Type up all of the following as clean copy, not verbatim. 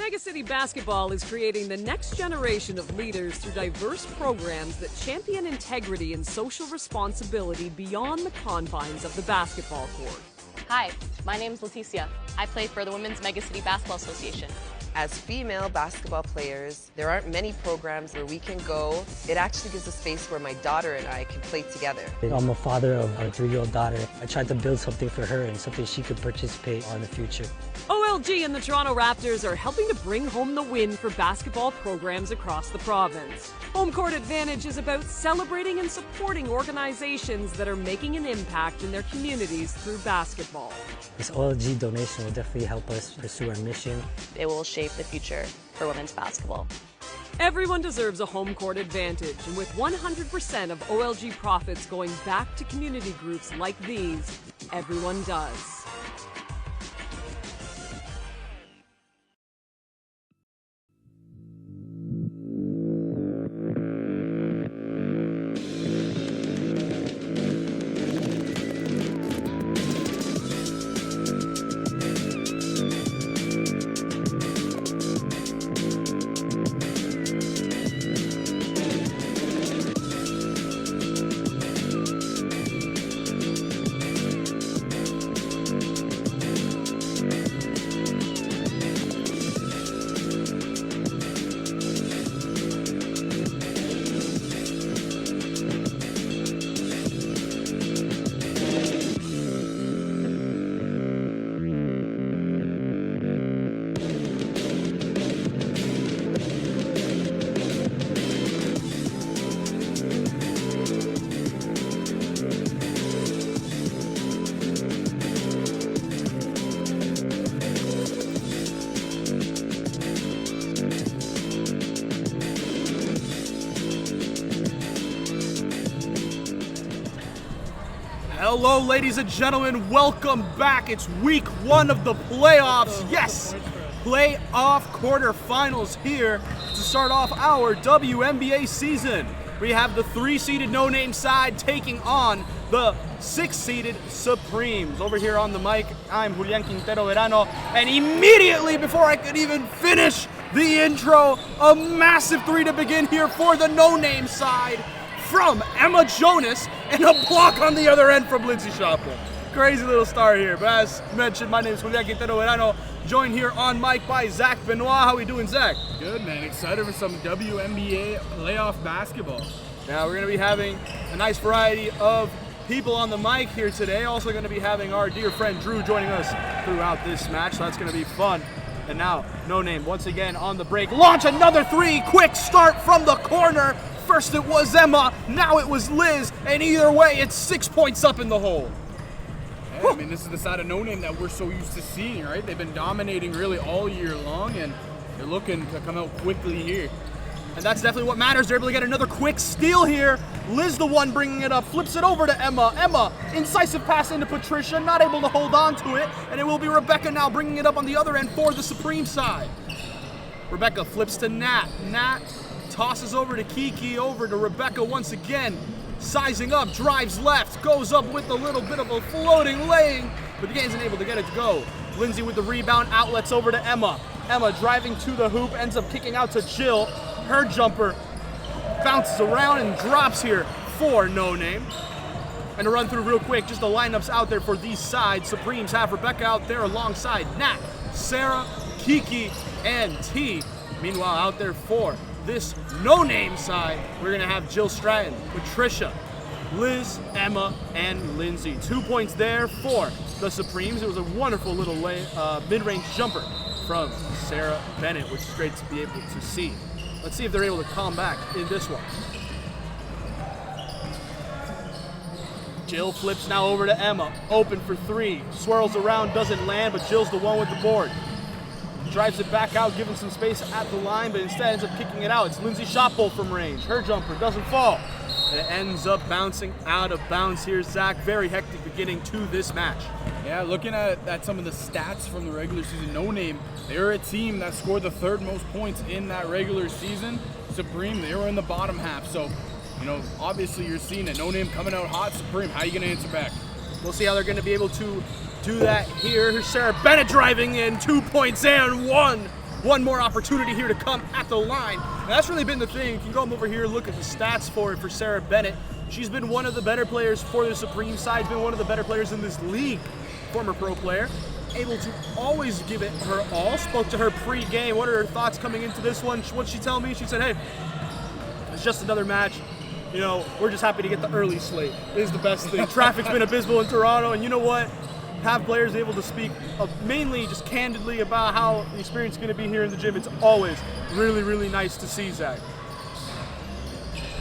Megacity Basketball is creating the next generation of leaders through diverse programs that champion integrity and social responsibility beyond the confines of the basketball court. Hi, my name's Leticia. I play for the Women's Megacity Basketball Association. As female basketball players, there aren't many programs where we can go. It actually gives a space where my daughter and I can play together. I'm a father of a 3-year-old daughter. I tried to build something for her and something she could participate on in the future. OLG and the Toronto Raptors are helping to bring home the win for basketball programs across the province. Home Court Advantage is about celebrating and supporting organizations that are making an impact in their communities through basketball. This OLG donation will definitely help us pursue our mission. It will shape the future for women's basketball. Everyone deserves a home court advantage, and with 100% of OLG profits going back to community groups like these, everyone does. Hello, ladies and gentlemen. Welcome back. It's week 1 of the playoffs. Yes, playoff quarterfinals here to start off our WMBA season. We have the 3-seeded no-name side taking on the 6-seeded Supremes. Over here on the mic, I'm Julian Quintero Verano, and immediately before I could even finish the intro, a massive 3 to begin here for the no-name side from Emma Jonas, and a block on the other end from Lindsay Shopple. Crazy little star here, but as mentioned, my name is Julian Quintero Verano, joined here on mic by Zach Benoit. How we doing, Zach? Good, man. Excited for some WMBA playoff basketball. Now, we're going to be having a nice variety of people on the mic here today. Also going to be having our dear friend Drew joining us throughout this match, so that's going to be fun. And now, No Name once again on the break. Launch another 3, quick start from the corner. First it was Emma, now it was Liz, and either way, it's 6 points up in the hole. Yeah, I mean, this is the side of No Name that we're so used to seeing, right? They've been dominating really all year long, and they're looking to come out quickly here. And that's definitely what matters. They're able to get another quick steal here. Liz, the one bringing it up, flips it over to Emma. Emma, incisive pass into Patricia, not able to hold on to it, and it will be Rebecca now bringing it up on the other end for the Supreme side. Rebecca flips to Nat. Nat tosses over to Kiki, over to Rebecca once again. Sizing up, drives left, goes up with a little bit of a floating laying, but the game's unable to get it to go. Lindsay with the rebound, outlets over to Emma. Emma driving to the hoop, ends up kicking out to Jill. Her jumper bounces around and drops here for No Name. And to run through real quick, just the lineups out there for these sides. Supremes have Rebecca out there alongside Nat, Sarah, Kiki, and T. Meanwhile, out there for this no-name side, we're going to have Jill Stratton, Patricia, Liz, Emma, and Lindsay. 2 points there for the Supremes. It was a wonderful little mid-range jumper from Sarah Bennett, which is great to be able to see. Let's see if they're able to come back in this one. Jill flips now over to Emma, open for 3, swirls around, doesn't land, but Jill's the one with the board. Drives it back out, giving some space at the line, but instead ends up kicking it out. It's Lindsay Shopple from range. Her jumper doesn't fall. And it ends up bouncing out of bounds here, Zach. Very hectic beginning to this match. Yeah, looking at some of the stats from the regular season, No Name, they were a team that scored the 3rd most points in that regular season. Supreme, they were in the bottom half. So, you know, obviously you're seeing it. No Name coming out hot. Supreme, how are you going to answer back? We'll see how they're going to be able to do that here. Here's Sarah Bennett driving in, 2 points and 1 one more opportunity here to come at the line. And that's really been the thing. You can go over here, look at the stats for Sarah Bennett. She's been one of the better players for the Supreme side, been one of the better players in this league, former pro player. Able to always give it her all. Spoke to her pre-game. What are her thoughts coming into this one? What'd she tell me? She said, hey, it's just another match. You know, we're just happy to get the early slate. It is the best thing. Traffic's been abysmal in Toronto, and you know what? Have players able to speak mainly just candidly about how the experience is going to be here in the gym. It's always really, really nice to see, Zach.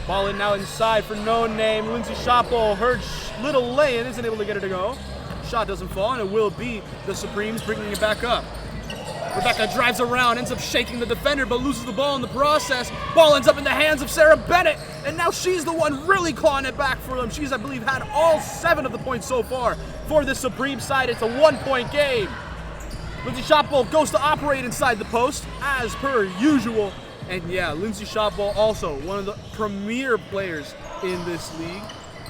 Ball in now inside for no name. Lindsay Schoppel, her little lay-in isn't able to get it to go. Shot doesn't fall, and it will be the Supremes bringing it back up. Rebecca drives around, ends up shaking the defender, but loses the ball in the process. Ball ends up in the hands of Sarah Bennett, and now she's the one really clawing it back for them. She's, I believe, had all 7 of the points so far for the Supreme side. It's a 1-point game. Lindsay Schoppel goes to operate inside the post, as per usual. And yeah, Lindsay Schoppel also one of the premier players in this league.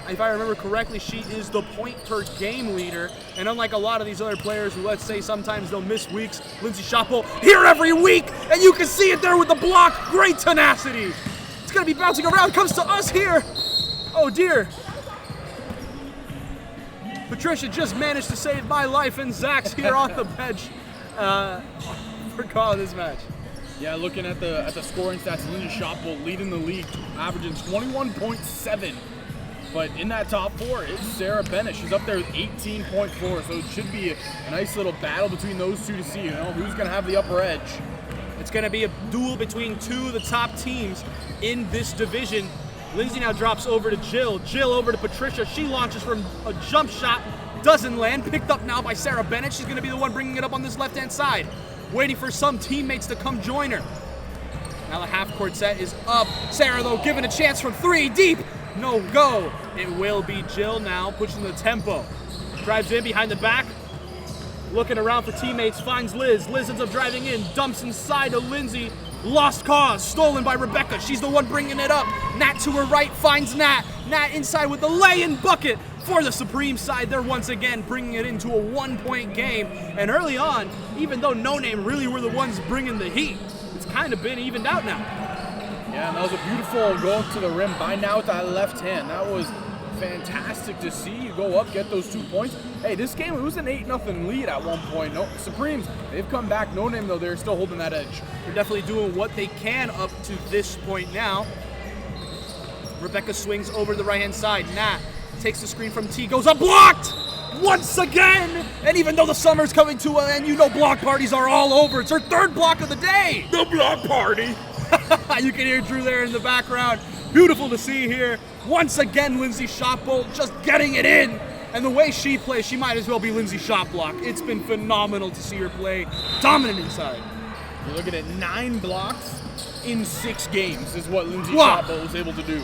If I remember correctly, she is the point per game leader. And unlike a lot of these other players who, let's say, sometimes they'll miss weeks, Lindsay Schoppel here every week, and you can see it there with the block. Great tenacity. It's going to be bouncing around. Comes to us here. Oh, dear. Patricia just managed to save my life, and Zach's here on the bench for calling this match. Yeah, looking at the scoring stats, Lindsay Schoppel leading the league, averaging 21.7. But in that top 4, it's Sarah Bennett. She's up there with 18.4, so it should be a nice little battle between those two to see, you know, who's going to have the upper edge. It's going to be a duel between 2 of the top teams in this division. Lindsay now drops over to Jill. Jill over to Patricia. She launches from a jump shot, doesn't land. Picked up now by Sarah Bennett. She's going to be the one bringing it up on this left-hand side. Waiting for some teammates to come join her. Now the half-court set is up. Sarah, though, given a chance from 3 deep. No go. It will be Jill now pushing the tempo. Drives in behind the back. Looking around for teammates. Finds Liz. Liz ends up driving in. Dumps inside to Lindsay. Lost cause. Stolen by Rebecca. She's the one bringing it up. Nat to her right. Finds Nat. Nat inside with the lay-in bucket for the Supreme side. They're once again bringing it into a 1-point game. And early on, even though No Name really were the ones bringing the heat, it's kind of been evened out now. Yeah, and that was a beautiful go up to the rim by now with that left hand. That was fantastic to see. You go up, get those 2 points. Hey, this game, it was an 8-0 lead at one point. No, Supremes, they've come back. No Name, though, they're still holding that edge. They're definitely doing what they can up to this point now. Rebecca swings over to the right-hand side. Nat takes the screen from T, goes up, blocked! Once again! And even though the summer's coming to an end, you know block parties are all over. It's her 3rd block of the day! The block party! You can hear Drew there in the background. Beautiful to see here. Once again, Lindsay Schoppel just getting it in. And the way she plays, she might as well be Lindsay Shopblock. It's been phenomenal to see her play dominant inside. You're looking at 9 blocks in 6 games is what Lindsay Schoppel was able to do.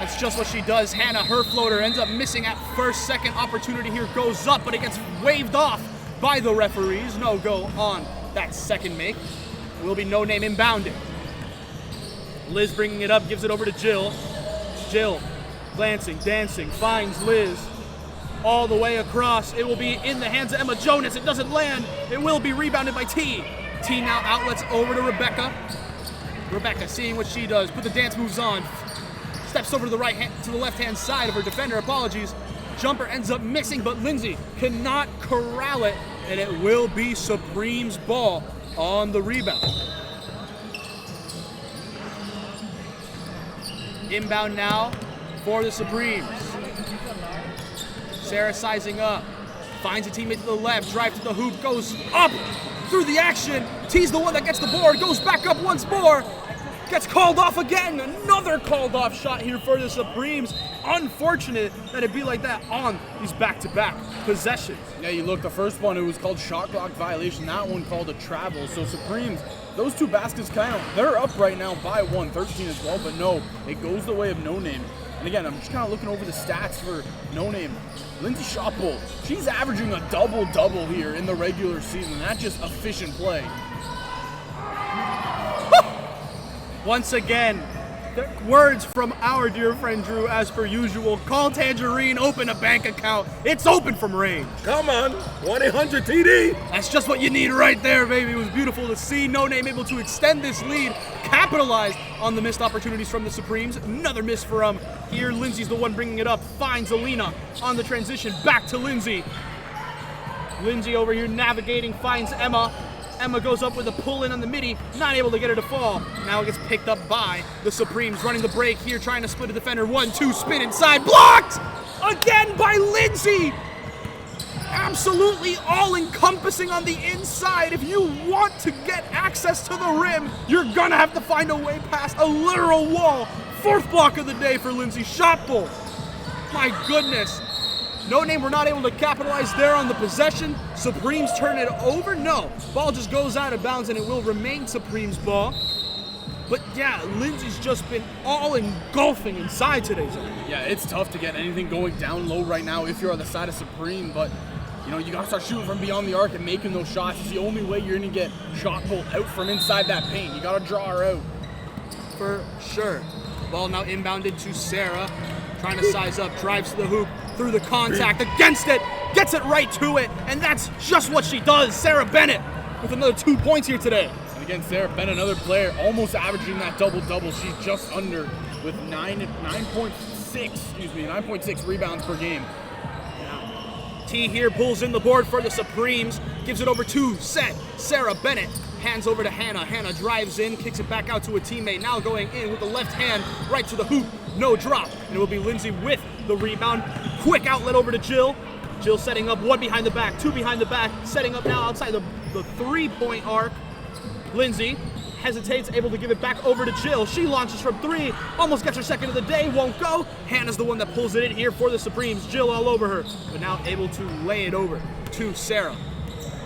That's just what she does. Hannah, her floater ends up missing at first. Second opportunity here goes up, but it gets waved off by the referees. No go on that second make. Will be No Name inbounded. Liz bringing it up, gives it over to Jill. Jill, glancing, dancing, finds Liz all the way across. It will be in the hands of Emma Jonas. It doesn't land. It will be rebounded by T. T now outlets over to Rebecca. Rebecca seeing what she does, put the dance moves on. Steps over to the left-hand side of her defender. Apologies. Jumper ends up missing, but Lindsay cannot corral it, and it will be Supreme's ball on the rebound. Inbound now for the Supremes. Sarah sizing up. Finds a teammate to the left. Drive to the hoop. Goes up through the action. T's the one that gets the board. Goes back up once more. Gets called off again. Another called off shot here for the Supremes. Unfortunate that it'd be like that on these back-to-back possessions. Yeah, you look, the first one, it was called shot clock violation. That one called a travel. So Supremes, those 2 baskets they're up right now by 1, 13 as well, but no, it goes the way of No Name. And again, I'm just kind of looking over the stats for No Name. Lindsay Schoppel, she's averaging a double-double here in the regular season. That's just efficient play. Once again, The words from our dear friend Drew, as per usual. Call Tangerine, open a bank account. It's open from range. Come on, 1-800-TD. That's just what you need right there, baby. It was beautiful to see No Name able to extend this lead, capitalize on the missed opportunities from the Supremes. Another miss for here. Lindsay's the one bringing it up, finds Alina on the transition, back to Lindsay. Lindsay over here navigating, finds Emma. Emma goes up with a pull-in on the midi, not able to get her to fall. Now it gets picked up by the Supremes, running the break here, trying to split a defender. 1-2, spin inside, blocked! Again by Lindsay! Absolutely all-encompassing on the inside. If you want to get access to the rim, you're gonna have to find a way past a literal wall. 4th block of the day for Lindsay. Shot pull. My goodness. No Name were not able to capitalize there on the possession. Supremes turn it over? No. Ball just goes out of bounds and it will remain Supremes ball. But yeah, Lindsay's just been all engulfing inside today. Yeah, it's tough to get anything going down low right now if you're on the side of Supreme, but you gotta start shooting from beyond the arc and making those shots. It's the only way you're gonna get shot pull out from inside that paint. You gotta draw her out. For sure. Ball now inbounded to Sarah. Trying to size up, drives to the hoop, through the contact, against it, gets it right to it, and that's just what she does. Sarah Bennett with another 2 points here today. And again, Sarah Bennett, another player, almost averaging that double-double. She's just under with 9.6 rebounds per game. T here pulls in the board for the Supremes, gives it over to Sarah Bennett. Hands over to Hannah. Hannah drives in, kicks it back out to a teammate. Now going in with the left hand, right to the hoop. No drop. And it will be Lindsay with the rebound. Quick outlet over to Jill. Jill setting up 1 behind the back, 2 behind the back. Setting up now outside the 3-point arc. Lindsay hesitates, able to give it back over to Jill. She launches from 3, almost gets her second of the day, won't go. Hannah's the one that pulls it in here for the Supremes. Jill all over her, but now able to lay it over to Sarah.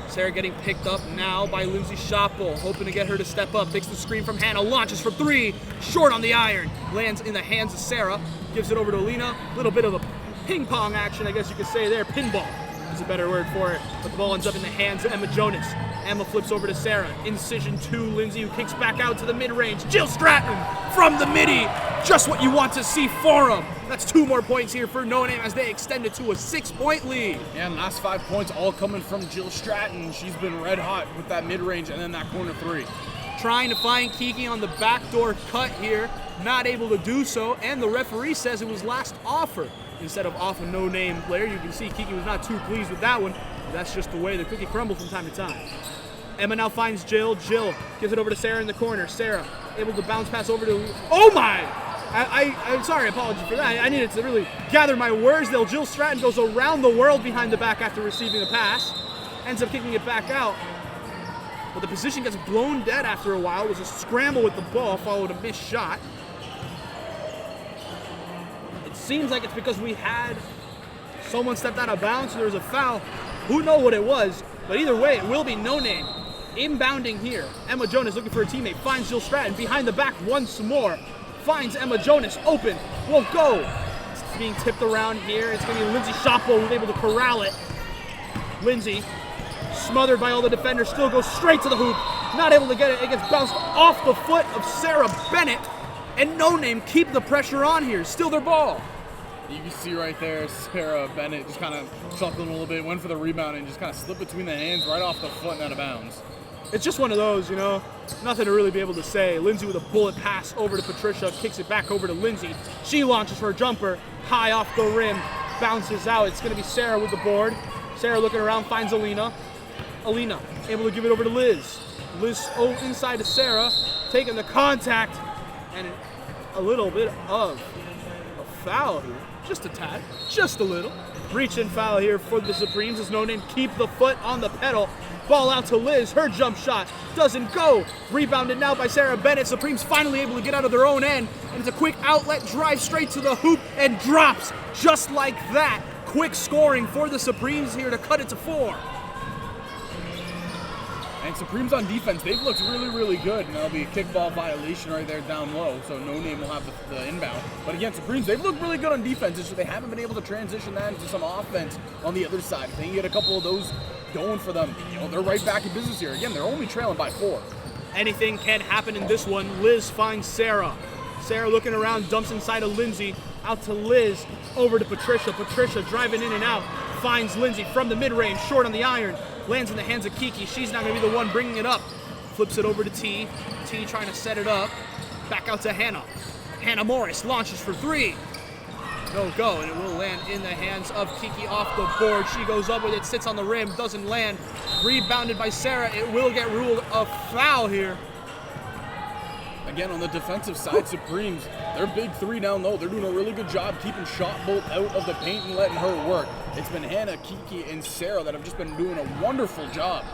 Sarah getting picked up now by Lindsay Shotbull, hoping to get her to step up. Takes the screen from Hannah, launches for 3, short on the iron. Lands in the hands of Sarah, gives it over to Alina. A little bit of a ping pong action, I guess you could say there. Pinball is a better word for it. But the ball ends up in the hands of Emma Jonas. Emma flips over to Sarah. Incision to Lindsay, who kicks back out to the mid-range. Jill Stratton from the midi. Just what you want to see for them. That's 2 more points here for No Name as they extend it to a 6-point lead. Yeah, and last 5 points all coming from Jill Stratton. She's been red hot with that mid-range and then that corner 3. Trying to find Kiki on the backdoor cut here. Not able to do so, and the referee says it was last offer instead of off a No Name player. You can see Kiki was not too pleased with that one. That's just the way the cookie crumbles from time to time. Emma now finds Jill. Jill gives it over to Sarah in the corner. Sarah able to bounce pass over to... Oh my! I'm sorry, apology for that. I needed to really gather my words there. Jill Stratton goes around the world behind the back after receiving a pass. Ends up kicking it back out. But the position gets blown dead after a while. It was a scramble with the ball, followed a missed shot. It seems like it's because we had someone stepped out of bounds, so there was a foul. Who knows what it was, but either way, it will be No Name. Inbounding here. Emma Jonas looking for a teammate. Finds Jill Stratton behind the back once more. Finds Emma Jonas open. Won't go. It's being tipped around here. It's going to be Lindsay Shoppo who's able to corral it. Lindsay, smothered by all the defenders, still goes straight to the hoop. Not able to get it. It gets bounced off the foot of Sarah Bennett. And No Name keep the pressure on here. Still their ball. You can see right there, Sarah Bennett just kind of chuckling a little bit, went for the rebound and just kind of slipped between the hands right off the foot and out of bounds. It's just one of those, nothing to really be able to say. Lindsay with a bullet pass over to Patricia, kicks it back over to Lindsay. She launches for a jumper, high off the rim, bounces out. It's going to be Sarah with the board. Sarah looking around, finds Alina. Alina able to give it over to Liz. Liz inside to Sarah, taking the contact, and a little bit of a foul here. Just a tad, just a little. Reach and foul here for the Supremes as No Name keep the foot on the pedal. Ball out to Liz, her jump shot doesn't go. Rebounded now by Sarah Bennett. Supremes finally able to get out of their own end. And it's a quick outlet drive straight to the hoop and drops just like that. Quick scoring for the Supremes here to cut it to 4. And Supremes on defense, they've looked really, really good. And that'll be a kickball violation right there down low. So No Name will have the inbound. But again, Supremes, they've looked really good on defense. It's just they haven't been able to transition that into some offense on the other side. If they can get a couple of those going for them, they're right back in business here. Again, they're only trailing by 4. Anything can happen in this one. Liz finds Sarah. Sarah looking around, dumps inside of Lindsay, out to Liz, over to Patricia. Patricia driving in and out, finds Lindsay from the mid-range, short on the iron, lands in the hands of Kiki. She's not going to be the one bringing it up. Flips it over to T. T trying to set it up. Back out to Hannah. Hannah Morris launches for three. No go, and it will land in the hands of Kiki off the board. She goes up with it, sits on the rim, doesn't land. Rebounded by Sarah. It will get ruled a foul here. Again, on the defensive side, Supremes, their big three down low. They're doing a really good job keeping Shot Bolt out of the paint and letting her work. It's been Hannah, Kiki, and Sarah that have just been doing a wonderful job.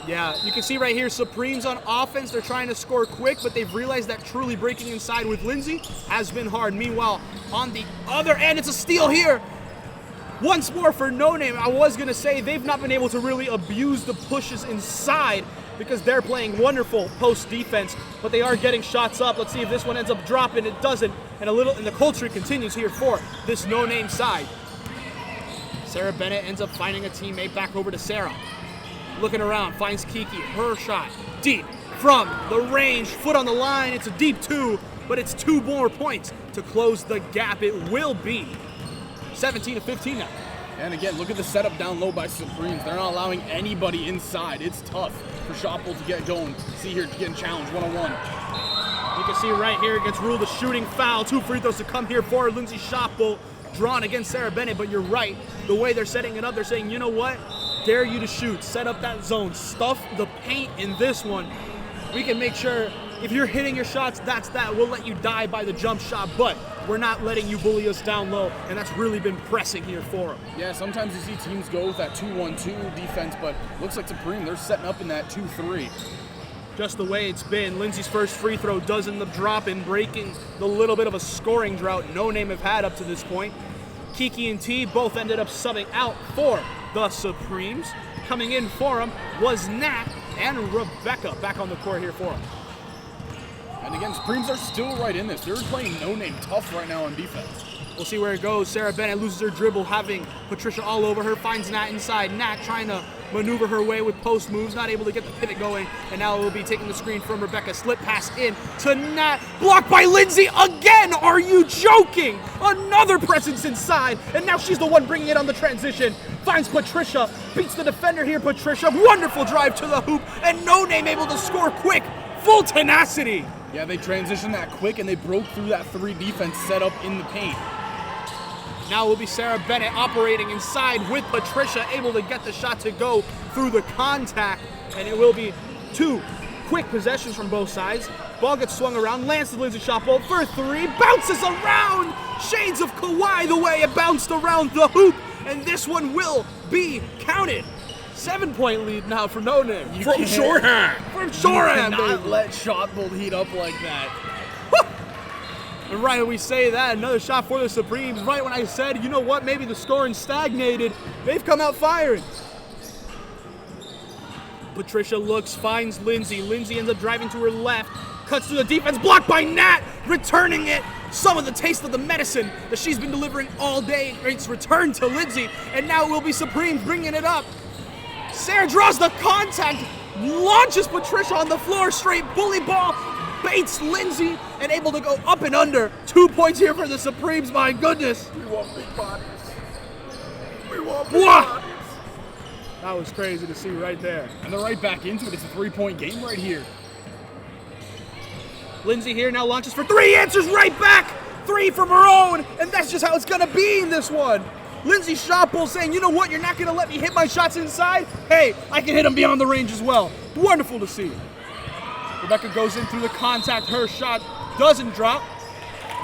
Yeah, you can see right here, Supremes on offense, they're trying to score quick, but they've realized that truly breaking inside with Lindsay has been hard. Meanwhile, on the other end, it's a steal here. Once more for No Name. I was going to say they've not been able to really abuse the pushes inside because they're playing wonderful post defense, but they are getting shots up. Let's see if this one ends up dropping. It doesn't, and the cold streak continues here for this No Name side. Sarah Bennett ends up finding a teammate back over to Sarah. Looking around, finds Kiki, her shot, deep from the range, foot on the line. It's a deep two, but it's 2 more points to close the gap. It will be 17-15 now. And again, look at the setup down low by Supremes. They're not allowing anybody inside. It's tough for Shot Bolt to get going. See here, getting challenged one-on-one. You can see right here, it gets ruled a shooting foul. 2 free throws to come here for Lindsay Shot Bolt, drawn against Sarah Bennett, but you're right. The way they're setting it up, they're saying, you know what? Dare you to shoot, set up that zone, stuff the paint in this one. We can make sure if you're hitting your shots, that's that. We'll let you die by the jump shot, but we're not letting you bully us down low, and that's really been pressing here for them. Yeah, sometimes you see teams go with that 2-1-2 defense, but looks like Supreme, they're setting up in that 2-3. Just the way it's been. Lindsay's first free throw does end up dropping, breaking the little bit of a scoring drought No Name have had up to this point. Kiki and T both ended up subbing out for the Supremes. Coming in for them was Nat and Rebecca back on the court here for them. And again, Supremes are still right in this. They're playing No Name tough right now on defense. We'll see where it goes. Sarah Bennett loses her dribble, having Patricia all over her, finds Nat inside. Nat trying to maneuver her way with post moves, not able to get the pivot going, and now we'll be taking the screen from Rebecca. Slip pass in to Nat, blocked by Lindsay again! Are you joking? Another presence inside, and now she's the one bringing it on the transition. Finds Patricia, beats the defender here, Patricia. Wonderful drive to the hoop, and No Name able to score quick. Full tenacity. Yeah, they transitioned that quick, and they broke through that 3 defense set up in the paint. Now will be Sarah Bennett operating inside with Patricia, able to get the shot to go through the contact, and it will be 2 quick possessions from both sides. Ball gets swung around, lands to Lindsay Shot Bolt for 3, bounces around! Shades of Kawhi the way it bounced around the hoop, and this one will be counted. 7-point lead now for No Name. From shorthand. From shorthand, You cannot baby. let Shot Bolt heat up like that. And right when we say that, another shot for the Supremes. Right when I said, you know what, maybe the scoring stagnated, they've come out firing. Patricia looks, finds Lindsay. Lindsay ends up driving to her left, cuts through the defense, blocked by Nat, returning it. Some of the taste of the medicine that she's been delivering all day. It's returned to Lindsay, and now it will be Supremes bringing it up. Sarah draws the contact, launches Patricia on the floor, straight bully ball, baits Lindsay, and able to go up and under. 2 points here for the Supremes, my goodness. We want big bodies. We want big Wah! bodies. That was crazy to see right there. And they're right back into it. It's a 3-point game right here. Lindsay here now launches for 3, answers right back. 3 from her own, and that's just how it's gonna be in this one. Lindsay Shot Bolt saying, you know what, you're not gonna let me hit my shots inside? Hey, I can hit them beyond the range as well. Wonderful to see. Rebecca goes in through the contact, her shot doesn't drop.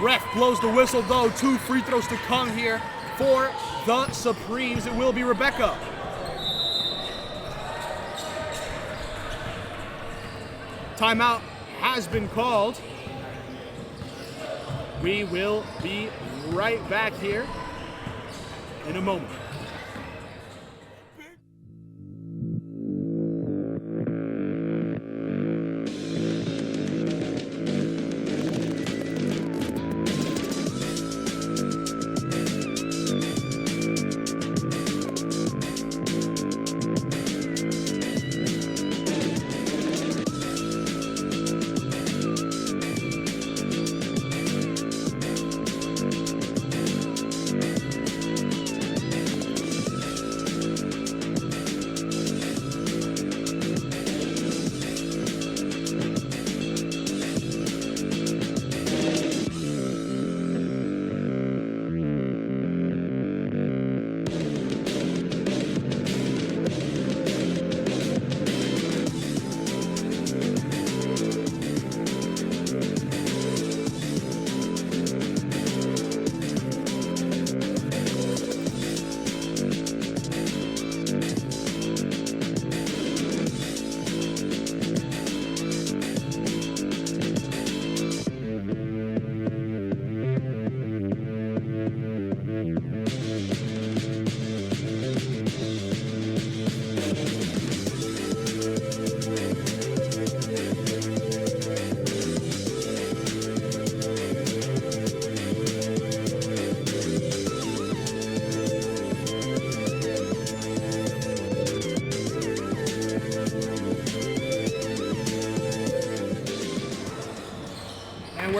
Ref blows the whistle though, 2 free throws to come here for the Supremes. It will be Rebecca. Timeout has been called. We will be right back here in a moment.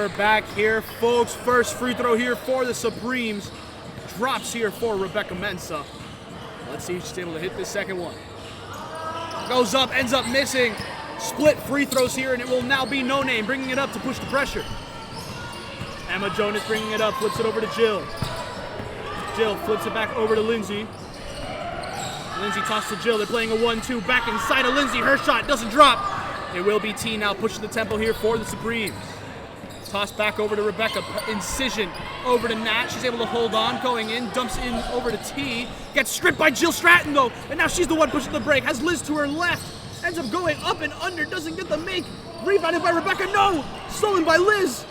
we're back here, folks. First free throw here for the Supremes. Drops here for Rebecca Mensah. Let's see if she's able to hit this second one. Goes up, ends up missing. Split free throws here, and it will now be No Name bringing it up to push the pressure. Emma Jonas bringing it up, flips it over to Jill. Jill flips it back over to Lindsay. Lindsay tosses to Jill. They're playing a 1-2 back inside of Lindsay. Her shot doesn't drop. It will be T now pushing the tempo here for the Supremes. Toss back over to Rebecca. Incision over to Nat. She's able to hold on, going in, dumps in over to T. Gets stripped by Jill Stratton though, and now she's the one pushing the break. Has Liz to her left. Ends up going up and under, doesn't get the make. Rebounded by Rebecca, no! Stolen by Liz.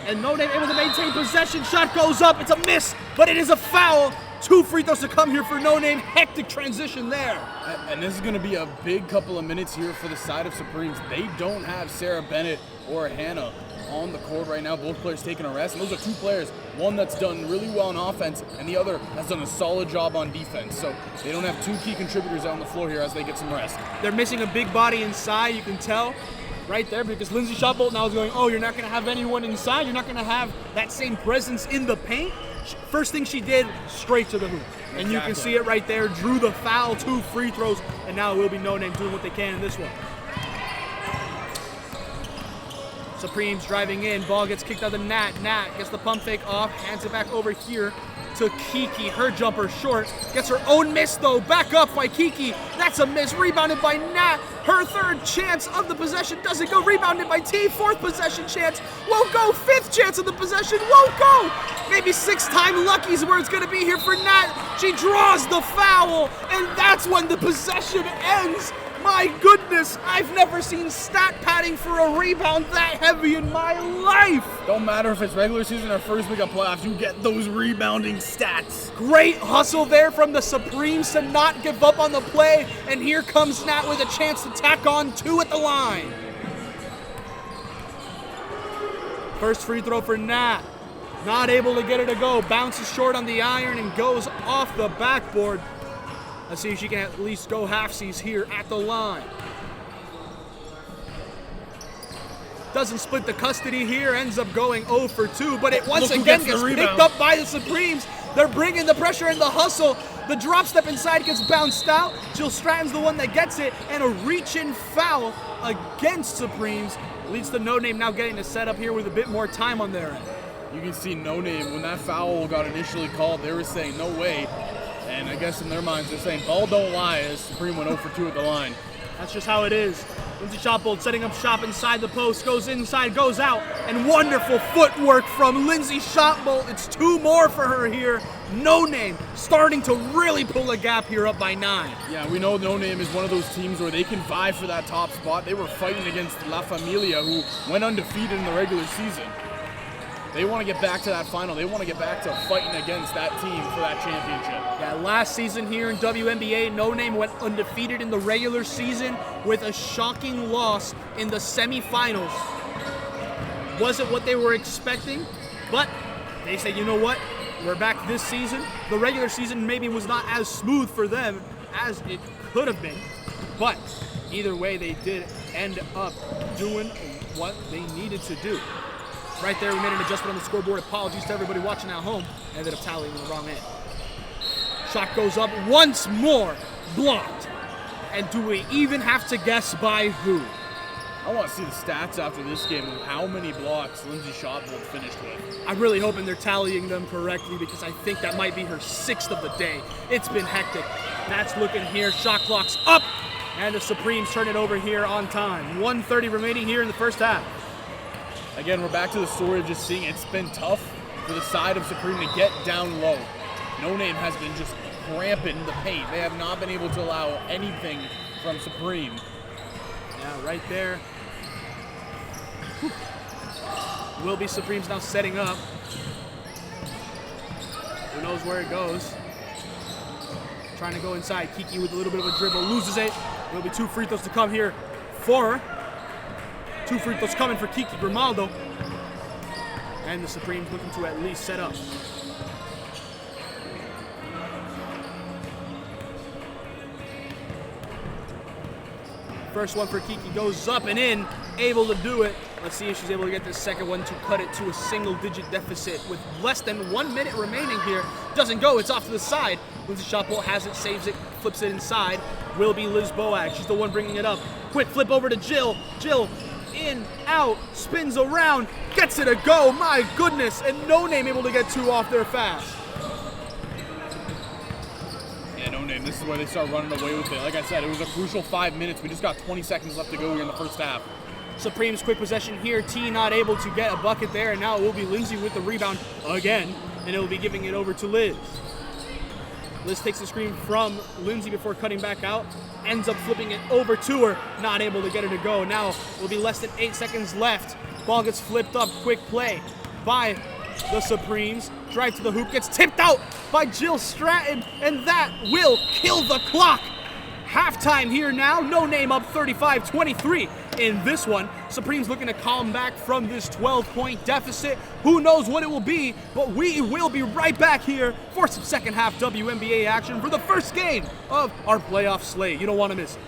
And No Name able to maintain possession. Shot goes up, it's a miss, but it is a foul. 2 free throws to come here for No Name. Hectic transition there. And this is going to be a big couple of minutes here for the side of Supremes. They don't have Sarah Bennett or Hannah on the court right now. Both players taking a rest. And those are 2 players. One that's done really well on offense, and the other has done a solid job on defense. So they don't have 2 key contributors out on the floor here as they get some rest. They're missing a big body inside, you can tell right there, because Lindsay Shotbolt now is going, oh, you're not going to have anyone inside. You're not going to have that same presence in the paint. First thing she did, straight to the hoop. And you can see it right there. Drew the foul, 2 free throws, and now it will be No Name doing what they can in this one. Supremes driving in. Ball gets kicked out of Nat. Nat gets the pump fake off. Hands it back over here to Kiki. Her jumper short. Gets her own miss, though. Back up by Kiki. That's a miss. Rebounded by Nat. Her 3rd chance of the possession doesn't go. Rebounded by T. 4th possession chance. Won't go. 5th chance of the possession. Won't go. Maybe 6-time lucky is where it's going to be here for Nat. She draws the foul, and that's when the possession ends. My goodness, I've never seen stat padding for a rebound that heavy in my life. Don't matter if it's regular season or first week of playoffs, you get those rebounding stats. Great hustle there from the Supremes to not give up on the play, and here comes Nat with a chance to tack on 2 at the line. First free throw for Nat. Not able to get it to go. Bounces short on the iron and goes off the backboard. Let's see if she can at least go halfsies here at the line. Doesn't split the custody here, ends up going 0 for 2, but it once again gets picked up by the Supremes. They're bringing the pressure and the hustle. The drop step inside gets bounced out. Jill Stratton's the one that gets it, and a reach-in foul against Supremes leads to No Name now getting to set up here with a bit more time on their end. You can see No Name, when that foul got initially called, they were saying, no way. And I guess in their minds, they're saying, ball don't lie, as Supreme went 0 for 2 at the line. That's just how it is. Lindsay Shotbolt setting up shop inside the post, goes inside, goes out, and wonderful footwork from Lindsay Shotbolt. It's 2 more for her here. No Name starting to really pull a gap here up by 9. Yeah, we know No Name is one of those teams where they can vie for that top spot. They were fighting against La Familia, who went undefeated in the regular season. They want to get back to that final. They want to get back to fighting against that team for that championship. Yeah, last season here in WMBA, No Name went undefeated in the regular season with a shocking loss in the semifinals. Wasn't what they were expecting, but they said, you know what? We're back this season. The regular season maybe was not as smooth for them as it could have been, but either way, they did end up doing what they needed to do. Right there, we made an adjustment on the scoreboard. Apologies to everybody watching at home. Ended up tallying the wrong end. Shot goes up once more, blocked. And do we even have to guess by who? I want to see the stats after this game of how many blocks Lindsay Shotbolt finished with. I'm really hoping they're tallying them correctly because I think that might be her 6th of the day. It's been hectic. That's looking here. Shot clock's up. And the Supremes turn it over here on time. 1:30 remaining here in the first half. Again, we're back to the story of just seeing it's been tough for the side of Supreme to get down low. No Name has been just cramping the paint. They have not been able to allow anything from Supreme. Yeah, right there. Whew. Will be Supremes now setting up. Who knows where it goes. Trying to go inside. Kiki with a little bit of a dribble. Loses it. There'll be 2 free throws to come here for her. 2 free throws coming for Kiki Grimaldo. And the Supremes looking to at least set up. First one for Kiki goes up and in. Able to do it. Let's see if she's able to get this second one to cut it to a single-digit deficit with less than 1 minute remaining here. Doesn't go, it's off to the side. Lindsay Shotbolt has it, saves it, flips it inside. Will be Liz Boag. She's the one bringing it up. Quick flip over to Jill. Jill, in, out, spins around, gets it a go. My goodness, and No Name able to get 2 off there fast. Yeah, No Name, this is where they start running away with it. Like I said, it was a crucial 5 minutes. We just got 20 seconds left to go here in the first half. Supreme's quick possession here. T not able to get a bucket there, and now it will be Lindsay with the rebound again, and it will be giving it over to Liz. Liz takes the screen from Lindsay before cutting back out, ends up flipping it over to her, not able to get her to go. Now it will be less than 8 seconds left. Ball gets flipped up, quick play by the Supremes. Drive to the hoop, gets tipped out by Jill Stratton, and that will kill the clock. Halftime here now, No Name up 35-23 in this one. Supremes looking to come back from this 12-point deficit. Who knows what it will be, but we will be right back here for some second half WNBA action for the first game of our playoff slate. You don't want to miss it.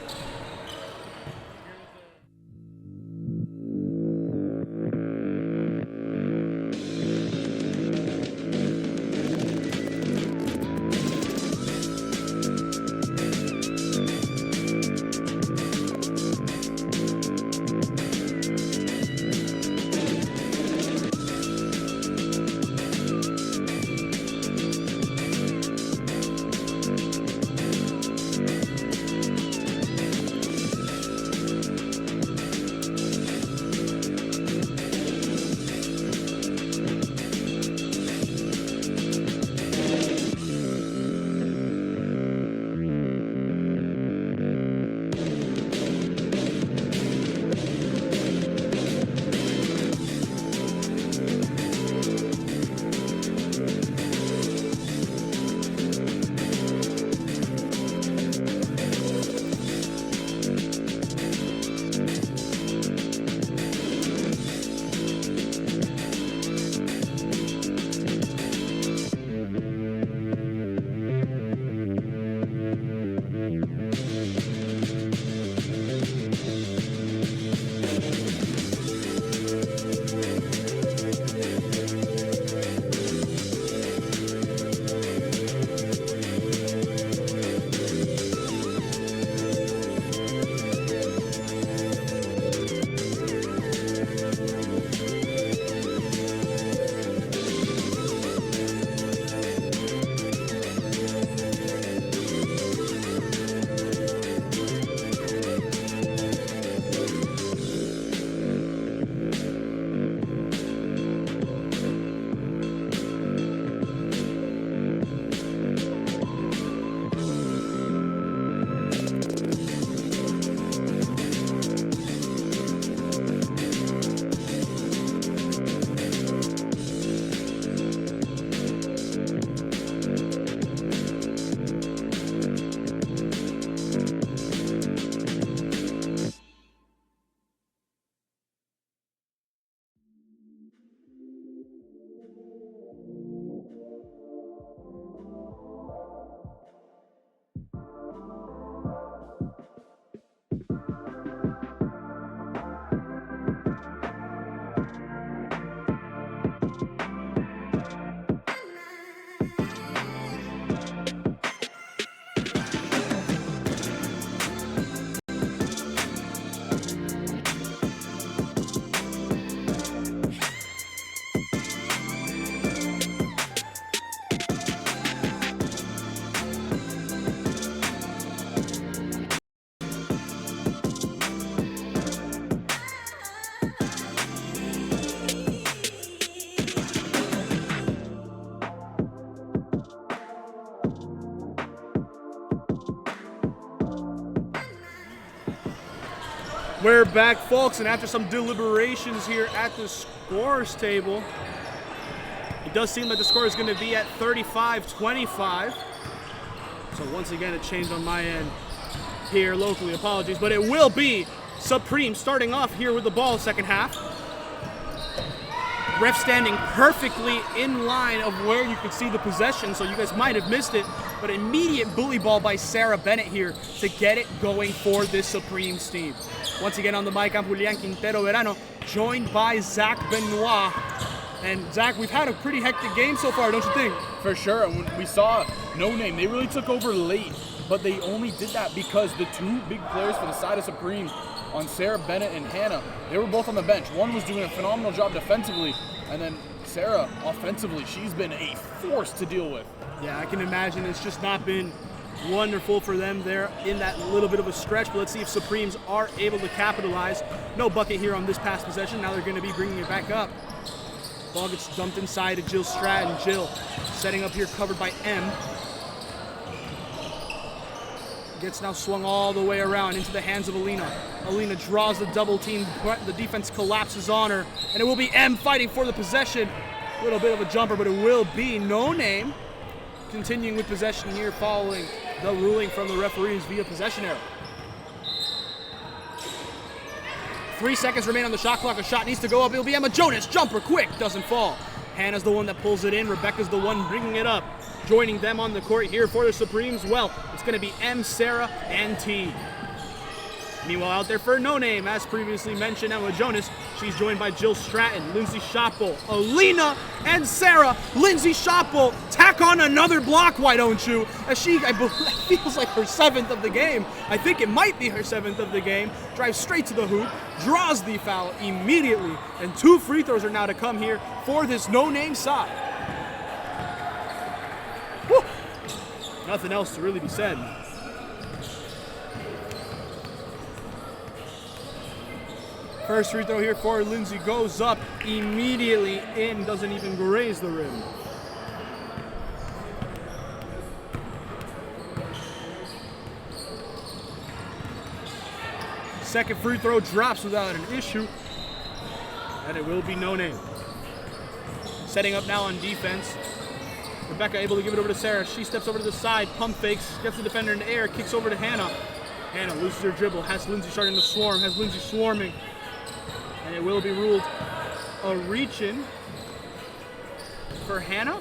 We're back, folks, and after some deliberations here at the scorers table, it does seem like the score is going to be at 35-25. So once again, a change on my end here locally. Apologies, but it will be Supreme starting off here with the ball second half. Ref standing perfectly in line of where you could see the possession, so you guys might have missed it, but immediate bully ball by Sarah Bennett here to get it going for this Supremes team. Once again on the mic, I'm Julian Quintero Verano. joined by Zach Benoit. And Zach, we've had a pretty hectic game so far, don't you think? For sure. And when we saw No Name, they really took over late, but they only did that because the two big players for the side of Supreme on Sarah Bennett and Hannah, they were both on the bench. One was doing a phenomenal job defensively, and then Sarah, offensively, she's been a force to deal with. Yeah, I can imagine it's just not been wonderful for them there in that little bit of a stretch, but let's see if Supremes are able to capitalize. No bucket here on this pass possession. Now they're going to be bringing it back up. Ball gets dumped inside to Jill Stratton. Jill setting up here, covered by M. Gets now swung all the way around into the hands of Alina. Alina draws the double team. The defense collapses on her, and it will be M fighting for the possession. A little bit of a jumper, but it will be No Name continuing with possession here following the ruling from the referees via possession error. 3 seconds remain on the shot clock. A shot needs to go up. It'll be Emma Jonas. Jumper quick. Doesn't fall. Hannah's the one that pulls it in. Rebecca's the one bringing it up. Joining them on the court here for the Supremes, well, it's going to be M, Sarah, and T. Meanwhile, out there for No Name, as previously mentioned, Emma Jonas. She's joined by Jill Stratton, Lindsay Schoppel, Alina, and Sarah. Lindsay Schoppel, tack on another block, why don't you? As she, I believe, feels like her 7th of the game. I think it might be her 7th of the game. Drives straight to the hoop, draws the foul immediately, and 2 free throws are now to come here for this No Name side. Woo. Nothing else to really be said. First free throw here for Lindsay goes up immediately in, doesn't even graze the rim. Second free throw drops without an issue, and it will be No Name. Setting up now on defense. Rebecca able to give it over to Sarah. She steps over to the side, pump fakes, gets the defender in the air, kicks over to Hannah. Hannah loses her dribble, has Lindsay starting to swarm, has Lindsay swarming. And it will be ruled a reach-in for Hannah.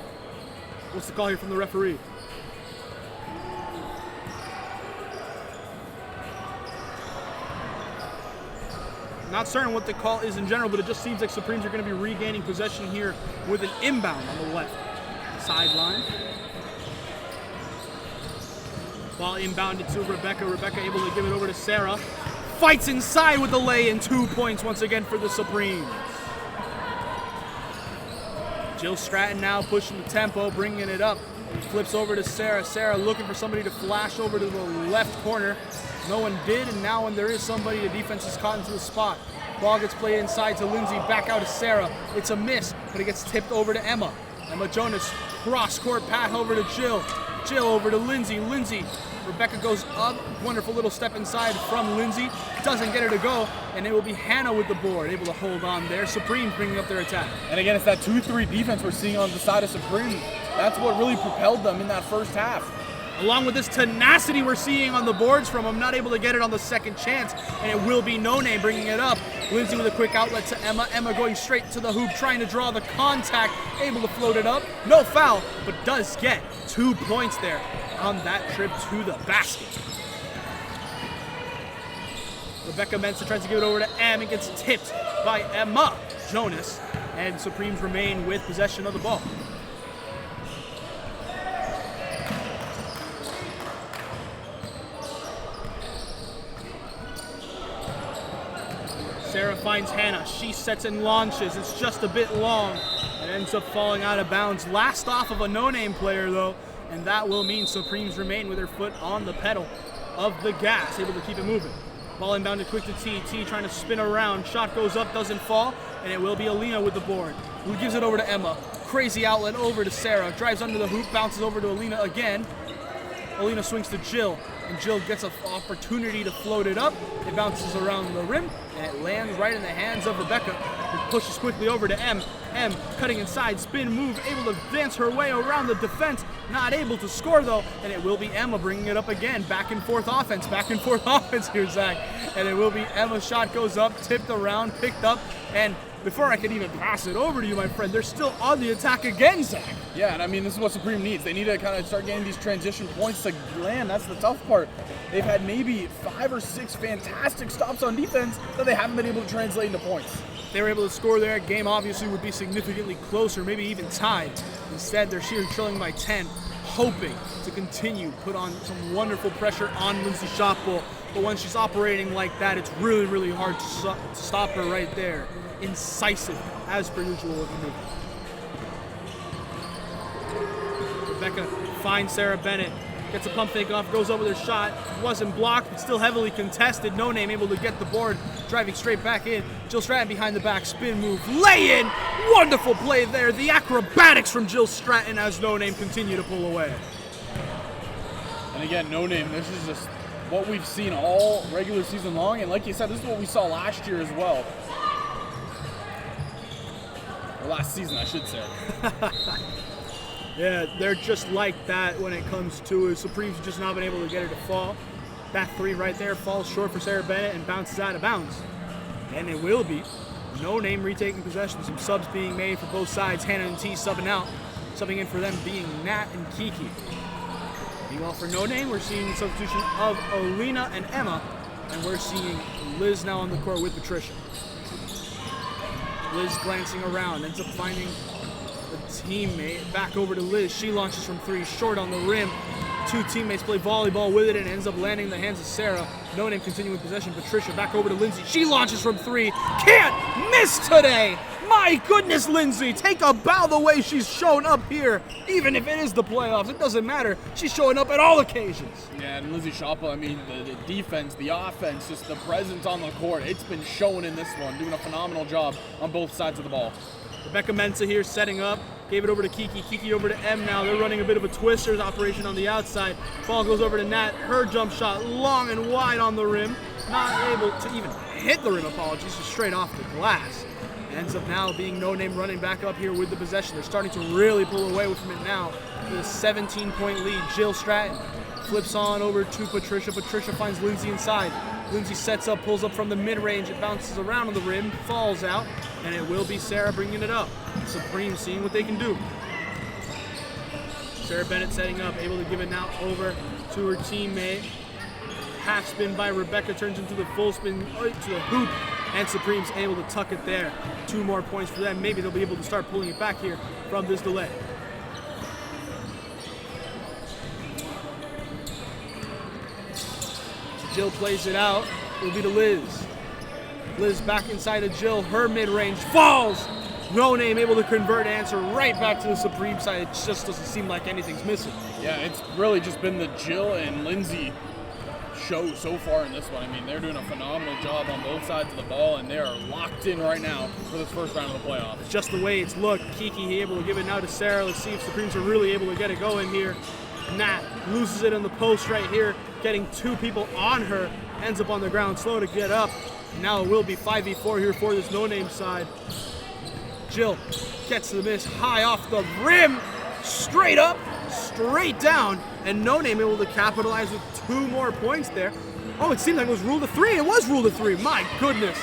What's the call here from the referee? Not certain what the call is in general, but it just seems like Supremes are going to be regaining possession here with an inbound on the left sideline. Ball inbounded to Rebecca. Rebecca able to give it over to Sarah. Fights inside with the lay and 2 points once again for the Supremes. Jill Stratton now pushing the tempo, bringing it up. Flips over to Sarah. Sarah looking for somebody to flash over to the left corner. No one did, and now when there is somebody, the defense is caught into the spot. Ball gets played inside to Lindsay, back out to Sarah. It's a miss, but it gets tipped over to Emma. Emma Jonas, cross-court pass over to Jill. Jill over to Lindsay. Lindsay, Rebecca goes up. Wonderful little step inside from Lindsay. Doesn't get her to go, and it will be Hannah with the board, able to hold on there. Supreme bringing up their attack. And again, it's that 2-3 defense we're seeing on the side of Supreme. That's what really propelled them in that first half. Along with this tenacity we're seeing on the boards from them, not able to get it on the second chance, and it will be No Name bringing it up. Lindsay with a quick outlet to Emma. Emma going straight to the hoop, trying to draw the contact, able to float it up. No foul, but does get 2 points there on that trip to the basket. Rebecca Mensah tries to give it over to M. It gets tipped by Emma Jonas, and Supremes remain with possession of the ball. Sarah finds Hannah. She sets and launches. It's just a bit long. It ends up falling out of bounds. Last off of a no-name player, though, and that will mean Supremes remain with their foot on the pedal of the gas, able to keep it moving. Ball inbounded quick to T. T trying to spin around. Shot goes up, doesn't fall, and it will be Alina with the board, who gives it over to Emma. Crazy outlet over to Sarah. Drives under the hoop, bounces over to Alina again. Alina swings to Jill, and Jill gets an opportunity to float it up. It bounces around the rim, and it lands right in the hands of Rebecca, who pushes quickly over to M. M cutting inside, spin move, able to dance her way around the defense, not able to score though, and it will be Emma bringing it up again. Back and forth offense here, Zach. And it will be Emma's shot goes up, tipped around, picked up, and before I can even pass it over to you, my friend, they're still on the attack again, Zach. Yeah, and I mean, this is what Supreme needs. They need to kind of start getting these transition points to land. That's the tough part. They've had maybe 5 or 6 fantastic stops on defense that they haven't been able to translate into points. If they were able to score there, game obviously would be significantly closer, maybe even tied. Instead, they're here trailing by 10, hoping to continue, put on some wonderful pressure on Lindsay Shotbull. But when she's operating like that, it's really, really hard to stop her right there. Incisive, as per usual with the move. Rebecca finds Sarah Bennett. Gets a pump fake off, goes up with her shot. Wasn't blocked, but still heavily contested. No Name able to get the board, driving straight back in. Jill Stratton behind the back, spin move, lay in. Wonderful play there. The acrobatics from Jill Stratton as No Name continue to pull away. And again, No Name, this is just what we've seen all regular season long. And like you said, this is what we saw last year as well. Or last season, I should say. Yeah, they're just like that when it comes to it. Supreme's just not been able to get her to fall. That three right there falls short for Sarah Bennett and bounces out of bounds. And it will be. No Name retaking possession. Some subs being made for both sides. Hannah and T subbing out. Subbing in for them being Nat and Kiki. Meanwhile, for No Name, we're seeing the substitution of Alina and Emma. And we're seeing Liz now on the court with Patricia. Liz glancing around, ends up finding a teammate. Back over to Liz. She launches from three, short on the rim. Two teammates play volleyball with it and ends up landing in the hands of Sarah. No Name continuing possession. Patricia back over to Lindsay. She launches from three. Can't miss today. My goodness, Lindsay. Take a bow the way she's shown up here. Even if it is the playoffs, it doesn't matter. She's showing up at all occasions. Yeah, and Lindsay Shotbull, I mean, the defense, the offense, just the presence on the court, it's been shown in this one. Doing a phenomenal job on both sides of the ball. Rebecca Mensah here setting up. Gave it over to Kiki. Kiki over to M now. They're running a bit of a twisters operation on the outside. Ball goes over to Nat. Her jump shot long and wide on the rim. Not able to even hit the rim, apologies. Just straight off the glass. Ends up now being No Name running back up here with the possession. They're starting to really pull away from it now. With a 17-point lead. Jill Stratton flips on over to Patricia. Patricia finds Lindsay inside. Lindsay sets up, pulls up from the mid-range. It bounces around on the rim, falls out, and it will be Sarah bringing it up. Supreme seeing what they can do. Sarah Bennett setting up, able to give it now over to her teammate. Half spin by Rebecca turns into the full spin to the hoop, and Supreme's able to tuck it there. 2 more points for them. Maybe they'll be able to start pulling it back here from this delay. Jill plays it out. It'll be to Liz. Liz back inside of Jill. Her mid-range falls. No Name able to convert, answer right back to the Supreme side. It just doesn't seem like anything's missing. Yeah, it's really just been the Jill and Lindsay show so far in this one. I mean, they're doing a phenomenal job on both sides of the ball, and they are locked in right now for this first round of the playoffs. It's just the way it's looked. Kiki able to give it now to Sarah. Let's see if Supremes are really able to get it going here. Nat loses it in the post right here, getting 2 people on her. Ends up on the ground, slow to get up. Now it will be 5v4 here for this No Name side. Jill gets the miss high off the rim, straight up, straight down, and No Name able to capitalize with 2 more points there. Oh, it seemed like it was ruled a 3. It was ruled a 3. My goodness.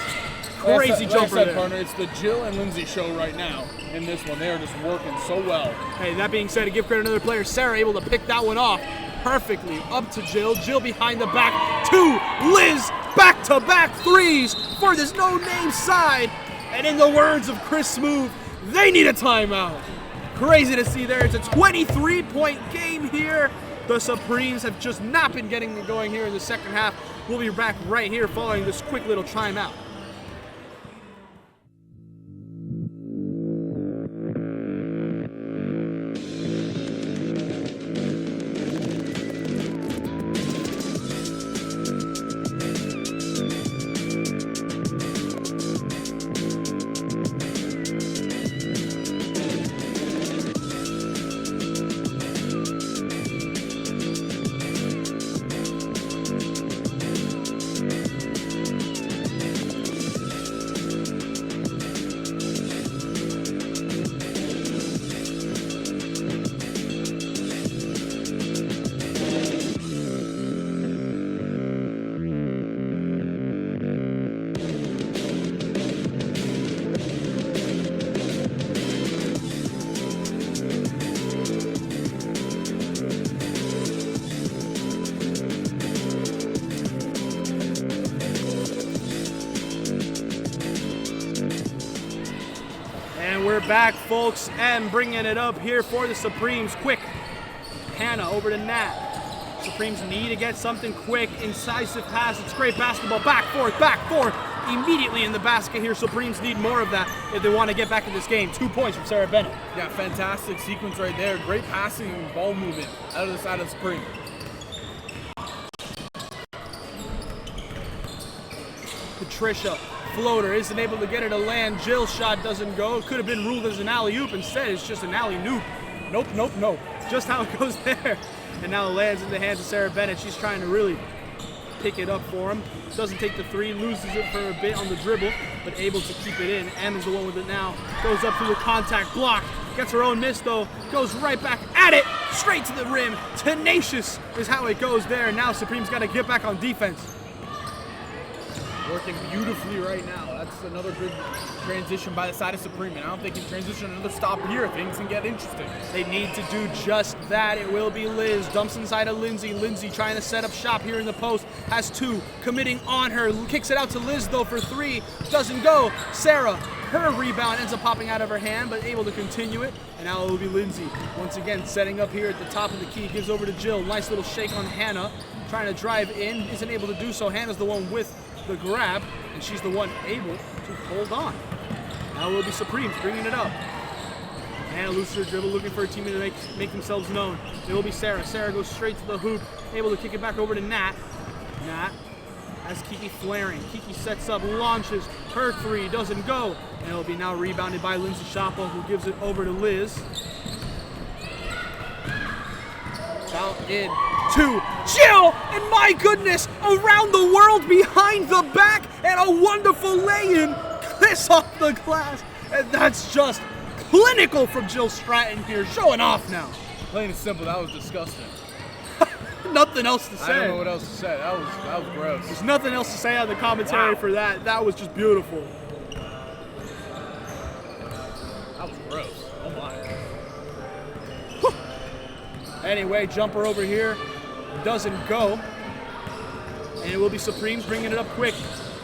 Crazy jumper there. Partner, it's the Jill and Lindsay show right now in this one. They are just working so well. Hey, that being said, to give credit to another player, Sarah able to pick that one off perfectly. Up to Jill. Jill behind the back to Liz. Back-to-back threes for this No Name side. And in the words of Chris Smooth, they need a timeout. Crazy to see there. It's a 23-point game here. The Supremes have just not been getting it going here in the second half. We'll be back right here following this quick little timeout. we're back, folks. M bringing it up here for the Supremes. Quick. Hannah over to Nat. Supremes need to get something quick. Incisive pass. It's great basketball. Back, forth. Immediately in the basket here. Supremes need more of that if they want to get back in this game. 2 points from Sarah Bennett. Yeah, fantastic sequence right there. Great passing and ball movement out of the side of Supreme. Patricia, floater, isn't able to get it to land. Jill's shot doesn't go. It could have been ruled as an alley-oop. Instead, it's just an alley-noop. Nope. Just how it goes there. And now it lands in the hands of Sarah Bennett. She's trying to really pick it up for him. Doesn't take the three, loses it for a bit on the dribble, but able to keep it in. M is the one with it now. Goes up through the contact, block. Gets her own miss though. Goes right back at it. Straight to the rim. Tenacious is how it goes there. Now Supreme's got to get back on defense. Working beautifully right now. That's another good transition by the side of Supreme. And I don't think they can transition another stop here. Things can get interesting. They need to do just that. It will be Liz. Dumps inside of Lindsay. Lindsay trying to set up shop here in the post. Has two. Committing on her. Kicks it out to Liz though for three. Doesn't go. Sarah. Her rebound ends up popping out of her hand, but able to continue it. And now it will be Lindsay. Once again, setting up here at the top of the key. Gives over to Jill. Nice little shake on Hannah. Trying to drive in. Isn't able to do so. Hannah's the one with the grab, and she's the one able to hold on. Now it will be Supremes bringing it up. Hannah loses her dribble, looking for a teammate to make themselves known. It will be Sarah. Sarah goes straight to the hoop, able to kick it back over to Nat. Nat has Kiki flaring. Kiki sets up, launches. Her three doesn't go, and it will be now rebounded by Lindsay Shoppo, who gives it over to Liz. Out in to Jill, and my goodness, around the world behind the back, and a wonderful lay-in, kiss off the glass, and that's just clinical from Jill Stratton here, showing off now. Plain and simple, that was disgusting. Nothing else to say. I don't know what else to say. That was gross. There's nothing else to say on the commentary for that. That was just beautiful. That was gross. Oh my. Anyway, jumper over here doesn't go. And it will be Supremes bringing it up quick.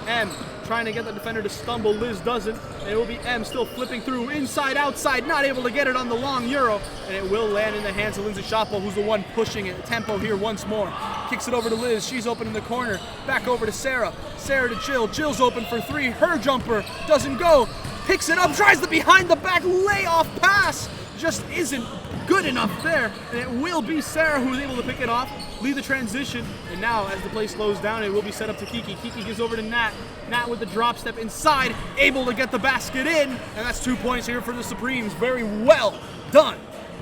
M trying to get the defender to stumble. Liz doesn't. And it will be M still flipping through inside, outside, not able to get it on the long Euro. And it will land in the hands of Lindsay Shoppo, who's the one pushing it. Tempo here once more. Kicks it over to Liz. She's open in the corner. Back over to Sarah. Sarah to Jill. Jill's open for three. Her jumper doesn't go. Picks it up, tries the behind the back layoff pass. Just isn't good enough there, and it will be Sarah who's able to pick it off, lead the transition, and now as the play slows down, it will be set up to Kiki. Kiki gives over to Nat. Nat with the drop step inside, able to get the basket in, and that's 2 points here for the Supremes. Very well done.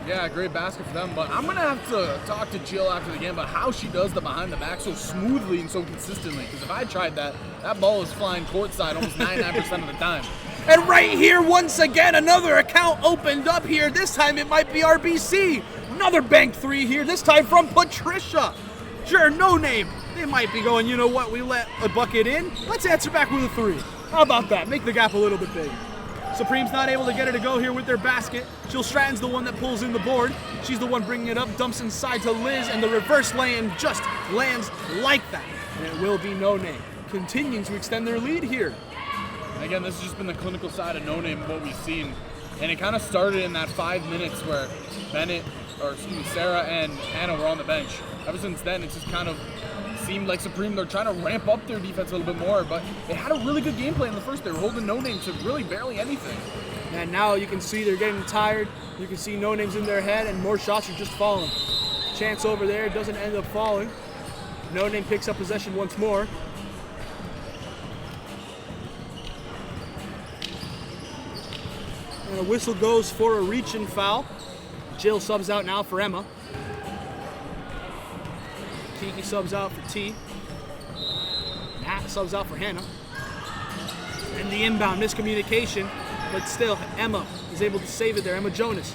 Yeah, great basket for them, but I'm going to have to talk to Jill after the game about how she does the behind the back so smoothly and so consistently, because if I tried that, that ball is flying courtside almost 99% of the time. And right here, once again, another account opened up here. This time it might be RBC. Another bank three here, this time from Patricia. Sure, no name. They might be going, you know what, we let a bucket in. Let's answer back with a three. How about that? Make the gap a little bit big. Supreme's not able to get it to go here with their basket. Jill Stratton's the one that pulls in the board. She's the one bringing it up, dumps inside to Liz, and the reverse lay-in just lands like that. And it will be No Name, continuing to extend their lead here. And again, this has just been the clinical side of No Name, what we've seen. And it kind of started in that 5 minutes where Sarah and Hannah were on the bench. Ever since then, it's just kind of seemed like Supreme, they're trying to ramp up their defense a little bit more, but they had a really good game plan in the first. They were holding No Name to really barely anything. And now you can see they're getting tired. You can see No Name's in their head, and more shots are just falling. Chance over there doesn't end up falling. No Name picks up possession once more. And a whistle goes for a reach-in foul. Jill subs out now for Emma. Kiki subs out for T. Nat subs out for Hannah. And the inbound miscommunication, but still Emma is able to save it there. Emma Jonas.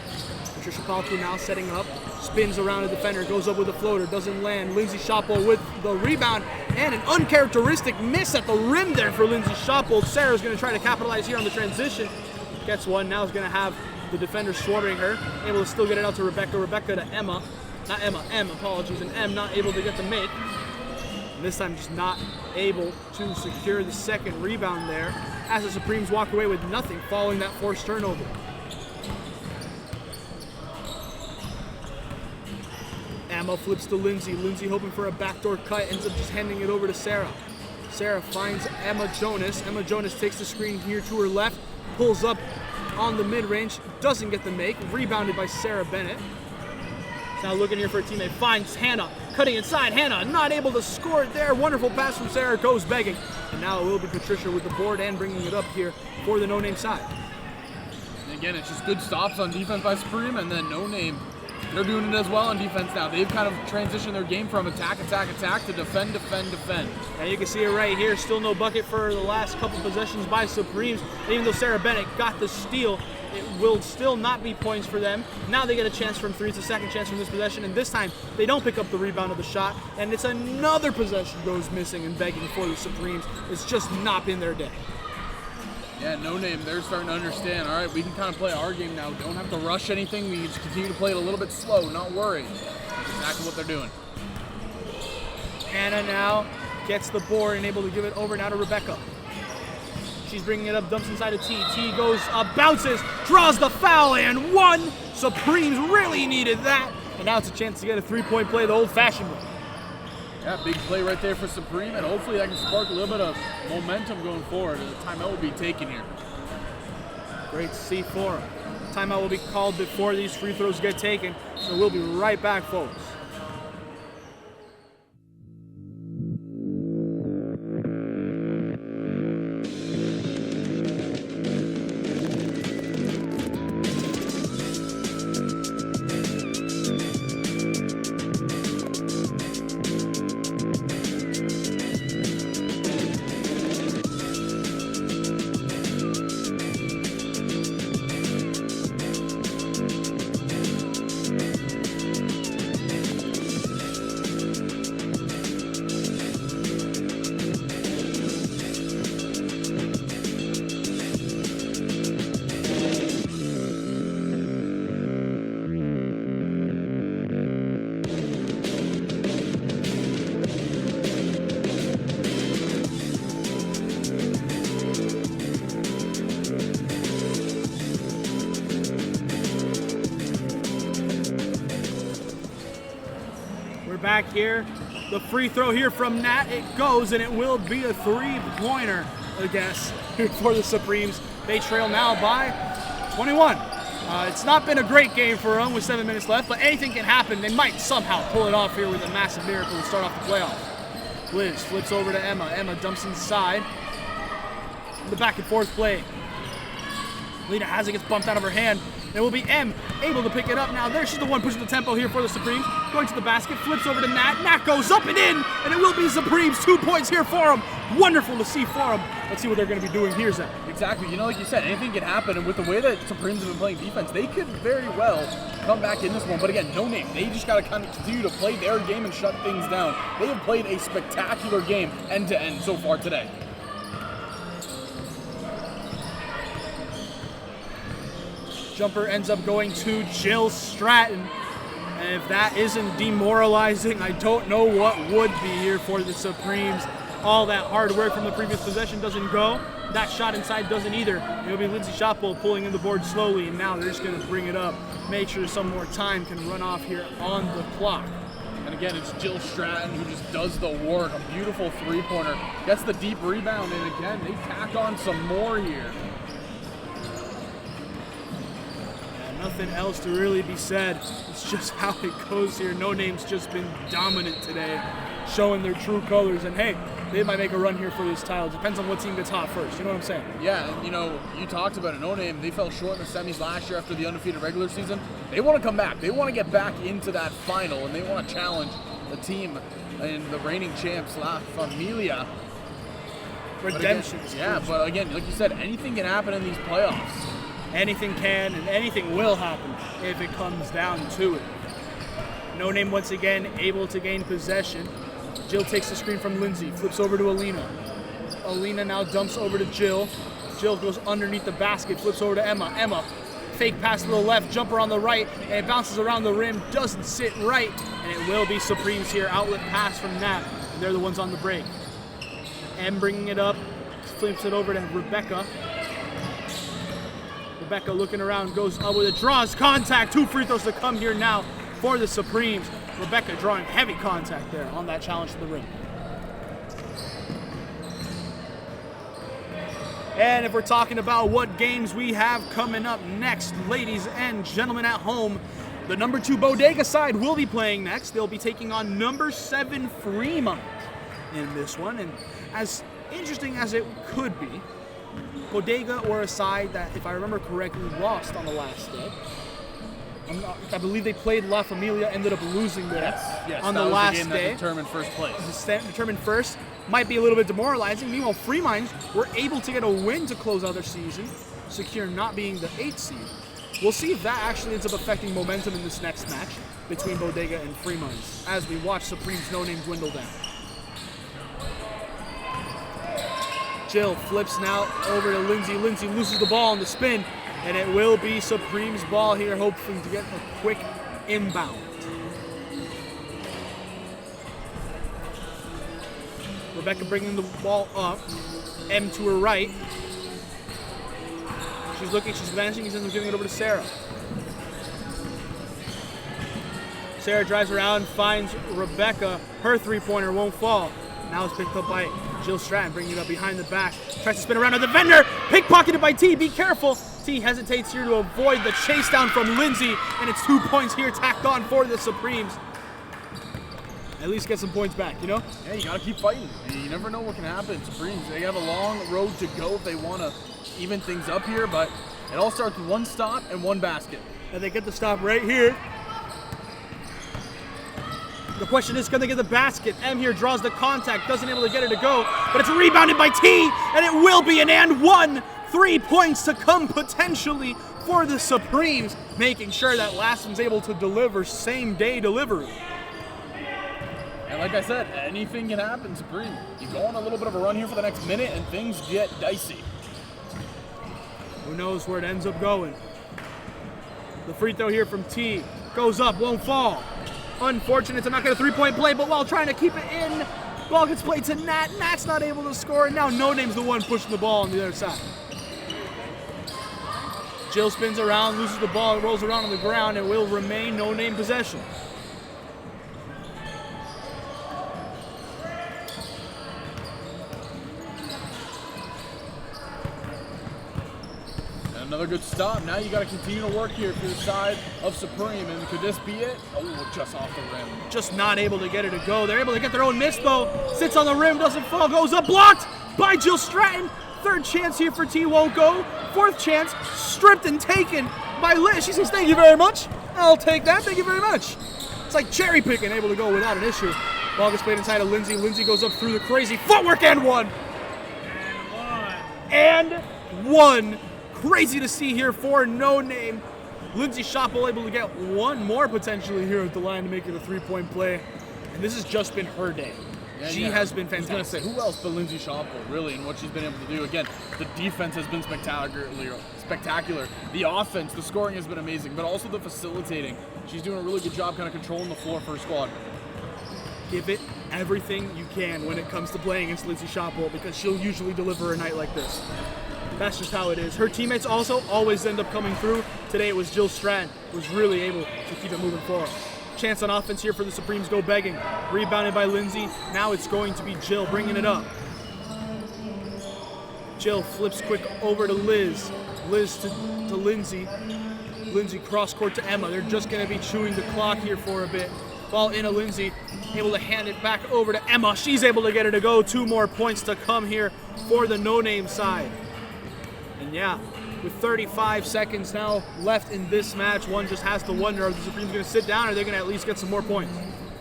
Patricia Palku now setting up, spins around a defender, goes up with a floater, doesn't land. Lindsay Shoppo with the rebound, and an uncharacteristic miss at the rim there for Lindsay Shoppo. Sarah's going to try to capitalize here on the transition. Gets one, now is going to have the defender swarming her. Able to still get it out to Rebecca. Rebecca to Emma. Not Emma, M, apologies. And M not able to get the make. And this time just not able to secure the second rebound there as the Supremes walk away with nothing following that forced turnover. Emma flips to Lindsay. Lindsay hoping for a backdoor cut, ends up just handing it over to Sarah. Sarah finds Emma Jonas. Emma Jonas takes the screen here to her left, pulls up on the mid-range, doesn't get the make, rebounded by Sarah Bennett. Now looking here for a teammate, finds Hannah, cutting inside. Hannah not able to score it there. Wonderful pass from Sarah, goes begging. And now it will be Patricia with the board and bringing it up here for the No Name side. And again, it's just good stops on defense by Supreme, and then No Name, they're doing it as well on defense now. They've kind of transitioned their game from attack to defend. And you can see it right here, still no bucket for the last couple possessions by Supremes. And even though Sarah Bennett got the steal, it will still not be points for them. Now they get a chance from three. It's a second chance from this possession, and this time they don't pick up the rebound of the shot, and it's another possession goes missing and begging for the Supremes. It's just not been their day. Yeah, No Name, they're starting to understand, all right, we can kind of play our game now. Don't have to rush anything. We just continue to play it a little bit slow, not worry. That's exactly what they're doing. Hannah now gets the board and able to give it over now to Rebecca. She's bringing it up, dumps inside of T. T goes up, bounces, draws the foul, and one. Supremes really needed that. And now it's a chance to get a three-point play the old-fashioned way. Yeah, big play right there for Supreme, and hopefully that can spark a little bit of momentum going forward. The timeout will be taken here. Great to see for them. Timeout will be called before these free throws get taken, so we'll be right back, folks. Back here, the free throw here from Nat, it goes, and it will be a three-pointer, I guess, for the Supremes. They trail now by 21. It's not been a great game for them with 7 minutes left, but anything can happen. They might somehow pull it off here with a massive miracle to start off the playoffs. Liz flips over to Emma. Emma dumps inside. The back and forth play. Lena has it, gets bumped out of her hand. It will be M able to pick it up now. There, she's the one pushing the tempo here for the Supremes. Going to the basket, flips over to Nat. Nat goes up and in, and it will be Supremes. 2 points here for them. Wonderful to see for them. Let's see what they're going to be doing here, Zach. Exactly. You know, like you said, anything can happen, and with the way that Supremes have been playing defense, they could very well come back in this one. But again, No Name. They just got to kind of continue to play their game and shut things down. They have played a spectacular game end to end so far today. Jumper ends up going to Jill Stratton. And if that isn't demoralizing, I don't know what would be here for the Supremes. All that hard work from the previous possession doesn't go. That shot inside doesn't either. It'll be Lindsay Shotpool pulling in the board slowly, and now they're just going to bring it up. Make sure some more time can run off here on the clock. And again, it's Jill Stratton who just does the work. A beautiful three-pointer. Gets the deep rebound, and again, they tack on some more here. Nothing else to really be said. It's just how it goes here. No Name's just been dominant today, showing their true colors. And hey, they might make a run here for this title. Depends on what team gets hot first. You know what I'm saying? Yeah, and you know, you talked about it. No Name, they fell short in the semis last year after the undefeated regular season. They want to come back. They want to get back into that final, and they want to challenge the team and the reigning champs, La Famillia. Redemption. But again, like you said, anything can happen in these playoffs. Anything can and anything will happen if it comes down to it. No Name once again able to gain possession. Jill takes the screen from Lindsay, flips over to Alina. Alina now dumps over to Jill. Jill goes underneath the basket, flips over to Emma. Emma, fake pass to the left, jumper on the right, and it bounces around the rim, doesn't sit right, and it will be Supremes here. Outlet pass from Nat, and they're the ones on the break. M bringing it up, flips it over to Rebecca. Rebecca looking around, goes up with it, draws contact. 2 free throws to come here now for the Supremes. Rebecca drawing heavy contact there on that challenge to the rim. And if we're talking about what games we have coming up next, ladies and gentlemen at home, the number 2 Bodega side will be playing next. They'll be taking on number 7 Fremont in this one. And as interesting as it could be, Bodega were a side that, if I remember correctly, lost on the last day. I believe they played La Familia, ended up losing there on the last game day. That determined first place. Determined first. Might be a little bit demoralizing. Meanwhile, Fremont were able to get a win to close out their season, secure not being the 8th seed. We'll see if that actually ends up affecting momentum in this next match between Bodega and Fremont as we watch Supreme's no-name dwindle down. Jill flips now over to Lindsay. Lindsay loses the ball on the spin, and it will be Supreme's ball here, hoping to get a quick inbound. Rebecca bringing the ball up. M to her right. She's looking, she's vanishing, he's giving it over to Sarah. Sarah drives around, finds Rebecca. Her three-pointer won't fall. Now it's picked up by Jill Stratton, bringing it up behind the back. Tries to spin around on the vendor. Pickpocketed by T. Be careful. T hesitates here to avoid the chase down from Lindsay, and it's 2 points here tacked on for the Supremes. At least get some points back, you know? Yeah, you gotta keep fighting. You never know what can happen. Supremes, they have a long road to go if they want to even things up here, but it all starts with one stop and one basket. And they get the stop right here. The question is, can they get the basket? M here draws the contact, doesn't able to get it to go, but it's rebounded by T, and it will be an and one. 3 points to come potentially for the Supremes, making sure that last one's able to deliver same-day delivery. And like I said, anything can happen, Supreme. You go on a little bit of a run here for the next minute, and things get dicey. Who knows where it ends up going? The free throw here from T goes up, won't fall. Unfortunate to not get a three-point play, but while trying to keep it in, ball gets played to Nat. Nat's not able to score, and now No Name's the one pushing the ball on the other side. Jill spins around, loses the ball, rolls around on the ground, and will remain No Name possession. Another good stop. Now you got to continue to work here for the side of Supreme. And could this be it? Oh, just off the rim. Just not able to get it to go. They're able to get their own miss, though. Sits on the rim, doesn't fall, goes up, blocked by Jill Stratton. Third chance here for T, won't go. Fourth chance, stripped and taken by Liz. She says, thank you very much. I'll take that, thank you very much. It's like cherry picking, able to go without an issue. Ball gets played inside of Lindsay. Lindsay goes up through the crazy footwork and one. And one. Crazy to see here for No Name. Lindsay Schoppel able to get one more potentially here at the line to make it a three-point play. And this has just been her day. She has been fantastic. I was going to say, who else but Lindsay Schoppel, really, and what she's been able to do. Again, the defense has been spectacular. The offense, the scoring has been amazing, but also the facilitating. She's doing a really good job kind of controlling the floor for her squad. Give it everything you can when it comes to playing against Lindsay Schoppel, because she'll usually deliver a night like this. That's just how it is. Her teammates also always end up coming through. Today it was Jill Stratton who was really able to keep it moving forward. Chance on offense here for the Supremes, go begging. Rebounded by Lindsay. Now it's going to be Jill bringing it up. Jill flips quick over to Liz. Liz to Lindsay. Lindsay cross court to Emma. They're just going to be chewing the clock here for a bit. Ball into Lindsay. Able to hand it back over to Emma. She's able to get it to go. 2 more points to come here for the No Name side. And yeah, with 35 seconds now left in this match, one just has to wonder, are the Supremes going to sit down or are they going to at least get some more points?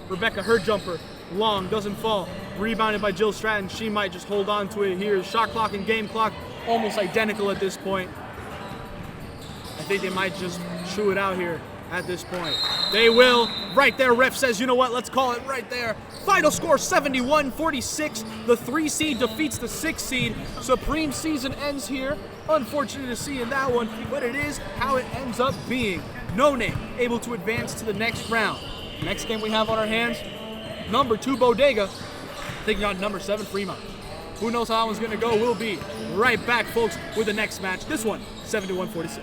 Rebecca, her jumper, long, doesn't fall. Rebounded by Jill Stratton. She might just hold on to it here. Shot clock and game clock almost identical at this point. I think they might just chew it out here at this point. They will. Right there, ref says, you know what, let's call it right there. Final score 71-46. The 3 seed defeats the 6 seed. Supreme season ends here. Unfortunate to see in that one, but it is how it ends up being. No Name able to advance to the next round. Next game we have on our hands, number 2 Bodega taking on number 7 Fremont. Who knows how that one's going to go? We'll be right back, folks, with the next match. This one, 71-46.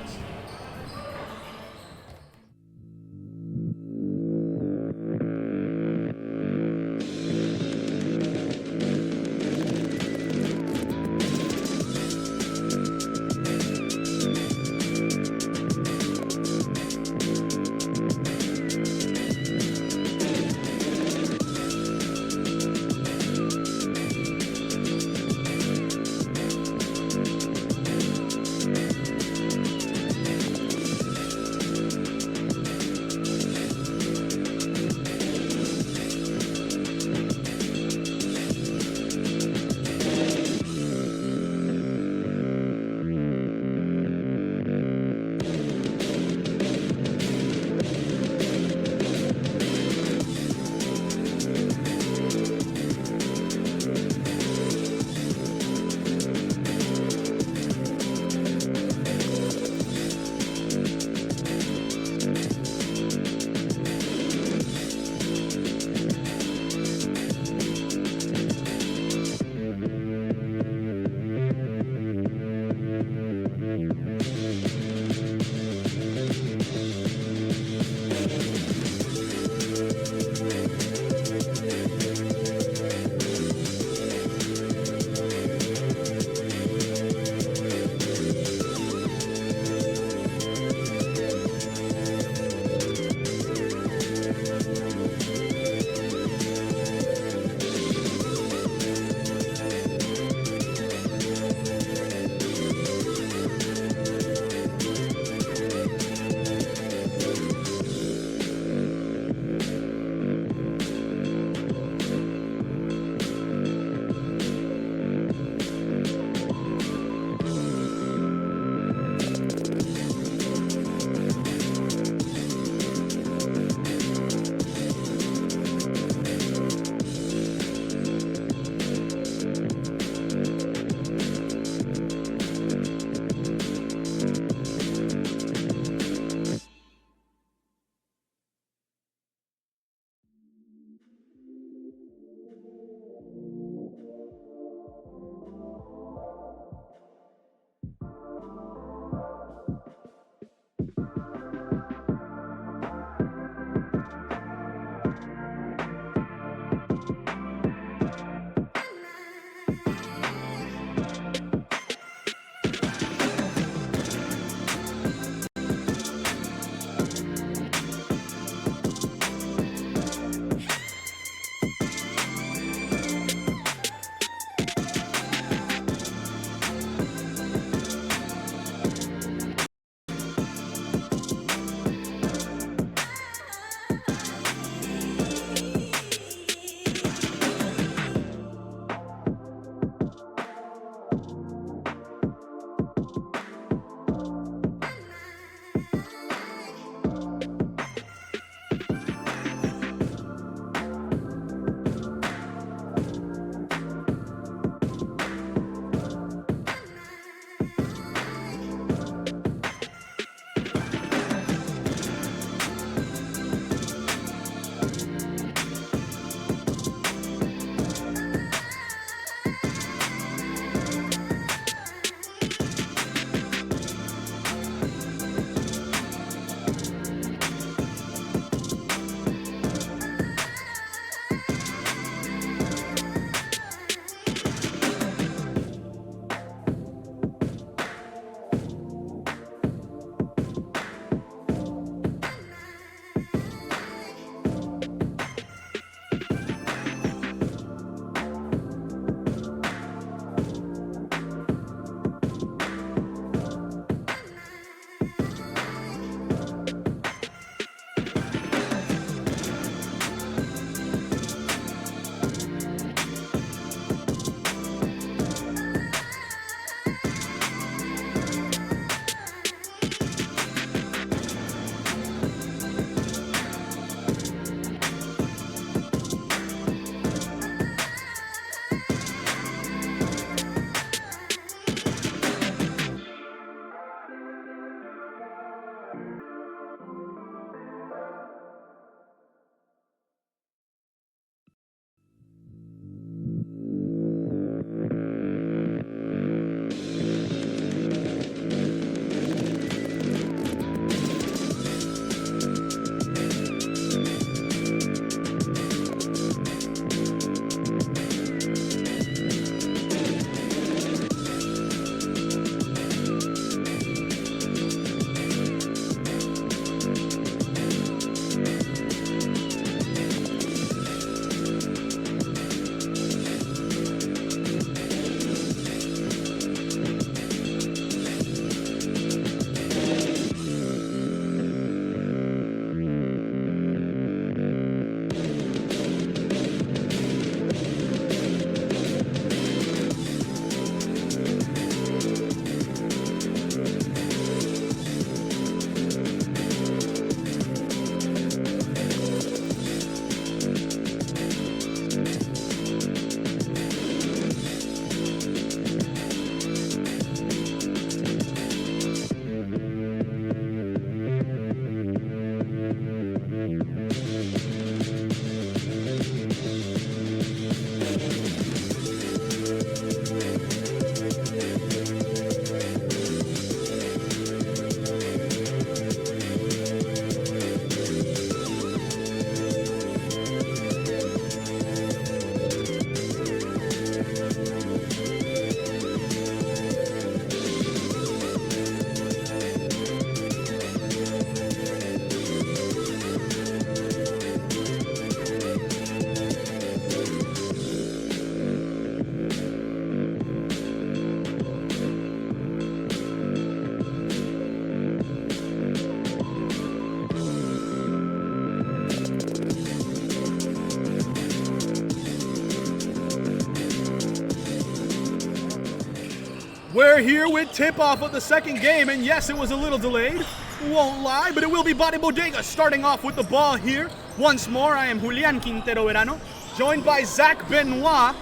We're here with tip-off of the second game, and yes, it was a little delayed, won't lie, but it will be Bodega starting off with the ball here. Once more, I am Julian Quintero Verano, joined by Zach Benoit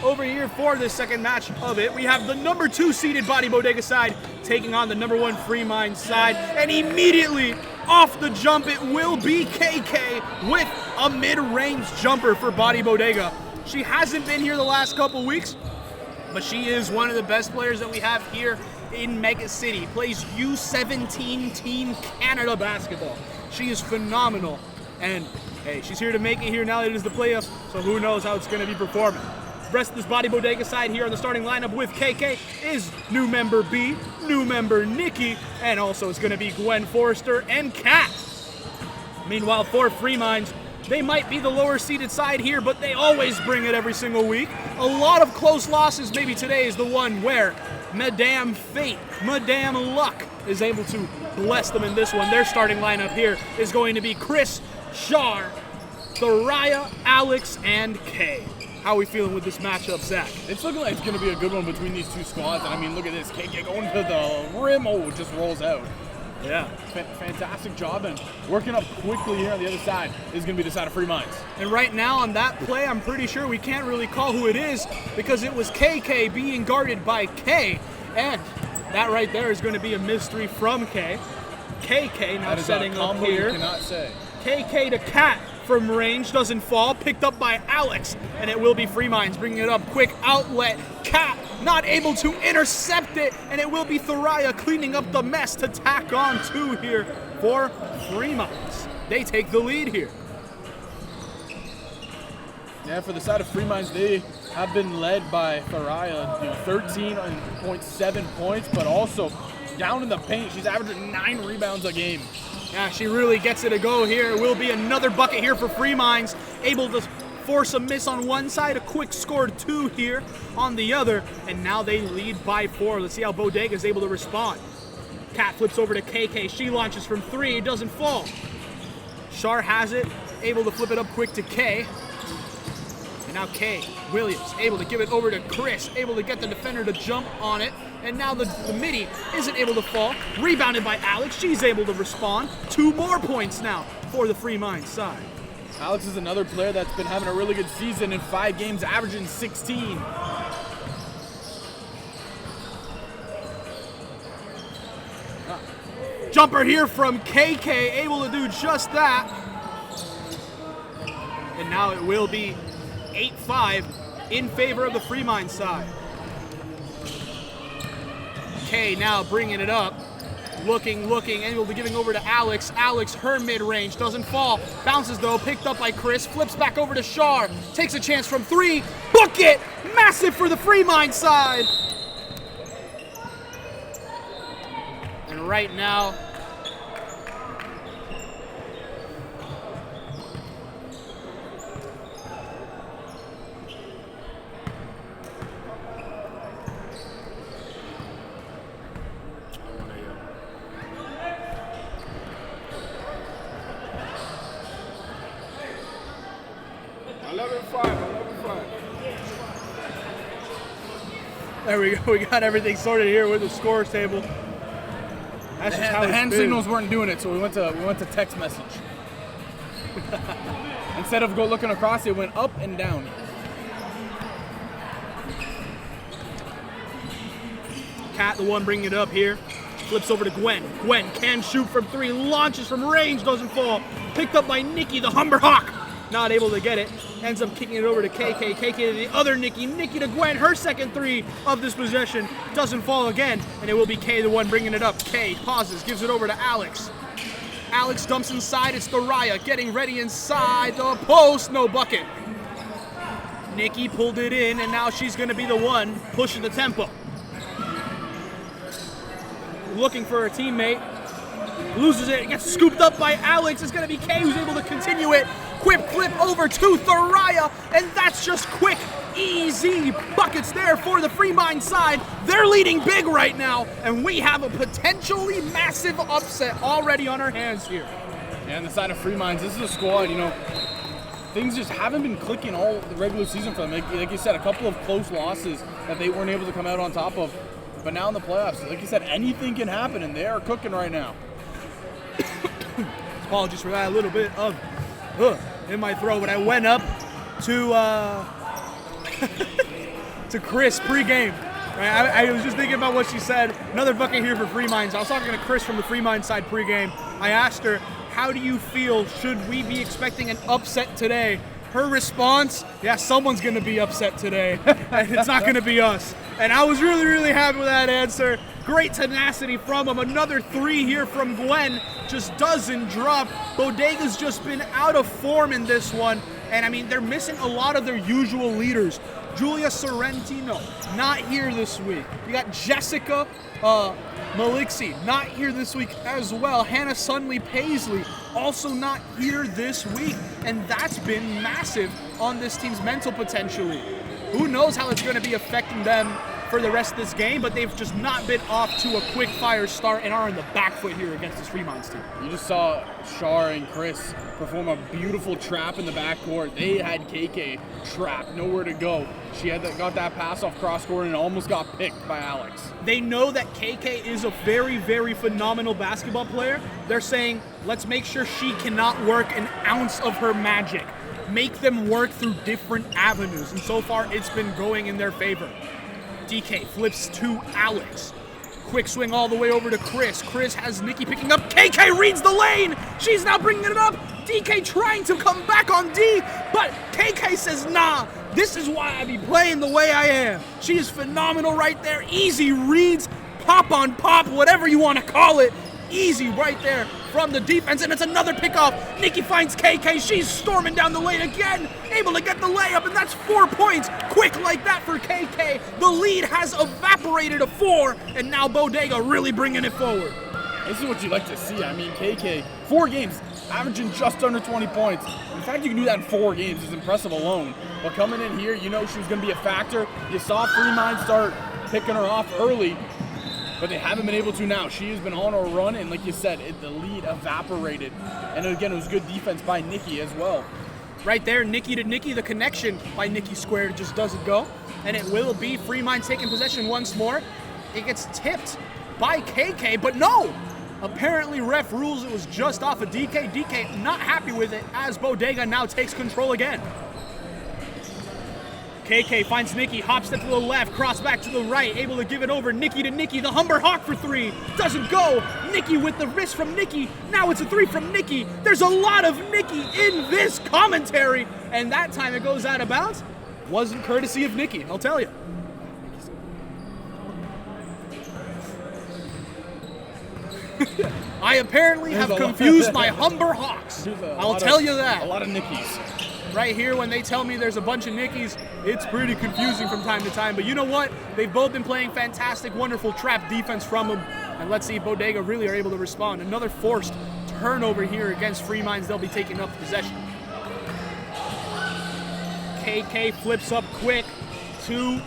over here for the second match of it. We have the number 2 seeded Bodega side taking on the number 1 Free Mind side, and immediately off the jump, it will be KK with a mid-range jumper for Bodega. She hasn't been here the last couple weeks, but she is one of the best players that we have here in Megacity. Plays U17 Team Canada basketball. She is phenomenal, and hey, she's here to make it here now that it is the playoffs, so who knows how it's going to be performing. The rest of this Bodega side here on the starting lineup with KK is new member B, new member Nikki, and also it's going to be Gwen Forrester and Kat. Meanwhile, for Free Minds, they might be the lower seeded side here, but they always bring it every single week. A lot of close losses. Maybe today is the one where Madame Fate, Madame Luck is able to bless them in this one. Their starting lineup here is going to be Chris, Shar, Thoraya, Alex, and Kay. How are we feeling with this matchup, Zach? It's looking like it's going to be a good one between these two squads. And I mean, look at this. KK going to the rim. Oh, it just rolls out. Yeah. Fantastic job, and working up quickly here on the other side is going to be the side of Free Minds. And right now on that play, I'm pretty sure we can't really call who it is because it was KK being guarded by K. And that right there is going to be a mystery from K. KK now setting up here. You cannot say. KK to Kat from range, doesn't fall, picked up by Alex, and it will be Free Minds bringing it up. Quick outlet, Kat not able to intercept it, and it will be Thoraya cleaning up the mess to tack on 2 here for Free Minds. They take the lead here. Yeah, for the side of Free Minds, they have been led by Thoraya, 13.7 points, but also down in the paint. She's averaging 9 rebounds a game. Yeah, she really gets it a go here. It will be another bucket here for Free Minds, able to force a miss on one side, a quick scored 2 here on the other, and now they lead by 4. Let's see how Bodega is able to respond. Kat flips over to KK. She launches from 3. It doesn't fall. Shar has it, able to flip it up quick to K. And now Kay Williams able to give it over to Chris, able to get the defender to jump on it. And now the midi isn't able to fall. Rebounded by Alex. She's able to respond. 2 more points now for the Free Minds side. Alex is another player that's been having a really good season in 5 games, averaging 16. Jumper here from KK, able to do just that. And now it will be 8-5 in favor of the Free Minds side. Kay now bringing it up. Looking, able to giving over to Alex. Alex, her mid-range, doesn't fall. Bounces though, picked up by Chris. Flips back over to Shar. Takes a chance from 3. Bucket! Massive for the Free Mind side. And right now, there we go. We got everything sorted here with the scores table. That's just how the hand signals weren't doing it, so we went to text message. Instead of looking across, it went up and down. Kat, the one bringing it up here. Flips over to Gwen. Gwen can shoot from 3. Launches from range, doesn't fall. Picked up by Nikki, the Humber Hawk. Not able to get it. Ends up kicking it over to KK. KK to the other Nikki. Nikki to Gwen. Her second 3 of this possession doesn't fall again. And it will be Kay the one bringing it up. Kay pauses. Gives it over to Alex. Alex dumps inside. It's Thoraya getting ready inside the post. No bucket. Nikki pulled it in. And now she's going to be the one pushing the tempo. Looking for her teammate. Loses it. Gets scooped up by Alex. It's going to be Kay who's able to continue it. Quick flip over to Thoraya, and that's just quick, easy buckets there for the Free Mind side. They're leading big right now, and we have a potentially massive upset already on our hands here. Yeah, on the side of Free Minds, this is a squad, things just haven't been clicking all the regular season for them. Like you said, a couple of close losses that they weren't able to come out on top of. But now in the playoffs, like you said, anything can happen, and they are cooking right now. Apologies for that, a little bit of in my throat. When I went up to to Chris pregame, right, I was just thinking about what she said. Another bucket here for Free Minds. I was talking to Chris from the Free Minds side pregame. I asked her, how do you feel? Should we be expecting an upset today? Her response, yeah, someone's going to be upset today, and it's not going to be us. And I was really, really happy with that answer. Great tenacity from him. Another 3 here from Gwen. Just doesn't drop. Bodega's just been out of form in this one. And, I mean, they're missing a lot of their usual leaders. Julia Sorrentino, not here this week. You got Jessica Maliksi, not here this week as well. Hannah Sunley Paisley, also not here this week. And that's been massive on this team's mental potentially. Who knows how it's going to be affecting them for the rest of this game, but they've just not been off to a quick fire start and are in the back foot here against this Free Minds team. You just saw Shar and Chris perform a beautiful trap in the backcourt. They had KK trapped, nowhere to go. She got that pass off cross court and almost got picked by Alex. They know that KK is a very, very phenomenal basketball player. They're saying, let's make sure she cannot work an ounce of her magic. Make them work through different avenues, and so far it's been going in their favor. DK flips to Alex. Quick swing all the way over to Chris. Chris has Nikki picking up. KK reads the lane. She's now bringing it up. DK trying to come back on D, but KK says, nah, this is why I be playing the way I am. She is phenomenal right there. Easy reads, pop on pop, whatever you want to call it. Easy right there from the defense, and it's another pickoff. Nikki finds KK. She's storming down the lane again, able to get the layup, and that's 4 points. Quick like that for KK. The lead has evaporated to 4, and now Bodega really bringing it forward. This is what you like to see. I mean, KK, 4 games, averaging just under 20 points. The fact you can do that in 4 games is impressive alone. But coming in here, you know she was going to be a factor. You saw Free Minds start picking her off early, but they haven't been able to now. She has been on a run, and like you said, the lead evaporated. And again, it was good defense by Nikki as well. Right there, Nikki to Nikki, the connection by Nikki squared just doesn't go. And it will be Free Minds taking possession once more. It gets tipped by KK, but no! Apparently ref rules it was just off of DK. DK not happy with it as Bodega now takes control again. KK finds Nikki, hop step to the left, cross back to the right, able to give it over. Nikki to Nikki, the Humber Hawk for 3. Doesn't go. Nikki with the wrist from Nikki. Now it's a 3 from Nikki. There's a lot of Nikki in this commentary. And that time it goes out of bounds. Wasn't courtesy of Nikki, I'll tell you. I apparently have confused my Humber Hawks. I'll tell you that. A lot of Nickies. Right here, when they tell me there's a bunch of Nickies, it's pretty confusing from time to time. But you know what? They've both been playing fantastic, wonderful trap defense from them. And let's see if Bodega really are able to respond. Another forced turnover here against Free Minds. They'll be taking up possession. KK flips up quick to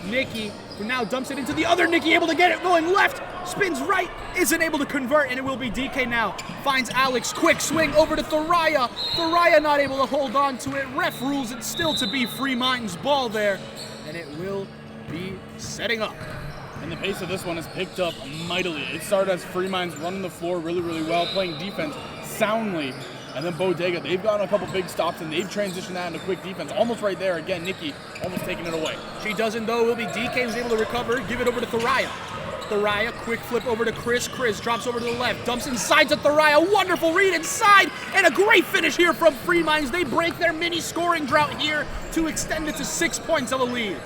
Nikki, who now dumps it into the other Nikki, able to get it going left, spins right, isn't able to convert, and it will be DK now. Finds Alex, quick swing over to Thoraya. Thoraya not able to hold on to it. Ref rules it still to be Free Minds ball there, and it will be setting up. And the pace of this one has picked up mightily. It started as Free Minds running the floor really, really well, playing defense soundly. And then Bodega, they've gotten a couple big stops, and they've transitioned that into quick defense. Almost right there. Again, Nikki almost taking it away. She doesn't, though. It will be DK who's able to recover. Give it over to Thoraya. Thoraya, quick flip over to Chris. Chris drops over to the left. Dumps inside to Thoraya. Wonderful read inside. And a great finish here from Free Minds. They break their mini scoring drought here to extend it to 6 points of a lead.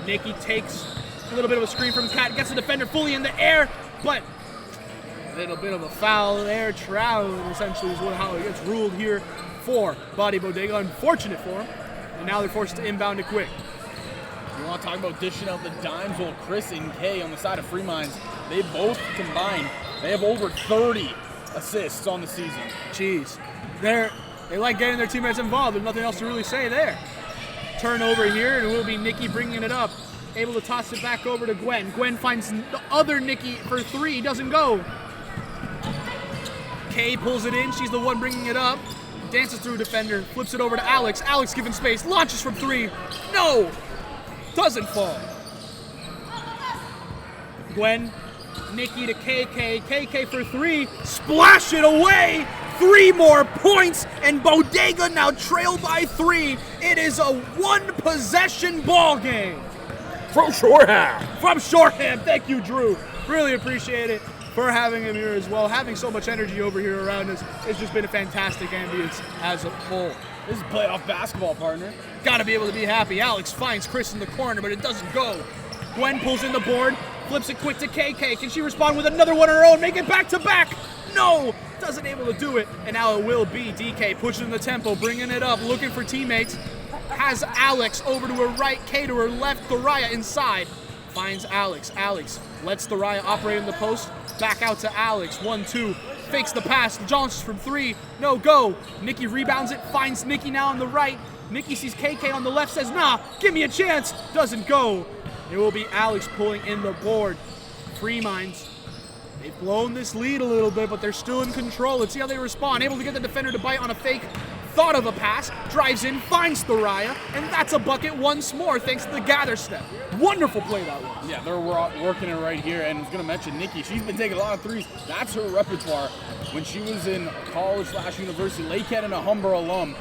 Nikki takes a little bit of a screen from Kat. Gets the defender fully in the air, but a little bit of a foul there. Travel essentially is how it gets ruled here for Body Bodega. Unfortunate for him. And now they're forced to inbound it quick. You want to talk about dishing out the dimes? Well, Chris and Kay on the side of Free Minds, they both combined, they have over 30 assists on the season. Jeez. They like getting their teammates involved. There's nothing else to really say there. Turnover here, and it will be Nikki bringing it up. Able to toss it back over to Gwen. Gwen finds the other Nikki for 3. Doesn't go. Kay pulls it in. She's the one bringing it up. Dances through a defender. Flips it over to Alex. Alex given space. Launches from 3. No! doesn't fall. Gwen, Nikki to KK, KK for 3, splash it away, 3 more points, and Bodega now trail by 3. It is a 1-possession ball game. From Shoreham. From Shoreham, thank you, Drew. Really appreciate it for having him here as well. Having so much energy over here around us, it's just been a fantastic ambience as a whole. This is playoff basketball, partner. Gotta be able to be happy. Alex finds Chris in the corner, but it doesn't go. Gwen pulls in the board, flips it quick to KK. Can she respond with another one of her own? Make it back to back. No, doesn't able to do it. And now it will be DK pushing the tempo, bringing it up, looking for teammates. Has Alex over to her right, K to her left, Thoraya inside. Finds Alex. Alex lets Thoraya operate in the post. Back out to Alex. 1-2. Fakes the pass. Launches from 3. No go. Nikki rebounds it. Finds Nikki now on the right. Nikki sees KK on the left. Says, nah, give me a chance. Doesn't go. It will be Alex pulling in the board. Free Minds. They've blown this lead a little bit, but they're still in control. Let's see how they respond. Able to get the defender to bite on a fake. Thought of a pass, drives in, finds Thoraya, and that's a bucket once more thanks to the gather step. Wonderful play that one. Yeah, they're working it right here, and I was going to mention Nikki. She's been taking a lot of threes. That's her repertoire. When she was in college/university, Lakehead and a Humber alum,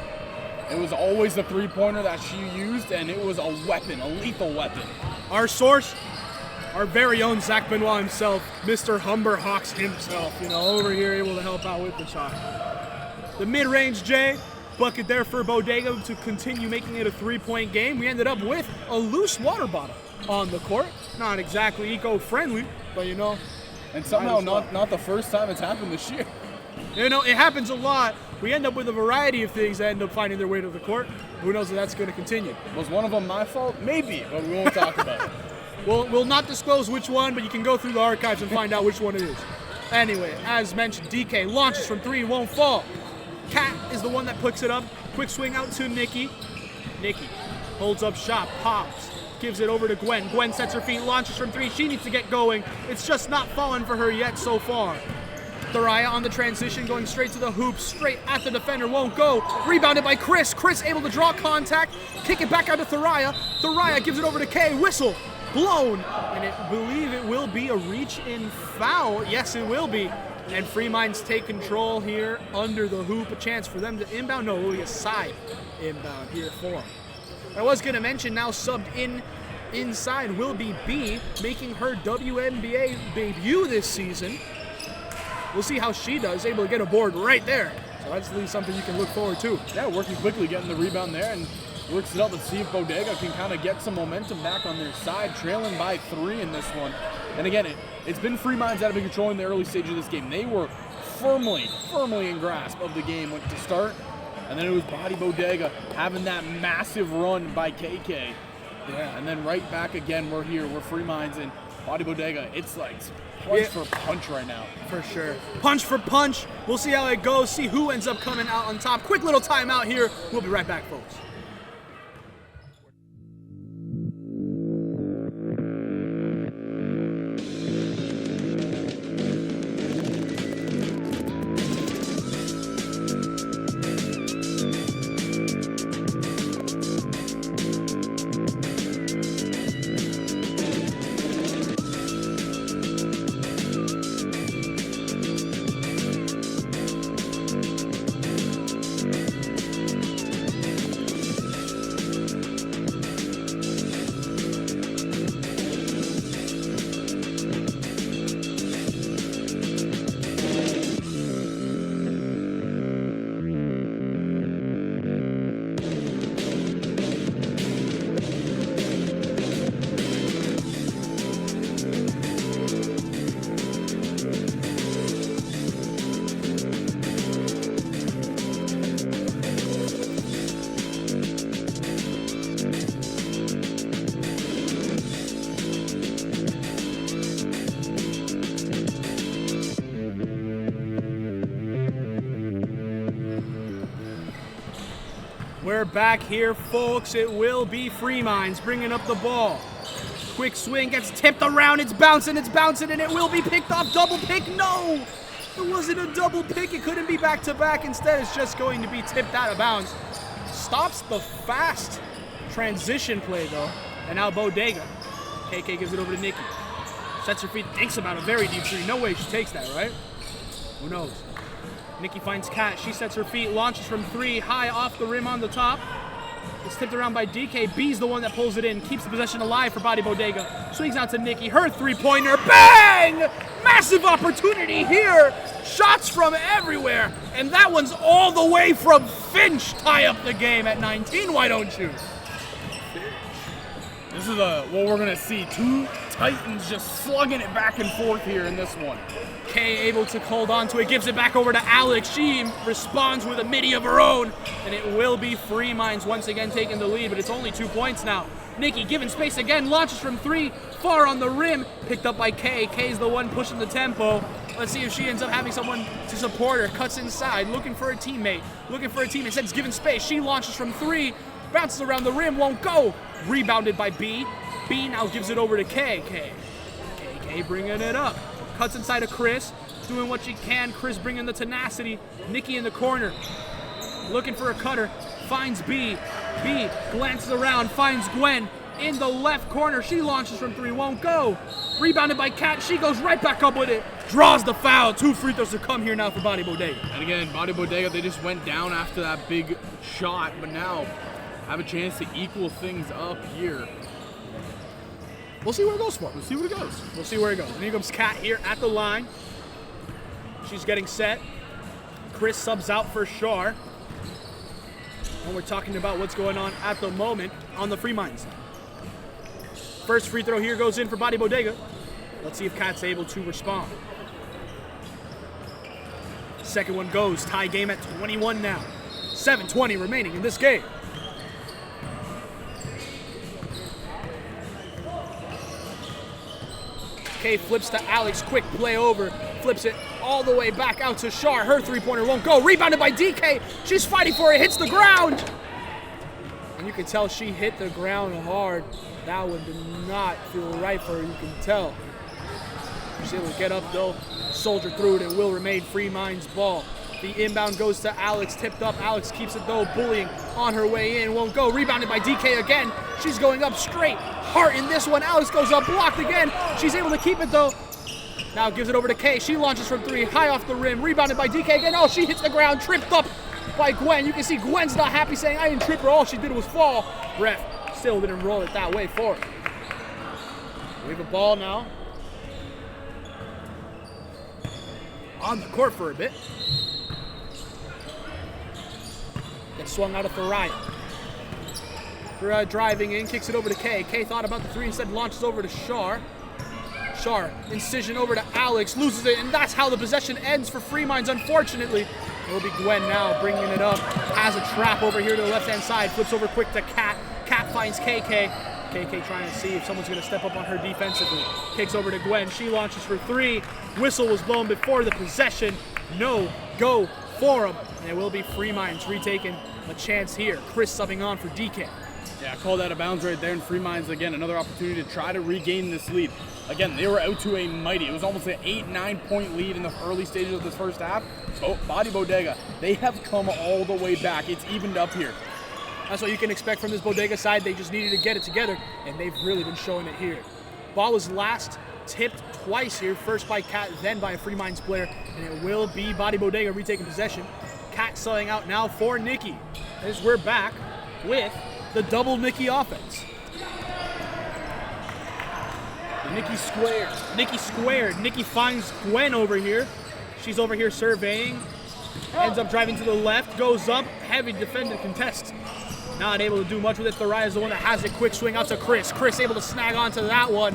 it was always the three-pointer that she used, and it was a weapon, a lethal weapon. Our source, our very own Zach Benoit himself, Mr. Humber Hawks himself, over here able to help out with the shot. The mid-range J, bucket there for Bodega to continue making it a 3-point game. We ended up with a loose water bottle on the court. Not exactly eco-friendly, but And somehow not the first time it's happened this year. It happens a lot. We end up with a variety of things that end up finding their way to the court. Who knows if that's going to continue. Was one of them my fault? Maybe, but we won't talk about it. We'll not disclose which one, but you can go through the archives and find out which one it is. Anyway, as mentioned, DK launches from 3, won't fall. Kat is the one that picks it up. Quick swing out to Nikki. Nikki holds up shot, pops, gives it over to Gwen. Gwen sets her feet, launches from 3. She needs to get going. It's just not falling for her yet so far. Thoraya on the transition, going straight to the hoop, straight at the defender, won't go. Rebounded by Chris. Chris able to draw contact, kick it back out to Thoraya. Thoraya gives it over to Kay. Whistle, blown, and I believe it will be a reach-in foul. Yes, it will be. And Free Minds take control here under the hoop. A chance for them to inbound. No, it will be a side inbound here for them. I was going to mention now subbed inside will be B, making her WMBA debut this season. We'll see how she does, able to get a board right there. So that's at least something you can look forward to. Yeah, working quickly, getting the rebound there, and works it up. Let's see if Bodega can kind of get some momentum back on their side, trailing by 3 in this one. And again, it's been Free Minds that have been controlling the early stage of this game. They were firmly in grasp of the game to start, and then it was Body Bodega having that massive run by KK. Yeah, and then right back again, we're here, we're Free Minds, and Body Bodega, it's like punch for punch right now. For sure. Punch for punch. We'll see how it goes, see who ends up coming out on top. Quick little timeout here. We'll be right back, folks. We're back here, folks. It will be Free Minds bringing up the ball. Quick swing, gets tipped around, it's bouncing, and it will be picked off. Double pick, no! It wasn't a double pick, it couldn't be back-to-back. Instead, it's just going to be tipped out of bounds. Stops the fast transition play, though. And now Bodega. KK gives it over to Nikki. Sets her feet, thinks about a very deep three. No way she takes that, right? Who knows? Nikki finds Kat. She sets her feet, launches from 3, high off the rim on the top. It's tipped around by DK. B's the one that pulls it in, keeps the possession alive for Body Bodega. Swings out to Nikki. Her three-pointer. Bang! Massive opportunity here. Shots from everywhere. And that one's all the way from Finch. Tie up the game at 19. Why don't you? This is what we're going to see. Two Titans just slugging it back and forth here in this one. Kay able to hold on to it, gives it back over to Alex. She responds with a midi of her own, and it will be Free Minds once again taking the lead, but it's only 2 points now. Nikki given space again, launches from 3, far on the rim, picked up by Kay. Kay's the one pushing the tempo. Let's see if she ends up having someone to support her. Cuts inside, looking for a teammate. Instead is given space. She launches from 3, bounces around the rim, won't go. Rebounded by B. B now gives it over to Kay. Kay bringing it up. Cuts inside of Chris, doing what she can. Chris bringing the tenacity. Nikki in the corner, looking for a cutter. Finds B. B glances around, finds Gwen in the left corner. She launches from 3, won't go. Rebounded by Kat. She goes right back up with it. Draws the foul. 2 free throws to come here now for Body Bodega. And again, Body Bodega, they just went down after that big shot, but now have a chance to equal things up here. We'll see where it goes for. We'll see where it goes. And here comes Kat here at the line. She's getting set. Chris subs out for Shar. And we're talking about what's going on at the moment on the Free Minds. First free throw here goes in for Body Bodega. Let's see if Kat's able to respond. Second one goes. Tie game at 21 now. 7:20 remaining in this game. Kay flips to Alex, quick play over, flips it all the way back out to Shar. Her three-pointer won't go. Rebounded by DK. She's fighting for it, hits the ground. And you can tell she hit the ground hard. That one did not feel right for her, you can tell. She's able to get up though, soldier through it, and will remain Free Minds ball. The inbound goes to Alex, tipped up. Alex keeps it though, bullying on her way in, won't go. Rebounded by DK again. She's going up straight. Hart in this one. Alex goes up, blocked again. She's able to keep it though. Now gives it over to Kay. She launches from 3, high off the rim. Rebounded by DK again. Oh, she hits the ground, tripped up by Gwen. You can see Gwen's not happy, saying, I didn't trip her. All she did was fall. Ref still didn't roll it that way for her. We have a ball now on the court for a bit. Gets swung out of Thariah. Driving in, kicks it over to Kay. Kay thought about the 3, instead launches over to Shar. Shar, incision over to Alex, loses it, and that's how the possession ends for Free Minds, unfortunately. It'll be Gwen now bringing it up. Has a trap over here to the left-hand side. Flips over quick to Kat. Kat finds KK. KK trying to see if someone's going to step up on her defensively. Kicks over to Gwen. She launches for 3. Whistle was blown before the possession. No go for him. And it will be Free Minds retaking a chance here. Chris subbing on for DK. Yeah, called out of bounds right there, and Free Minds, again, another opportunity to try to regain this lead. Again, they were out to a mighty. It was almost an 8-9 point lead in the early stages of this first half. Body Bodega, they have come all the way back. It's evened up here. That's what you can expect from this Bodega side. They just needed to get it together, and they've really been showing it here. Ball was last tipped twice here, first by Kat, then by a Free Minds player, and it will be Body Bodega retaking possession. Kat selling out now for Nikki, as we're back with the double Nikki offense. Nikki squared. Nikki squared. Nikki finds Gwen over here. She's over here surveying. Ends up driving to the left. Goes up. Heavy defender contests. Not able to do much with it. Thariah is the one that has it. Quick swing out to Chris. Chris able to snag onto that one.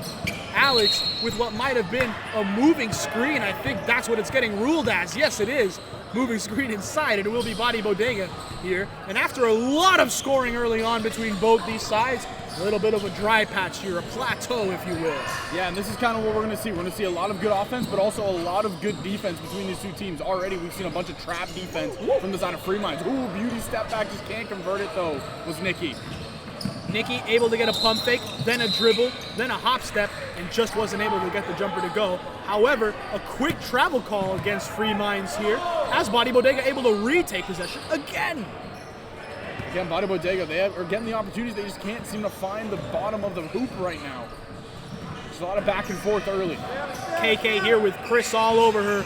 Alex with what might have been a moving screen. I think that's what it's getting ruled as. Yes, it is. Moving screen inside, and it will be Body Bodega here. And after a lot of scoring early on between both these sides, a little bit of a dry patch here, a plateau, if you will. Yeah, and this is kind of what we're going to see. We're going to see a lot of good offense, but also a lot of good defense between these two teams. Already, we've seen a bunch of trap defense from the side of Free Minds. Ooh, beauty step back, just can't convert it, though, was Nikki. Nikki able to get a pump fake, then a dribble, then a hop step, and just wasn't able to get the jumper to go. However, a quick travel call against Free Minds here, as Body Bodega able to retake possession again. Again, Bodega, they are getting the opportunities. They just can't seem to find the bottom of the hoop right now. There's a lot of back and forth early. KK here with Chris all over her.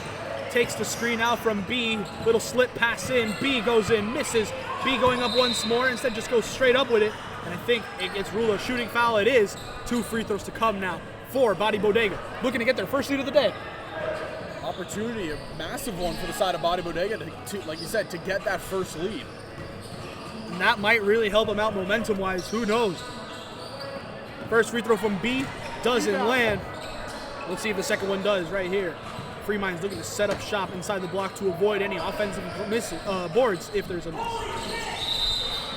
Takes the screen out from B. Little slip pass in. B goes in, misses. B going up once more. Instead just goes straight up with it. And I think it gets ruled a shooting foul. It is. 2 free throws to come now for Bodega. Looking to get their first lead of the day. Opportunity, a massive one for the side of Bodega to, like you said, to get that first lead. And that might really help them out momentum-wise. Who knows? First free throw from B doesn't land. Let's see if the second one does right here. Freeman's looking to set up shop inside the block to avoid any offensive boards if there's a miss.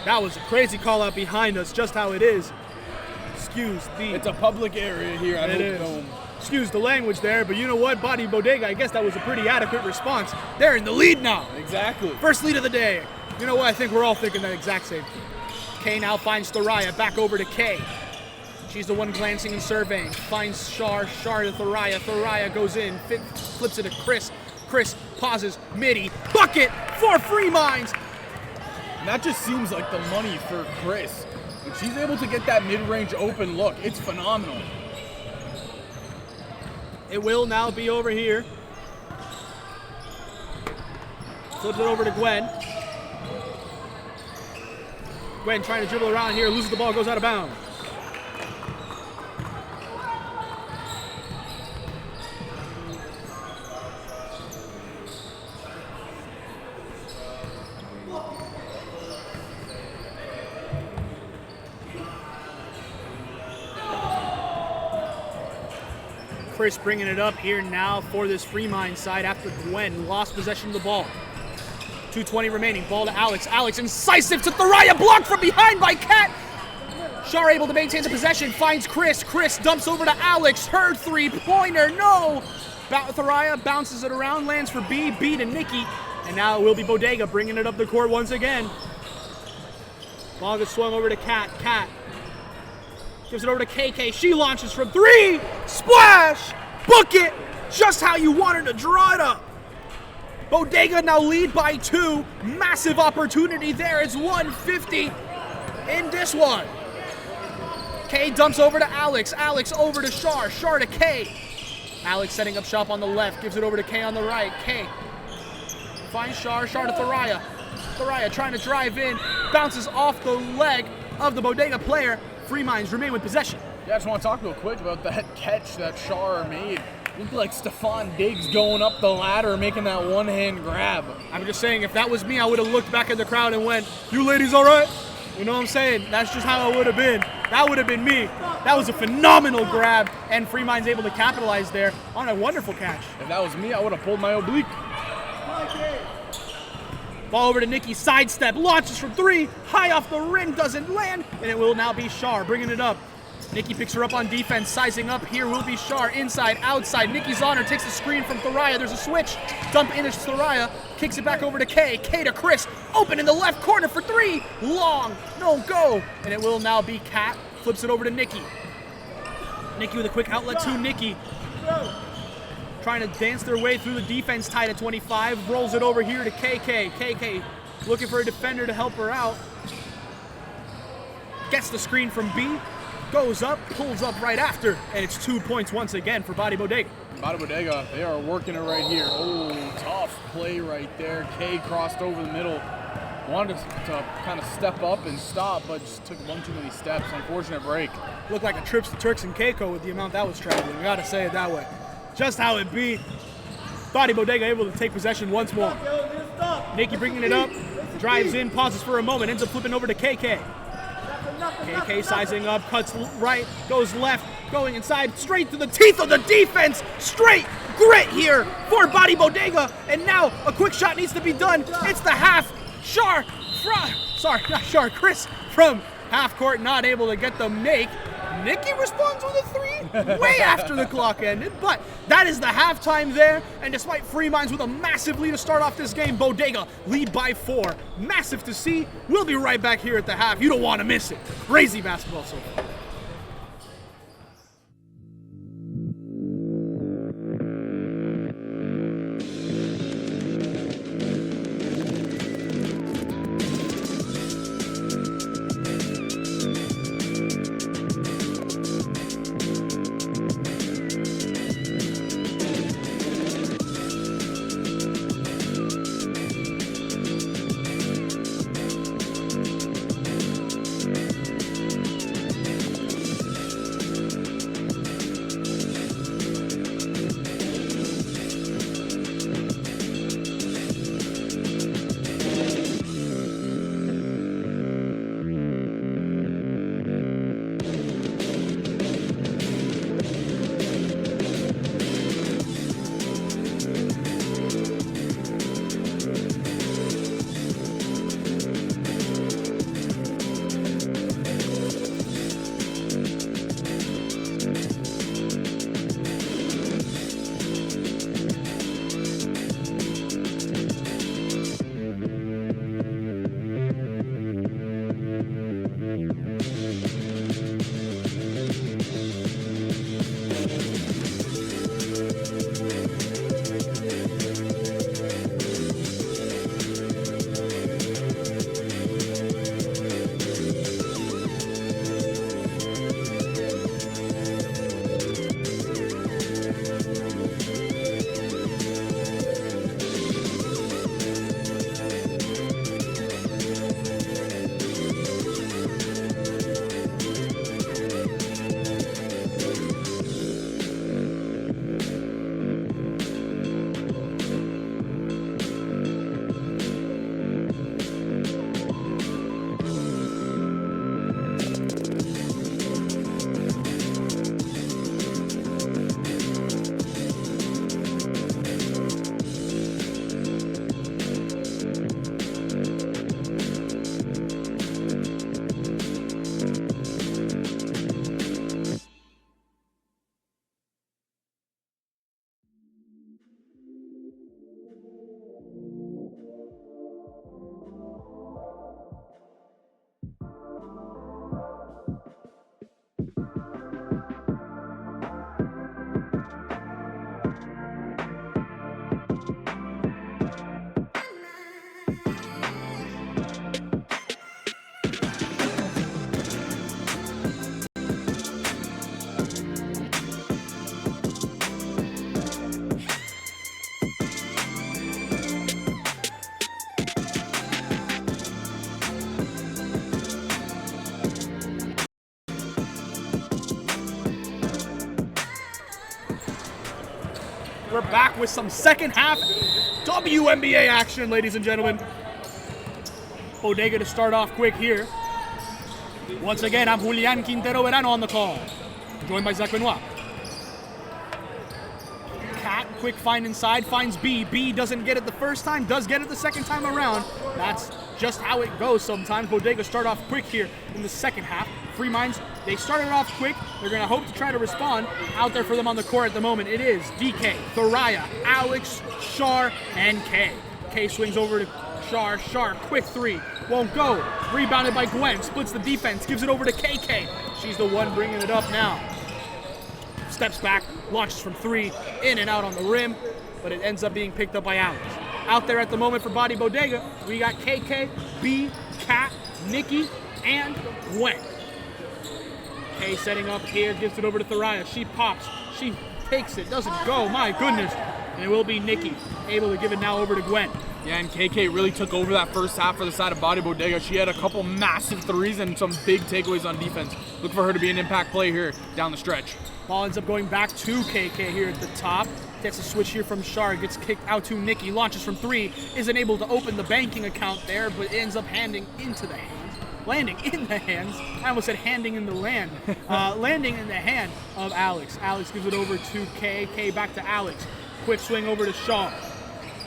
That was a crazy call out behind us, just how it is. It's a public area here. I don't know. Excuse the language there, but you know what? Bodega, I guess that was a pretty adequate response. They're in the lead now. Exactly. First lead of the day. You know what? I think we're all thinking that exact same thing. K now finds Thoraya, back over to K. She's the one glancing and surveying. Finds Shar, Shar to Thoraya. Thoraya goes in, flips it to Chris. Chris pauses, midi, bucket for Free Minds. And that just seems like the money for Chris. When she's able to get that mid-range open look, it's phenomenal. It will now be over here. Flips it over to Gwen. Gwen trying to dribble around here, loses the ball, goes out of bounds. Chris bringing it up here now for this Free Mind side after Gwen lost possession of the ball. 2:20 remaining, ball to Alex. Alex incisive to Thoraya, blocked from behind by Kat. Shar able to maintain the possession, finds Chris. Chris dumps over to Alex, her three-pointer, no! Thoraya bounces it around, lands for B, B to Nikki, and now it will be Bodega bringing it up the court once again. Ball gets swung over to Kat. Kat gives it over to KK. She launches from 3. Splash! Book it! Just how you wanted to draw it up. Bodega now lead by 2. Massive opportunity there. It's 150 in this one. K dumps over to Alex. Alex over to Shar. Shar to K. Alex setting up shop on the left. Gives it over to K on the right. K finds Shar. Shar to Thoraya. Thoraya trying to drive in. Bounces off the leg of the Bodega player. Free Minds remain with possession. Yeah, I just want to talk real quick about that catch that Shar made. Looked like Stephon Diggs going up the ladder, making that one-hand grab. I'm just saying, if that was me, I would have looked back at the crowd and went, "You ladies all right?" You know what I'm saying? That's just how it would have been. That would have been me. That was a phenomenal grab, and Free Mind's able to capitalize there on a wonderful catch. If that was me, I would have pulled my oblique. Ball over to Nikki, sidestep, launches from 3, high off the rim, doesn't land, and it will now be Shar bringing it up. Nikki picks her up on defense, sizing up. Here will be Shar, inside, outside. Nikki's on her, takes the screen from Thoraya. There's a switch. Dump into Thoraya, kicks it back over to K. K to Chris, open in the left corner for 3. Long, no go. And it will now be Kat, flips it over to Nikki. Nikki with a quick outlet to Nikki. Trying to dance their way through the defense, tied at 25. Rolls it over here to KK. KK looking for a defender to help her out. Gets the screen from B. Goes up, pulls up right after. And it's 2 points once again for Bodega. Bodega, they are working it right here. Oh, tough play right there. K crossed over the middle. Wanted to kind of step up and stop, but just took one too many steps. Unfortunate break. Looked like a trip to Turks and Caicos with the amount that was traveling. We gotta say it that way. Just how it be. Bodega able to take possession once more. Nikki bringing it up, drives in, pauses for a moment, ends up flipping over to KK. KK sizing up, cuts right, goes left, going inside, straight to the teeth of the defense. Straight grit here for Bodega, and now a quick shot needs to be done. It's the half. Chris from half court, not able to get the make. Nikki responds with a 3 way after the clock ended, but that is the halftime there, and despite Free Minds with a massive lead to start off this game, Bodega lead by 4. Massive to see. We'll be right back here at the half. You don't want to miss it. Crazy basketball so far. We're back with some second half WMBA action, ladies and gentlemen. Bodega to start off quick here. Once again, I'm Julian Quintero Verano on the call, joined by Zach Benoit. Cat, quick find inside, finds B. B doesn't get it the first time, does get it the second time around. That's just how it goes sometimes. Bodega start off quick here in the second half. Free Minds, they started off quick. They're going to hope to try to respond. Out there for them on the court at the moment, it is DK, Thoraya, Alex, Shar, and K. K swings over to Shar. Shar, quick three. Won't go. Rebounded by Gwen. Splits the defense. Gives it over to KK. She's the one bringing it up now. Steps back. Launches from three. In and out on the rim. But it ends up being picked up by Alex. Out there at the moment for Body Bodega, we got KK, B, Kat, Nikki, and Gwen. K setting up here, gives it over to Thoraya. She pops, she takes it, doesn't go, my goodness. And it will be Nikki, able to give it now over to Gwen. Yeah, and KK really took over that first half for the side of Body Bodega. She had a couple massive threes and some big takeaways on defense. Look for her to be an impact player here down the stretch. Ball ends up going back to KK here at the top. Gets a switch here from Shar, gets kicked out to Nikki, launches from three, isn't able to open the banking account there, but ends up landing in the hands. I almost said handing in the land. Landing in the hand of Alex. Alex gives it over to K. K back to Alex. Quick swing over to Shar.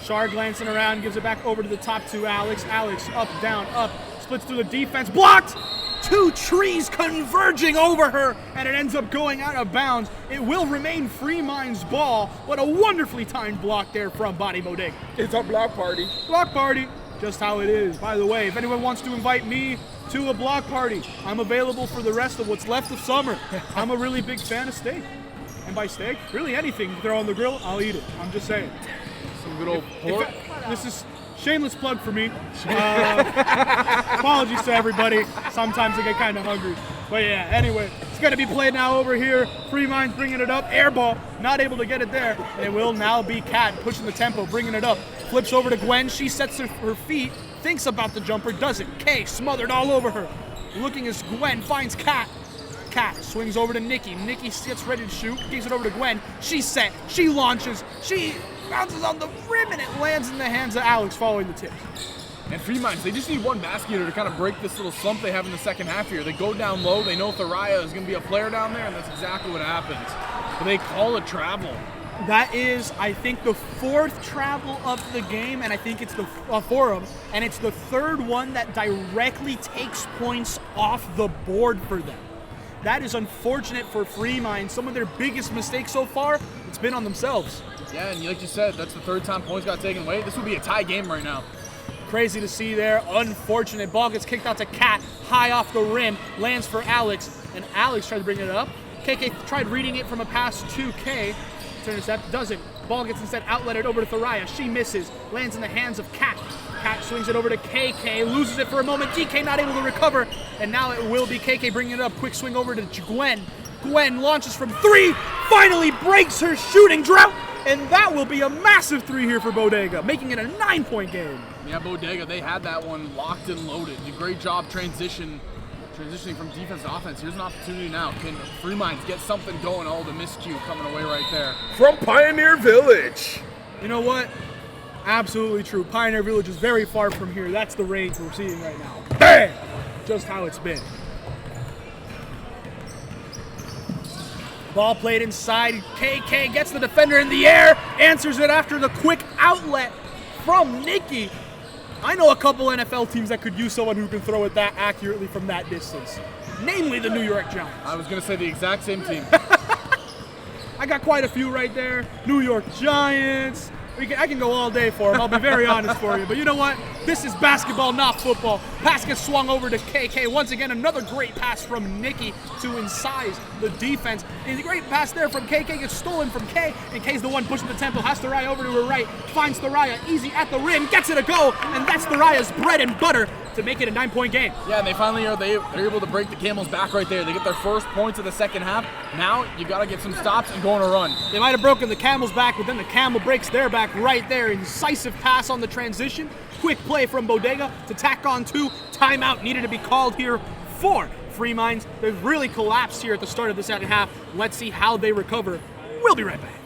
Shar glancing around, gives it back over to the top to Alex. Alex up, down, up, splits through the defense, blocked! Two trees converging over her, and it ends up going out of bounds. It will remain Free Minds ball. What a wonderfully timed block there from Body Bodega. It's a block party. Block party, just how it is. By the way, if anyone wants to invite me to a block party, I'm available for the rest of what's left of summer. I'm a really big fan of steak. And by steak, really anything you throw on the grill, I'll eat it. I'm just saying. Some good old pork. This is shameless plug for me. Apologies to everybody. Sometimes I get kind of hungry. But yeah, anyway, it's going to be played now over here. Free Minds bringing it up. Air ball, not able to get it there. And it will now be Kat pushing the tempo, bringing it up. Flips over to Gwen. She sets her feet, thinks about the jumper, doesn't. K smothered all over her. Looking as Gwen finds Kat. Kat swings over to Nikki. Nikki gets ready to shoot, gives it over to Gwen. She's set. She launches. She bounces on the rim, and it lands in the hands of Alex following the tip. And Free Minds, they just need one basket here to kind of break this little slump they have in the second half here. They go down low. They know Thoraya is going to be a player down there, and that's exactly what happens. But they call it travel. That is, I think, the fourth travel of the game, and I think it's the forum, and it's the third one that directly takes points off the board for them. That is unfortunate for Free Minds. Some of their biggest mistakes so far, it's been on themselves. Yeah, and like you said, that's the third time points got taken away. This would be a tie game right now. Crazy to see there. Unfortunate. Ball gets kicked out to Kat, high off the rim, lands for Alex, and Alex tried to bring it up. KK tried reading it from a pass to K. To intercept, doesn't. Ball gets instead outletted over to Thoraya. She misses, lands in the hands of Kat. Kat swings it over to KK, loses it for a moment. DK not able to recover, and now it will be KK bringing it up. Quick swing over to Gwen. Gwen launches from three, finally breaks her shooting drought, and that will be a massive three here for Bodega, making it a 9-point game. Yeah, Bodega, they had that one locked and loaded. Did a great job transitioning from defense to offense. Here's an opportunity now. Can Free Minds get something going? Oh, the miscue coming away right there. From Pioneer Village. You know what? Absolutely true. Pioneer Village is very far from here. That's the range we're seeing right now. Bam! Just how it's been. Ball played inside. KK gets the defender in the air. Answers it after the quick outlet from Nikki. I know a couple NFL teams that could use someone who can throw it that accurately from that distance. Namely the New York Giants. I was going to say the exact same team. I got quite a few right there. New York Giants. I can go all day for them. I'll be very honest for you. But you know what? This is basketball, not football. Pass gets swung over to KK. Once again, another great pass from Nikki to incise the defense. And the great pass there from KK gets stolen from K. And K's the one pushing the tempo. Has Thoraya over to her right. Finds Thoraya easy at the rim. Gets it a go. And that's Thoraya's bread and butter to make it a 9-point game. Yeah, and they finally they're able to break the Camels back right there. They get their first points of the second half. Now you got to get some stops and go on a run. They might have broken the Camel's back, but then the Camel breaks their back right there. Incisive pass on the transition. Quick play from Bodega to tack on two. Timeout needed to be called here for Free Minds. They've really collapsed here at the start of the second half. Let's see how they recover. We'll be right back.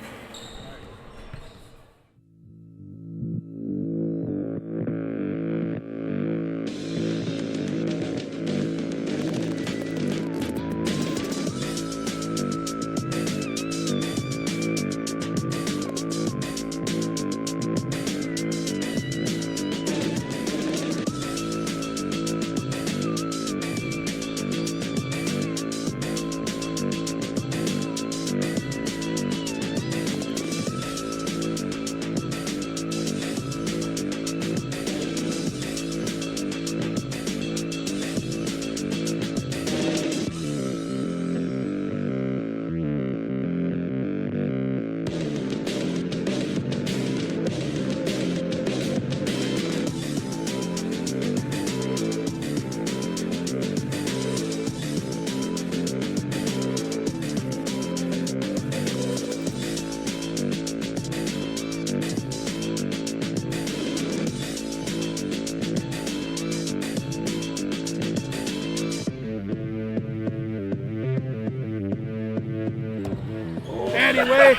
Anyway,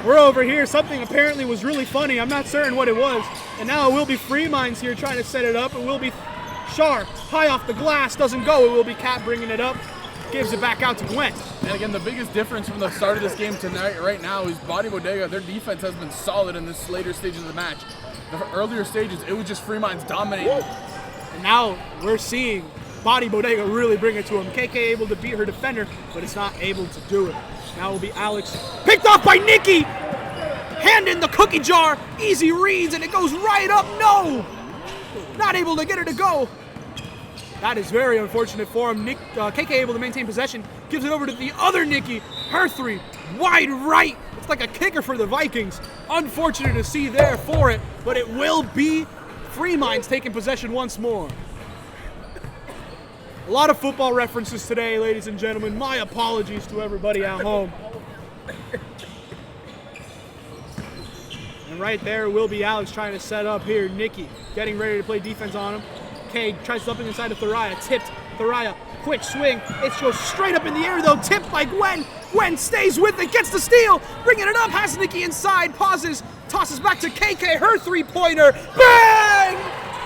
we're over here. Something apparently was really funny. I'm not certain what it was. And now it will be Freeminds here trying to set it up. It will be Shar, high off the glass, doesn't go. It will be Kat bringing it up. Gives it back out to Gwen. And again, the biggest difference from the start of this game tonight, right now, is Bodega. Their defense has been solid in this later stages of the match. The earlier stages, it was just Freeminds dominating. And now we're seeing Bodega really bring it to him. KK able to beat her defender, but it's not able to do it. Now will be Alex. Picked off by Nikki! Hand in the cookie jar. Easy reads, and it goes right up. No! Not able to get her to go. That is very unfortunate for him. KK able to maintain possession. Gives it over to the other Nikki. Her three. Wide right. It's like a kicker for the Vikings. Unfortunate to see there for it, but it will be Freeminds taking possession once more. A lot of football references today, ladies and gentlemen. My apologies to everybody at home. And right there will be Alex trying to set up here. Nikki getting ready to play defense on him. Kay tries something inside of Thoraya. Tipped. Thoraya, quick swing. It goes straight up in the air though. Tipped by Gwen. Gwen stays with it, gets the steal. Bringing it up, has Nikki inside. Pauses, tosses back to KK. Her three-pointer. Bang!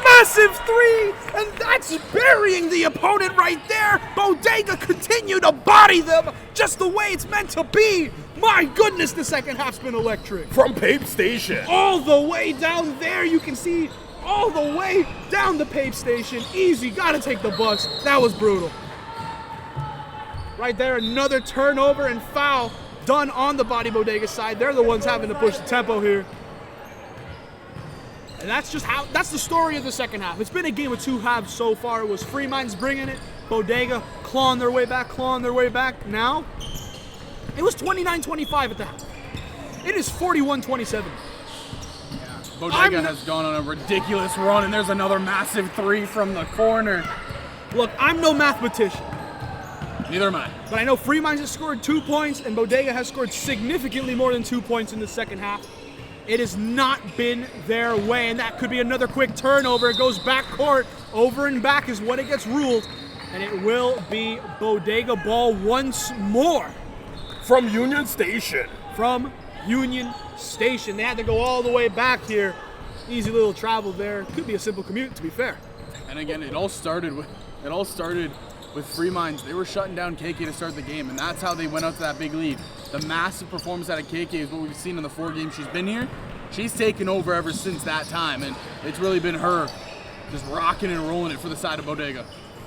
Massive three! And that's burying the opponent right there. Bodega continue to body them just the way it's meant to be. My goodness, the second half's been electric. From Pape Station. All the way down there, you can see all the way down the Pape Station. Easy, gotta take the bus. That was brutal. Right there, another turnover and foul done on the Bodega side. They're the ones having to push the tempo here. And that's the story of the second half. It's been a game of two halves so far. It was Freeminds bringing it, Bodega clawing their way back. Now, it was 29-25 at the half. It is 41-27. Bodega has gone on a ridiculous run, and there's another massive three from the corner. Look, I'm no mathematician. Neither am I. But I know Freeminds has scored 2 points, and Bodega has scored significantly more than 2 points in the second half. It has not been their way, and that could be another quick turnover. It goes back court. Over and back is what it gets ruled, and it will be Bodega ball once more. From Union Station. They had to go all the way back here. Easy little travel there. Could be a simple commute, to be fair. And again, it all started with Freeminds. They were shutting down KK to start the game, and that's how they went out to that big lead. The massive performance out of KK is what we've seen in the 4 games she's been here. She's taken over ever since that time, and it's really been her just rocking and rolling it for the side of Bodega.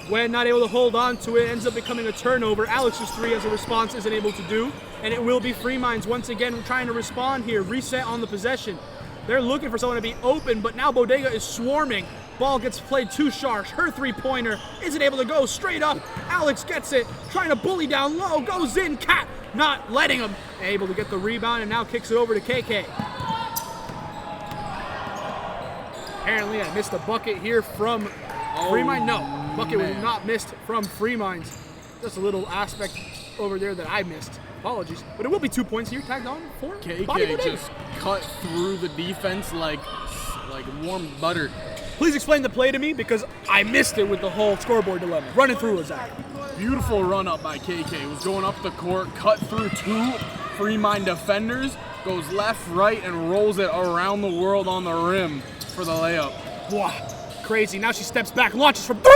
When not able to hold on to it, ends up becoming a turnover. Alex's three as a response isn't able to do, and it will be Freeminds once again trying to respond here. Reset on the possession. They're looking for someone to be open, but now Bodega is swarming. Ball gets played to Sharsh. Her three-pointer isn't able to go straight up. Alex gets it, trying to bully down low, goes in. Kat not letting him. Able to get the rebound and now kicks it over to KK. Apparently I missed a bucket here from Freeminds. No, bucket was not missed from Freeminds. Just a little aspect over there that I missed. Apologies. But it will be 2 points here, tagged on for KK just cut through the defense like warm butter. Please explain the play to me because I missed it with the whole scoreboard dilemma. Running through was that. Beautiful run up by KK. It was going up the court, cut through 2 Freemind defenders, goes left, right, and rolls it around the world on the rim for the layup. Wow, crazy. Now she steps back, launches from 3!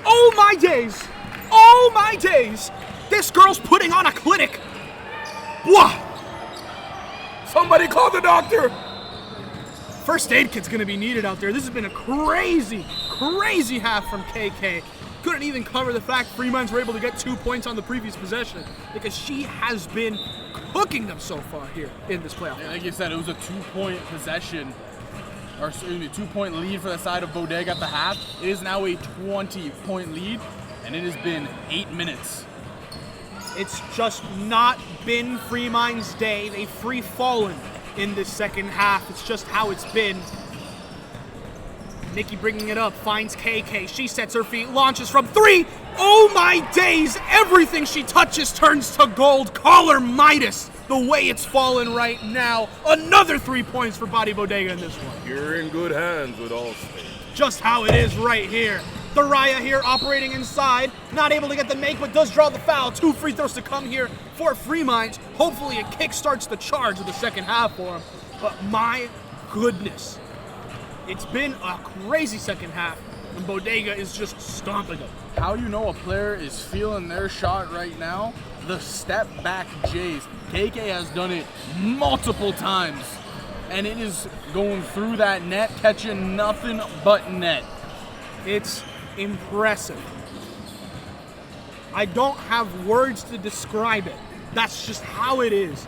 Oh my days! Oh my days! This girl's putting on a clinic! Wow! Somebody call the doctor! First aid kit's gonna be needed out there. This has been a crazy, crazy half from KK. Couldn't even cover the fact Freeminds were able to get 2 points on the previous possession because she has been cooking them so far here in this playoff. Yeah, like you said, it was a 2-point possession, or excuse me, 2-point lead for the side of Bodega at the half. It is now a 20-point lead, and it has been 8 minutes. It's just not been Freeminds' day. They've free-fallen in this second half. It's just how it's been. Nikki bringing it up, finds KK. She sets her feet, launches from 3. Oh my days! Everything she touches turns to gold. Call her Midas. The way it's fallen right now. Another 3 points for Bodega in this one. You're in good hands with Allstate. Just how it is right here. Thuraya here operating inside. Not able to get the make, but does draw the foul. 2 free throws to come here for Fremont. Hopefully it kick-starts the charge of the second half for him. But my goodness, it's been a crazy second half, and Bodega is just stomping them. How you know a player is feeling their shot right now? The step back Jays. KK has done it multiple times, and it is going through that net, catching nothing but net. It's impressive. I don't have words to describe it. That's just how it is.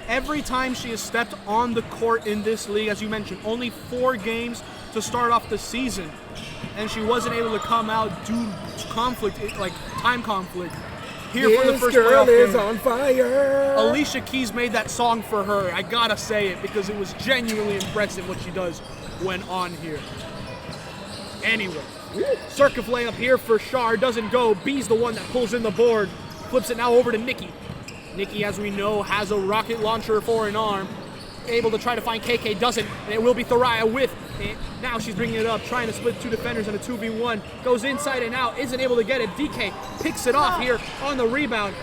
Every time she has stepped on the court in this league, as you mentioned, only 4 games to start off the season, and she wasn't able to come out due to conflict, like time conflict. Here for the first playoff game. On fire. Alicia Keys made that song for her. I gotta say it because it was genuinely impressive what she does when on here. Anyway, circuit layup here for Shar, doesn't go. B's the one that pulls in the board, flips it now over to Nikki. Nikki, as we know, has a rocket launcher for an arm. Able to try to find KK, doesn't, and it will be Thuraya with it. Now she's bringing it up, trying to split 2 defenders in a 2v1. Goes inside and out, isn't able to get it. DK picks it off here on the rebound.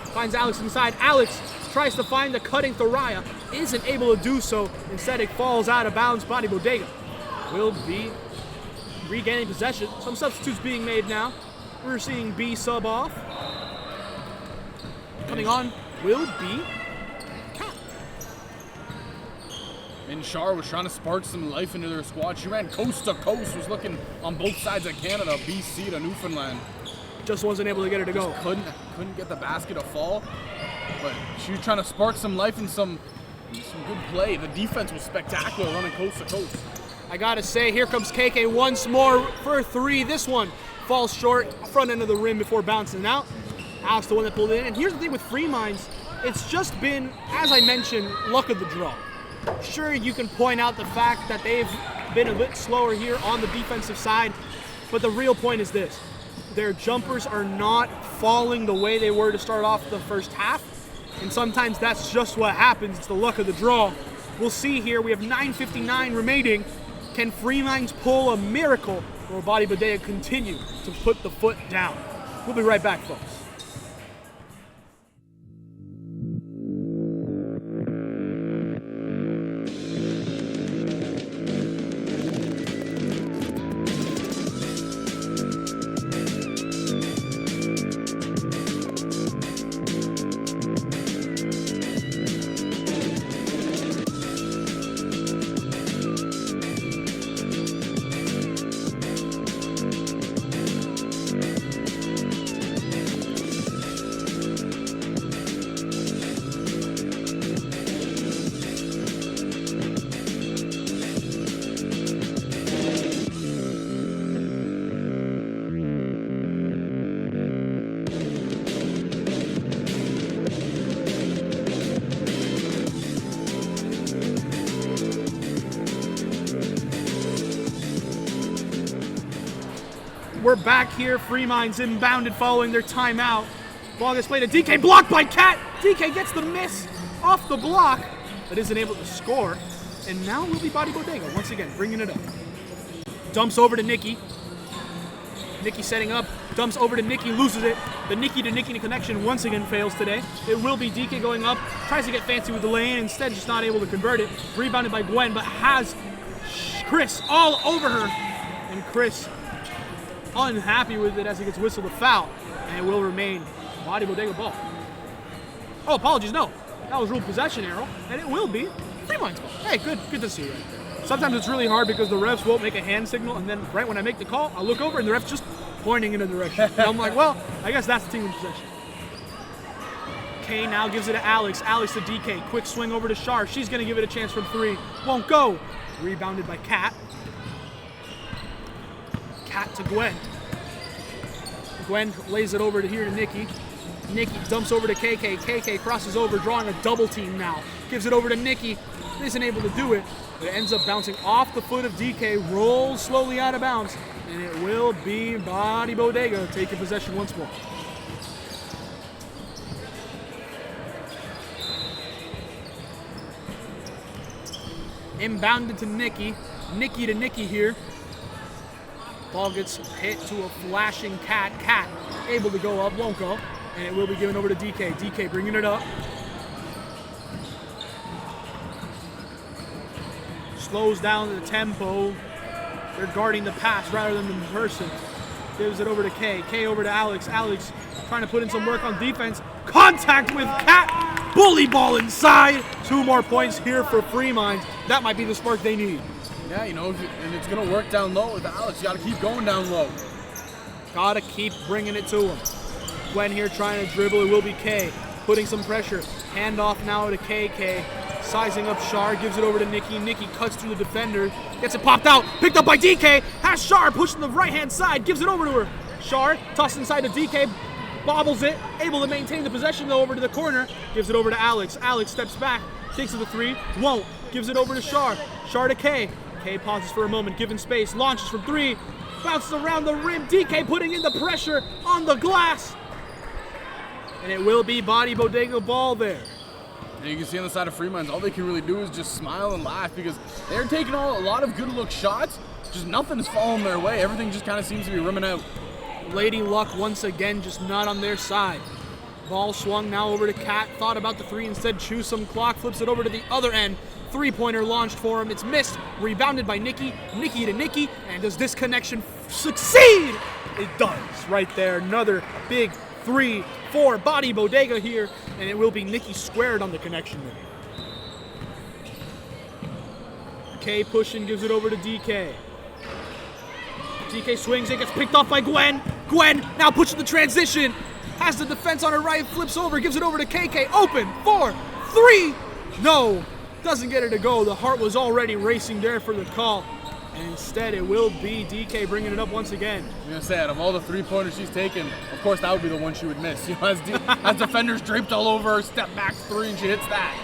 Finds Alex inside. Alex tries to find the cutting Thuraya, isn't able to do so. Instead, it falls out of bounds. Body Bodega will be regaining possession. Some substitutes being made now. We're seeing B sub off. Coming on will be Cat. And Shar was trying to spark some life into their squad. She ran coast to coast, was looking on both sides of Canada, BC to Newfoundland. Just wasn't able to get her to go. Couldn't get the basket to fall, but she was trying to spark some life and some good play. The defense was spectacular, running coast to coast. I gotta say, here comes KK once more for 3. This one falls short, front end of the rim before bouncing out. Alex, the one that pulled it in. And here's the thing with Fremonts, it's just been, as I mentioned, luck of the draw. Sure, you can point out the fact that they've been a bit slower here on the defensive side, but the real point is this. Their jumpers are not falling the way they were to start off the first half, and sometimes that's just what happens. It's the luck of the draw. We'll see here. We have 9:59 remaining. Can Fremonts pull a miracle, or will Body Bodega continue to put the foot down? We'll be right back, folks. We're back here. Fremont's inbounded following their timeout. Ball gets played to DK, blocked by Cat. DK gets the miss off the block, but isn't able to score. And now will be Body Bodega once again, bringing it up. Dumps over to Nikki. Nikki setting up, dumps over to Nikki, loses it. The Nikki to Nikki connection once again fails today. It will be DK going up, tries to get fancy with the lane, instead just not able to convert it. Rebounded by Gwen, but has Chris all over her. And Chris unhappy with it as he gets whistled a foul, and it will remain Body Bodega ball. Oh, apologies, no. That was ruled possession arrow, and it will be Fremont's ball. Hey, good to see you right there. Sometimes it's really hard because the refs won't make a hand signal, and then right when I make the call, I look over and the ref's just pointing in a direction. And I'm like, well, I guess that's the team in possession. Kay now gives it to Alex. Alex to DK. Quick swing over to Shar. She's going to give it a chance from 3. Won't go. Rebounded by Kat. Kat to Gwen. Gwen lays it over to here to Nikki. Nikki dumps over to KK. KK crosses over, drawing a double team now. Gives it over to Nikki. Isn't able to do it, but it ends up bouncing off the foot of DK, rolls slowly out of bounds, and it will be Body Bodega taking possession once more. Inbounded to Nikki. Nikki to Nikki here. Ball gets hit to a flashing Cat. Cat able to go up, won't go. And it will be given over to DK. DK bringing it up. Slows down the tempo. They're guarding the pass rather than the person. Gives it over to K. K over to Alex. Alex trying to put in some work on defense. Contact with Cat. Bully ball inside. 2 more points here for Fremont. That might be the spark they need. Yeah, you know, and it's going to work down low with Alex. You got to keep going down low. Got to keep bringing it to him. Gwen here trying to dribble. It will be K. Putting some pressure. Hand off now to KK. Sizing up Shar. Gives it over to Nikki. Nikki cuts through the defender. Gets it popped out. Picked up by DK. Has Shar pushing the right-hand side. Gives it over to her. Shar tossed inside to DK. Bobbles it. Able to maintain the possession though over to the corner. Gives it over to Alex. Alex steps back. Takes it to 3. Won't. Gives it over to Shar. Shar to K. K pauses for a moment. Given space. Launches from 3. Bounces around the rim. DK putting in the pressure on the glass. And it will be Bodega ball there. And you can see on the side of Fremont, all they can really do is just smile and laugh because they're taking a lot of good look shots. Just nothing is falling their way. Everything just kind of seems to be rimming out. Lady Luck once again just not on their side. Ball swung now over to Cat. Thought about the 3 instead. Chews some clock. Flips it over to the other end. 3-pointer launched for him. It's missed. Rebounded by Nikki. Nikki to Nikki. And does this connection succeed? It does. Right there. Another big 3 for Bodega here. And it will be Nikki squared on the connection there. K pushing. Gives it over to DK. DK swings it. Gets picked off by Gwen. Gwen now pushing the transition. Has the defense on her right. Flips over. Gives it over to KK. Open. 4, 3. No. Doesn't get her to go. The heart was already racing there for the call. And instead, it will be DK bringing it up once again. I'm going to say, out of all the 3-pointers she's taken, of course, that would be the one she would miss. You know, as defenders draped all over her, step back 3, and she hits that.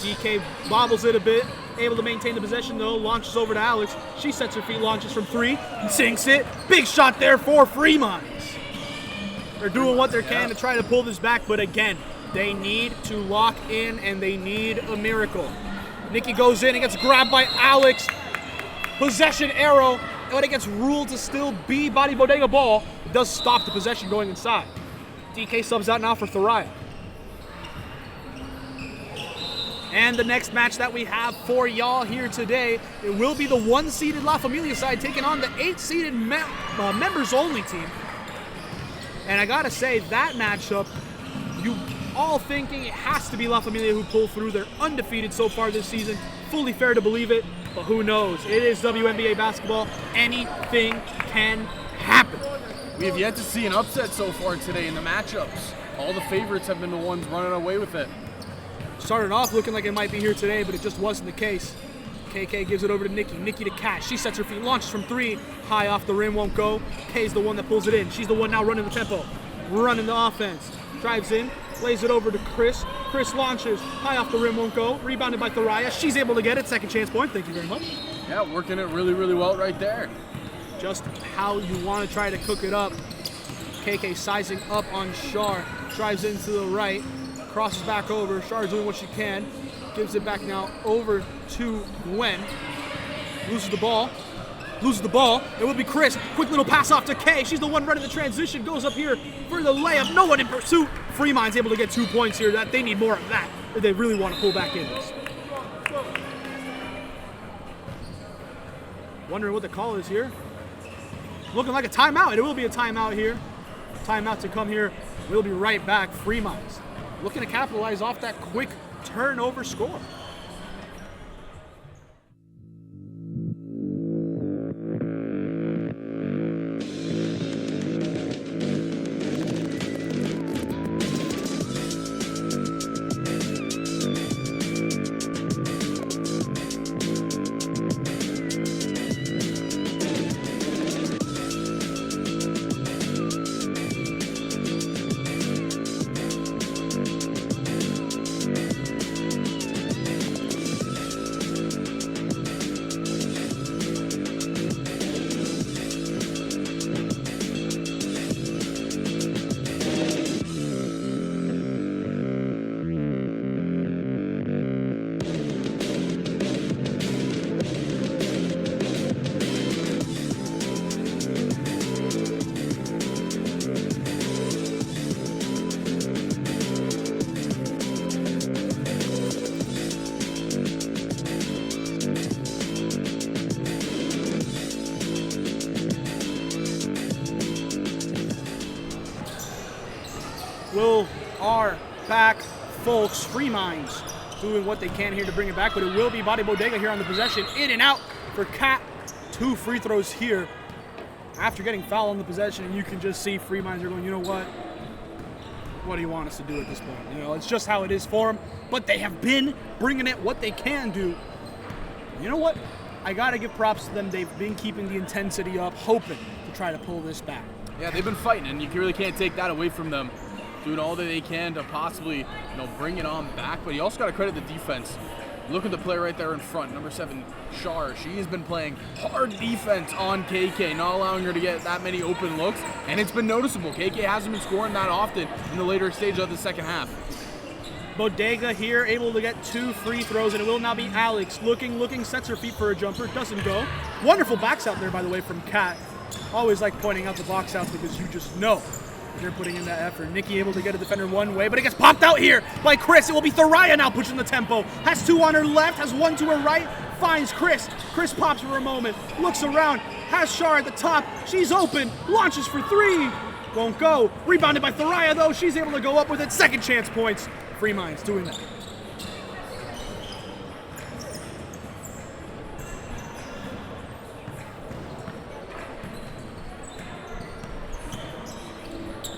DK bobbles it a bit. Able to maintain the possession, though. Launches over to Alex. She sets her feet, launches from 3, sinks it. Big shot there for Fremont. They're doing what they can to try to pull this back, but again, they need to lock in, and they need a miracle. Nikki goes in and gets grabbed by Alex. Possession arrow, but it gets ruled to still be Bodega ball. It does stop the possession going inside. DK subs out now for Thariah. And the next match that we have for y'all here today, it will be the 1-seeded La Familia side taking on the 8-seeded members-only team. And I gotta say, that matchup, you all thinking it has to be La Familia who pull through. They're undefeated so far this season. Fully fair to believe it, but who knows? It is WMBA basketball. Anything can happen. We have yet to see an upset so far today in the matchups. All the favorites have been the ones running away with it. Started off looking like it might be here today, but it just wasn't the case. KK gives it over to Nikki. Nikki to Cat. She sets her feet, launches from 3. High off the rim, won't go. K's the one that pulls it in. She's the one now running the tempo. Running the offense. Drives in, lays it over to Chris. Chris launches. High off the rim, won't go. Rebounded by Thariah. She's able to get it. Second chance point. Thank you very much. Yeah, working it really, really well right there. Just how you want to try to cook it up. KK sizing up on Shar. Drives into the right. Crosses back over. Shar doing what she can. Gives it back now over to Gwen. Loses the ball. It will be Chris. Quick little pass off to K. She's the one running the transition. Goes up here for the layup. No one in pursuit. Fremont's able to get 2 points here. That they need more of that if they really want to pull back in this. Wondering what the call is here. Looking like a timeout. It will be a timeout here. Timeout to come here. We'll be right back. Fremont's looking to capitalize off that quick turnover score. are back, folks. Free Minds doing what they can here to bring it back, but it will be Body Bodega here on the possession. In and out for Cat. 2 free throws here after getting fouled on the possession, and you can just see Free Minds are going, you know what? What do you want us to do at this point? You know, it's just how it is for them, but they have been bringing it what they can do. You know what? I got to give props to them. They've been keeping the intensity up, hoping to try to pull this back. Yeah, they've been fighting, and you really can't take that away from them. Doing all that they can to possibly, bring it on back. But you also got to credit the defense. Look at the player right there in front, number 7, Shar. She has been playing hard defense on KK, not allowing her to get that many open looks, and it's been noticeable. KK hasn't been scoring that often in the later stage of the second half. Bodega here, able to get 2 free throws, and it will now be Alex. Looking, sets her feet for a jumper, doesn't go. Wonderful backs out there, by the way, from Kat. Always like pointing out the box outs because you just know they're putting in that effort. Nikki able to get a defender one way, but it gets popped out here by Chris. It will be Thoraya now pushing the tempo. Has 2 on her left, has 1 to her right, finds Chris. Chris pops for a moment, looks around, has Shar at the top. She's open, launches for 3. Won't go. Rebounded by Thoraya though. She's able to go up with it. Second chance points. Free Minds doing that.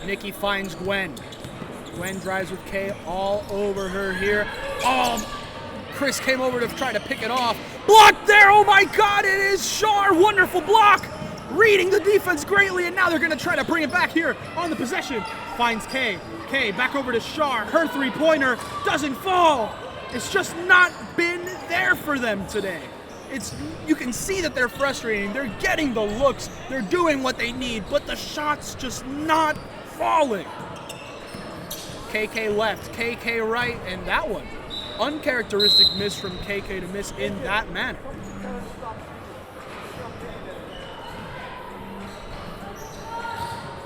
Nikki finds Gwen. Gwen drives with Kay all over her here. Chris came over to try to pick it off. Blocked there, oh my God, it is Shar. Wonderful block. Reading the defense greatly, and now they're gonna try to bring it back here on the possession. Finds Kay. Kay back over to Shar. Her 3-pointer doesn't fall. It's just not been there for them today. You can see that they're frustrating. They're getting the looks. They're doing what they need, but the shot's just not falling. KK left, KK right, and that one. Uncharacteristic miss from KK to miss in that manner.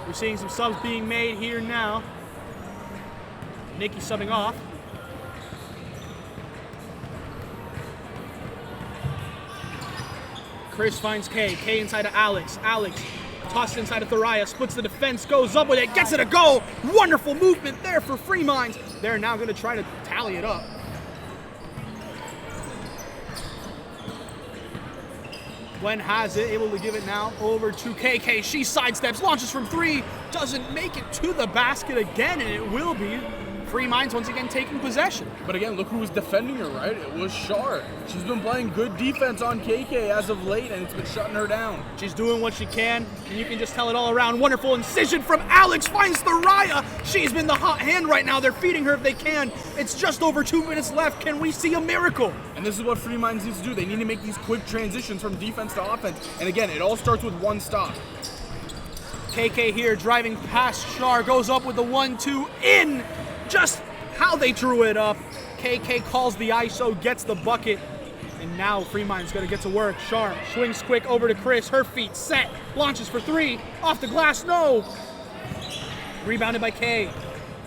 We're seeing some subs being made here now. Nikki subbing off. Chris finds Kay. Kay inside to Alex. Alex tossed inside of Thoraya. Splits the defense. Goes up with it. Gets it a go. Wonderful movement there for Free Minds. They're now going to try to tally it up. Gwen has it. Able to give it now over to KK. She sidesteps. Launches from 3. Doesn't make it to the basket again. And it will be Free Minds once again taking possession. But again, look who was defending her, right? It was Shar. She's been playing good defense on KK as of late, and it's been shutting her down. She's doing what she can, and you can just tell it all around. Wonderful incision from Alex. Finds Thoraya. She's been the hot hand right now. They're feeding her if they can. It's just over 2 minutes left. Can we see a miracle? And this is what Free Minds needs to do. They need to make these quick transitions from defense to offense. And again, it all starts with one stop. KK here driving past Shar. Goes up with the 1-2 in. Just how they drew it up. KK calls the ISO, gets the bucket, and now Free Minds gonna get to work. Shar swings quick over to Chris, her feet set, launches for 3, off the glass, no! Rebounded by Kay.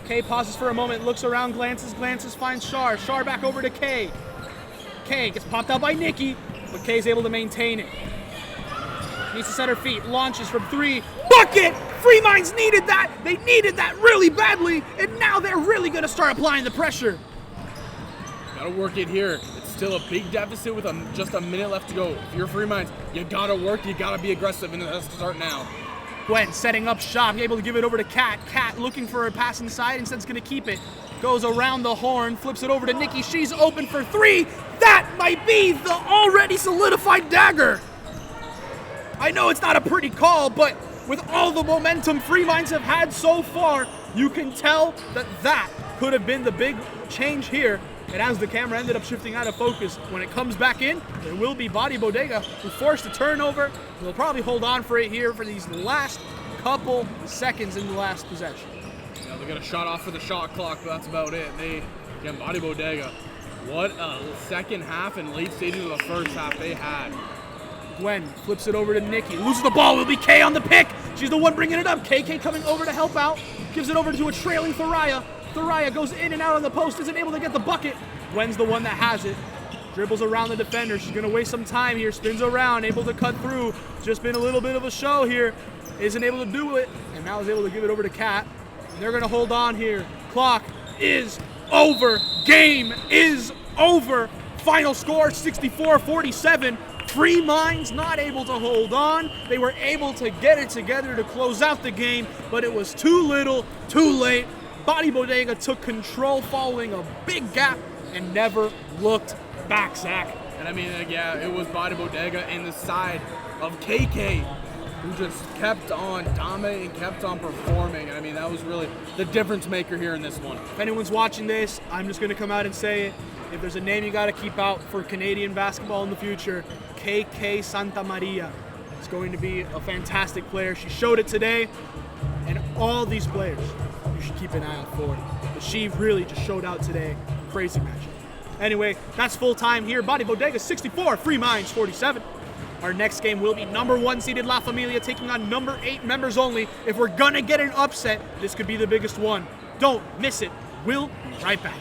Kay pauses for a moment, looks around, glances, finds Shar. Shar back over to Kay. Kay gets popped out by Nikki, but Kay's able to maintain it. Needs to set her feet, launches from 3, bucket! Free Minds needed that! They needed that really badly, and now they're really gonna start applying the pressure. Gotta work it here. It's still a big deficit with just a minute left to go. If you're Free Minds, you gotta work, you gotta be aggressive, and it has to start now. Gwen setting up shop, able to give it over to Kat. Kat looking for a pass inside, instead is gonna keep it. Goes around the horn, flips it over to Nikki. She's open for 3. That might be the already solidified dagger. I know it's not a pretty call, but with all the momentum Free Minds have had so far, you can tell that could have been the big change here. And as the camera ended up shifting out of focus, when it comes back in, there will be Body Bodega who forced a turnover. They'll probably hold on for it here for these last couple seconds in the last possession. Yeah, they got a shot off for the shot clock, but that's about it. Again, Body Bodega, what a second half and late stages of the first half they had. Gwen flips it over to Nikki. Loses the ball. Will be Kay on the pick. She's the one bringing it up. KK coming over to help out. Gives it over to a trailing Thoraya. Thoraya goes in and out on the post. Isn't able to get the bucket. Gwen's the one that has it. Dribbles around the defender. She's going to waste some time here. Spins around. Able to cut through. Just been a little bit of a show here. Isn't able to do it. And now is able to give it over to Kat. They're going to hold on here. Clock is over. Game is over. Final score 64-47. Free Minds not able to hold on. They were able to get it together to close out the game, but it was too little, too late. Bodega took control following a big gap and never looked back, Zach. And I mean, yeah, it was Bodega and the side of KK who just kept on dominating, kept on performing. I mean, that was really the difference maker here in this one. If anyone's watching this, I'm just going to come out and say it. If there's a name you got to keep out for Canadian basketball in the future, KK Santa Maria is going to be a fantastic player. She showed it today, and all these players, you should keep an eye out for. But she really just showed out today. Crazy matchup. Anyway, that's full time here. Bodega 64, Free Minds 47. Our next game will be number 1 seeded La Familia taking on number 8 members only. If we're gonna get an upset, this could be the biggest one. Don't miss it. We'll be right back.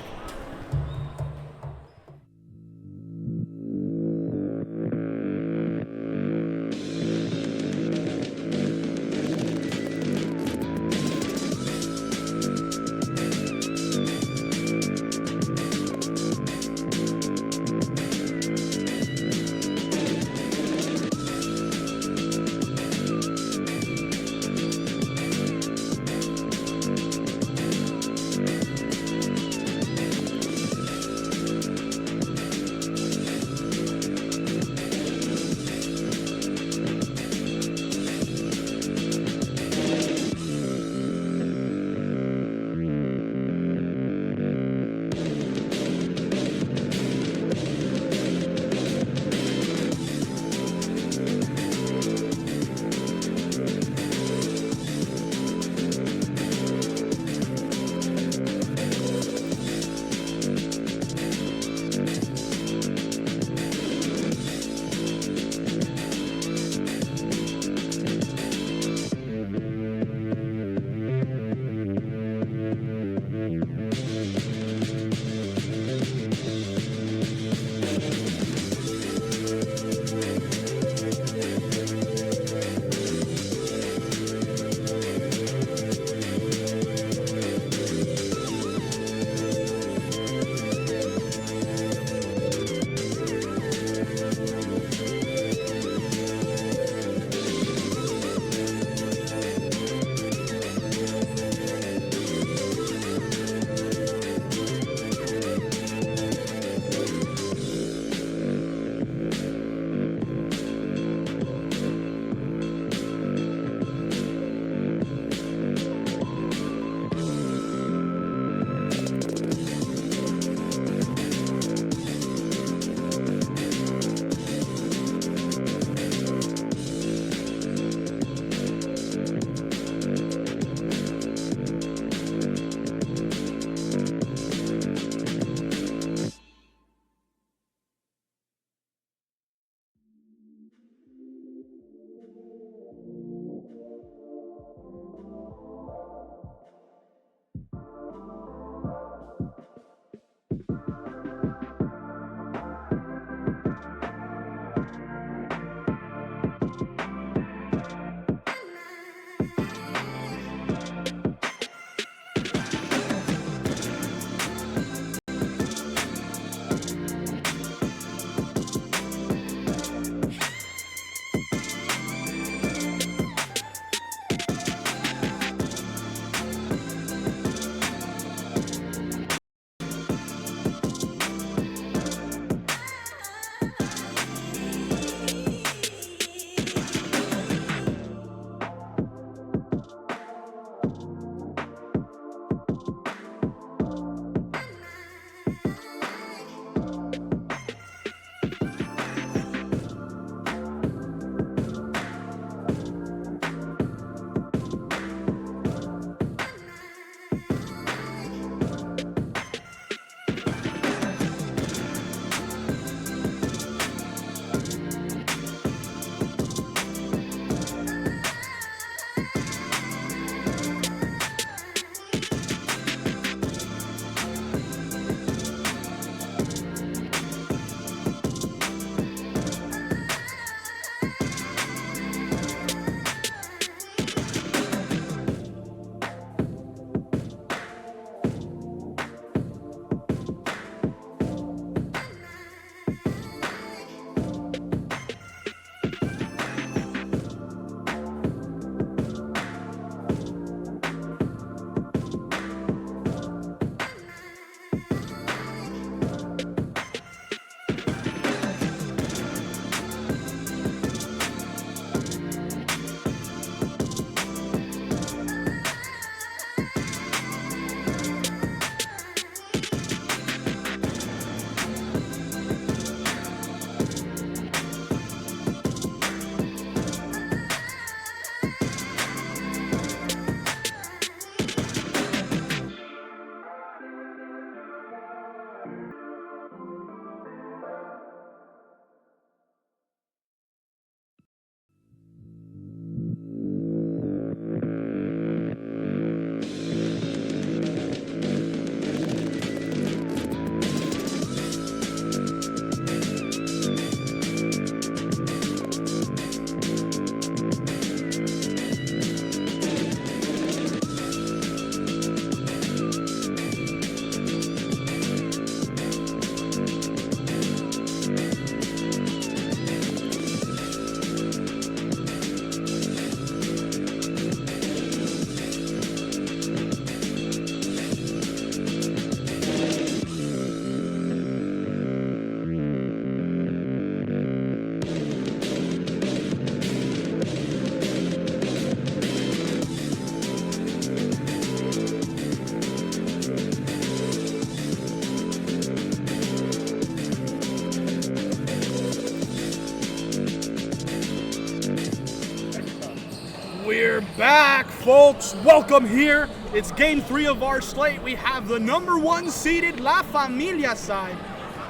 back, folks. Welcome here. It's game 3 of our slate. We have the number 1 seeded La Familia side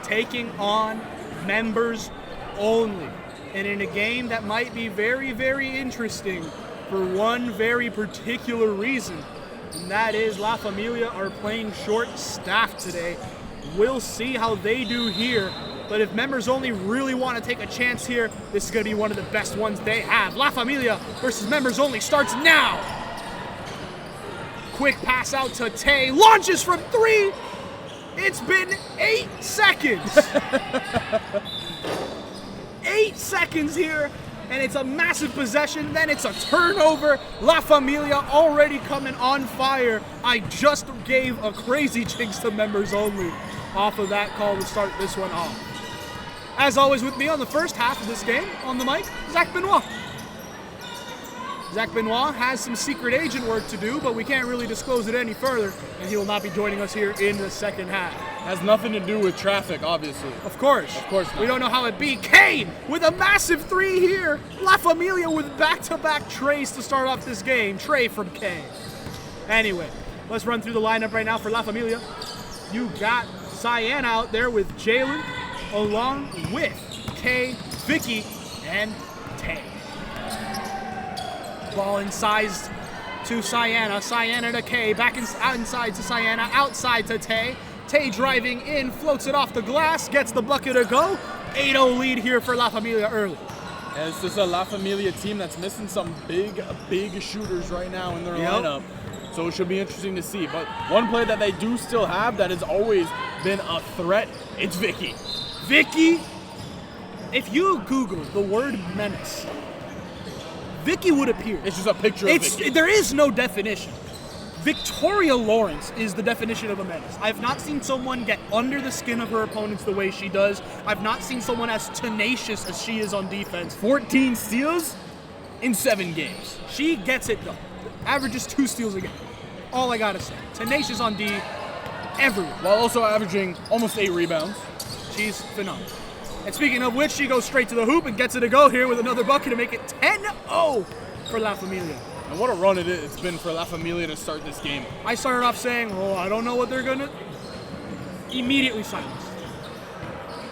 taking on members only. And in a game that might be very, very interesting for one very particular reason. And that is La Familia are playing short-staffed today. We'll see how they do here. But if members only really want to take a chance here, this is going to be one of the best ones they have. La Familia versus members only starts now. Quick pass out to Tay. Launches from 3. It's been 8 seconds. 8 seconds here, and it's a massive possession. Then it's a turnover. La Familia already coming on fire. I just gave a crazy jinx to members only off of that call to start this one off. As always with me on the first half of this game, on the mic, Zach Benoit. Zach Benoit has some secret agent work to do, but we can't really disclose it any further, and he will not be joining us here in the second half. Has nothing to do with traffic, obviously. Of course. Of course not. We don't know how it be. Kane with a massive 3 here. La Familia with back-to-back trays to start off this game. Tray from Kane. Anyway, let's run through the lineup right now for La Familia. You got Cyan out there with Jalen, along with Kay, Vicky, and Tay. Ball incised to Cyana. Cyana to Kay. Back inside to Cyana. Outside to Tay. Tay driving in, floats it off the glass, gets the bucket to go. 8-0 lead here for La Familia early. And it's just a La Familia team that's missing some big shooters right now in their lineup. So it should be interesting to see. But one player that they do still have that has always been a threat, it's Vicky. Vicky, if you Google the word menace, Vicky would appear. It's just a picture of Vicky. There is no definition. Victoria Lawrence is the definition of a menace. I've not seen someone get under the skin of her opponents the way she does. I've not seen someone as tenacious as she is on defense. 14 steals in 7 games. She gets it done. Averages 2 steals a game. All I gotta say. Tenacious on D, everywhere. While also averaging almost 8 rebounds. She's phenomenal. And speaking of which, she goes straight to the hoop and gets it to go here with another bucket to make it 10-0 for La Familia. And what a run it's been for La Familia to start this game. I started off saying, I don't know what they're going to... Immediately silenced.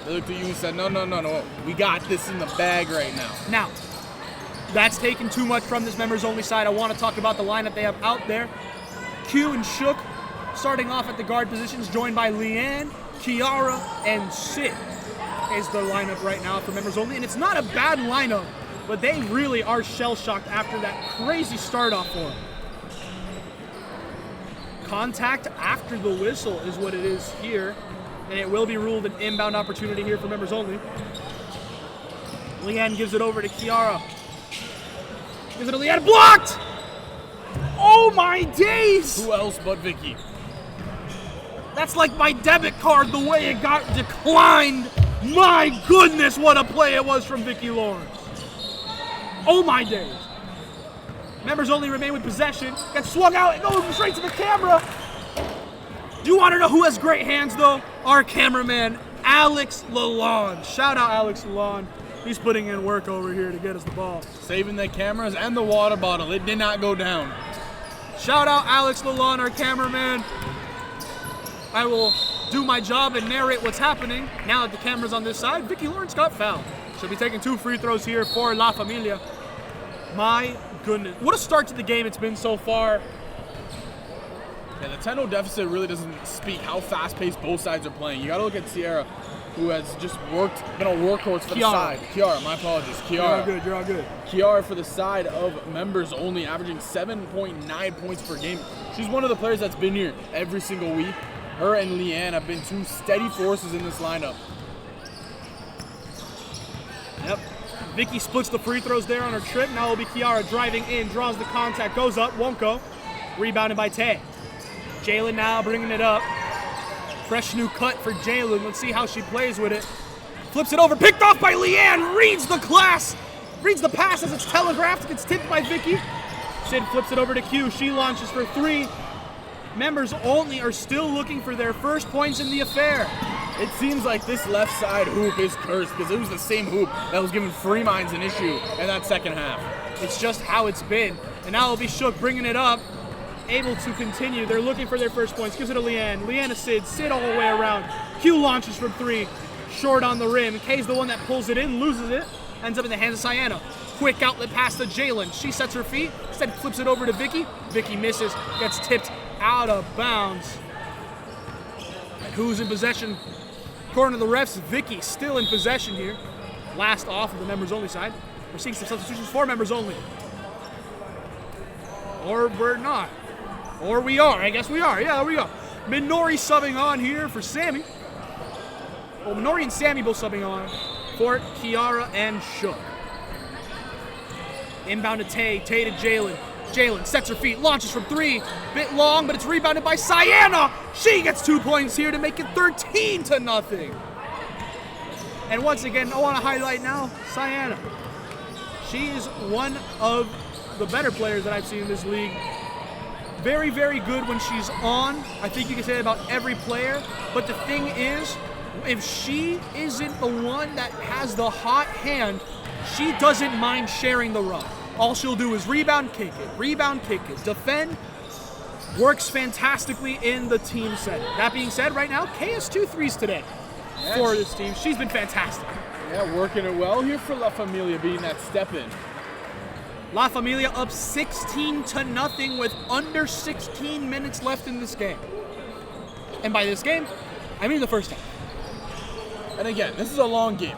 They looked at you and said, no. We got this in the bag right now. Now, that's taken too much from this members-only side. I want to talk about the lineup they have out there. Q and Shook starting off at the guard positions, joined by Leanne, Kiara, and Sid is the lineup right now for members only. And it's not a bad lineup, but they really are shell-shocked after that crazy start-off for them. Contact after the whistle is what it is here, and it will be ruled an inbound opportunity here for members only. Leanne gives it over to Kiara. Gives it to Leanne. Blocked! Oh my days! Who else but Vicky? That's like my debit card, the way it got declined. My goodness, what a play it was from Vicky Lawrence. Oh my days. Members only remain with possession. Gets swung out and goes straight to the camera. Do you want to know who has great hands, though? Our cameraman, Alex Lalonde. Shout out Alex Lalonde. He's putting in work over here to get us the ball. Saving the cameras and the water bottle. It did not go down. Shout out Alex Lalonde, our cameraman. I will do my job and narrate what's happening. Now that the camera's on this side, Vicky Lawrence got fouled. She'll be taking 2 free throws here for La Familia. My goodness. What a start to the game it's been so far. Yeah, the 10-0 deficit really doesn't speak how fast-paced both sides are playing. You got to look at Sierra, who has just been a workhorse for the side. Kiara, my apologies. Kiara. You're all good. Kiara for the side of members only, averaging 7.9 points per game. She's one of the players that's been here every single week. Her and Leanne have been 2 steady forces in this lineup. Yep. Vicky splits the free throws there on her trip. Now it'll be Kiara driving in, draws the contact, goes up, won't go. Rebounded by Tay. Jalen now bringing it up. Fresh new cut for Jalen. Let's see how she plays with it. Flips it over, picked off by Leanne. Reads the pass as it's telegraphed. Gets tipped by Vicky. Sid flips it over to Q. She launches for 3. Members only are still looking for their first points in the affair. It seems like this left side hoop is cursed because it was the same hoop that was giving Freeminds an issue in that second half. It's just how it's been. And now it'll be Shook bringing it up, able to continue. They're looking for their first points. Gives it to Leanne. Leanne to Sid. Sid all the way around. Q launches from 3. Short on the rim. Kay's the one that pulls it in, loses it. Ends up in the hands of Sienna. Quick outlet pass to Jalen. She sets her feet. Instead flips it over to Vicky. Vicky misses. Gets tipped out of bounds. And who's in possession? According to the refs, Vicky still in possession here. Last off of the members only side. We're seeing some substitutions for members only. Or we're not. Or we are. I guess we are. Yeah, there we go. Minori subbing on here for Sammy. Well, Minori and Sammy both subbing on for Kiara and Shook. Inbound to Tay. Tay to Jalen. Jalen sets her feet, launches from 3. Bit long, but it's rebounded by Sienna. She gets 2 points here to make it 13-0. And once again, I want to highlight now Sienna. She is one of the better players that I've seen in this league. Very, very good when she's on. I think you can say that about every player. But the thing is, if she isn't the one that has the hot hand, she doesn't mind sharing the rub. All she'll do is rebound, kick it, defend. Works fantastically in the team setting. That being said, right now, Kay has 2 threes today for this team. She's been fantastic. Yeah, working it well here for La Familia, being that step in. La Familia up 16-0 with under 16 minutes left in this game. And by this game, I mean the first half. And again, this is a long game.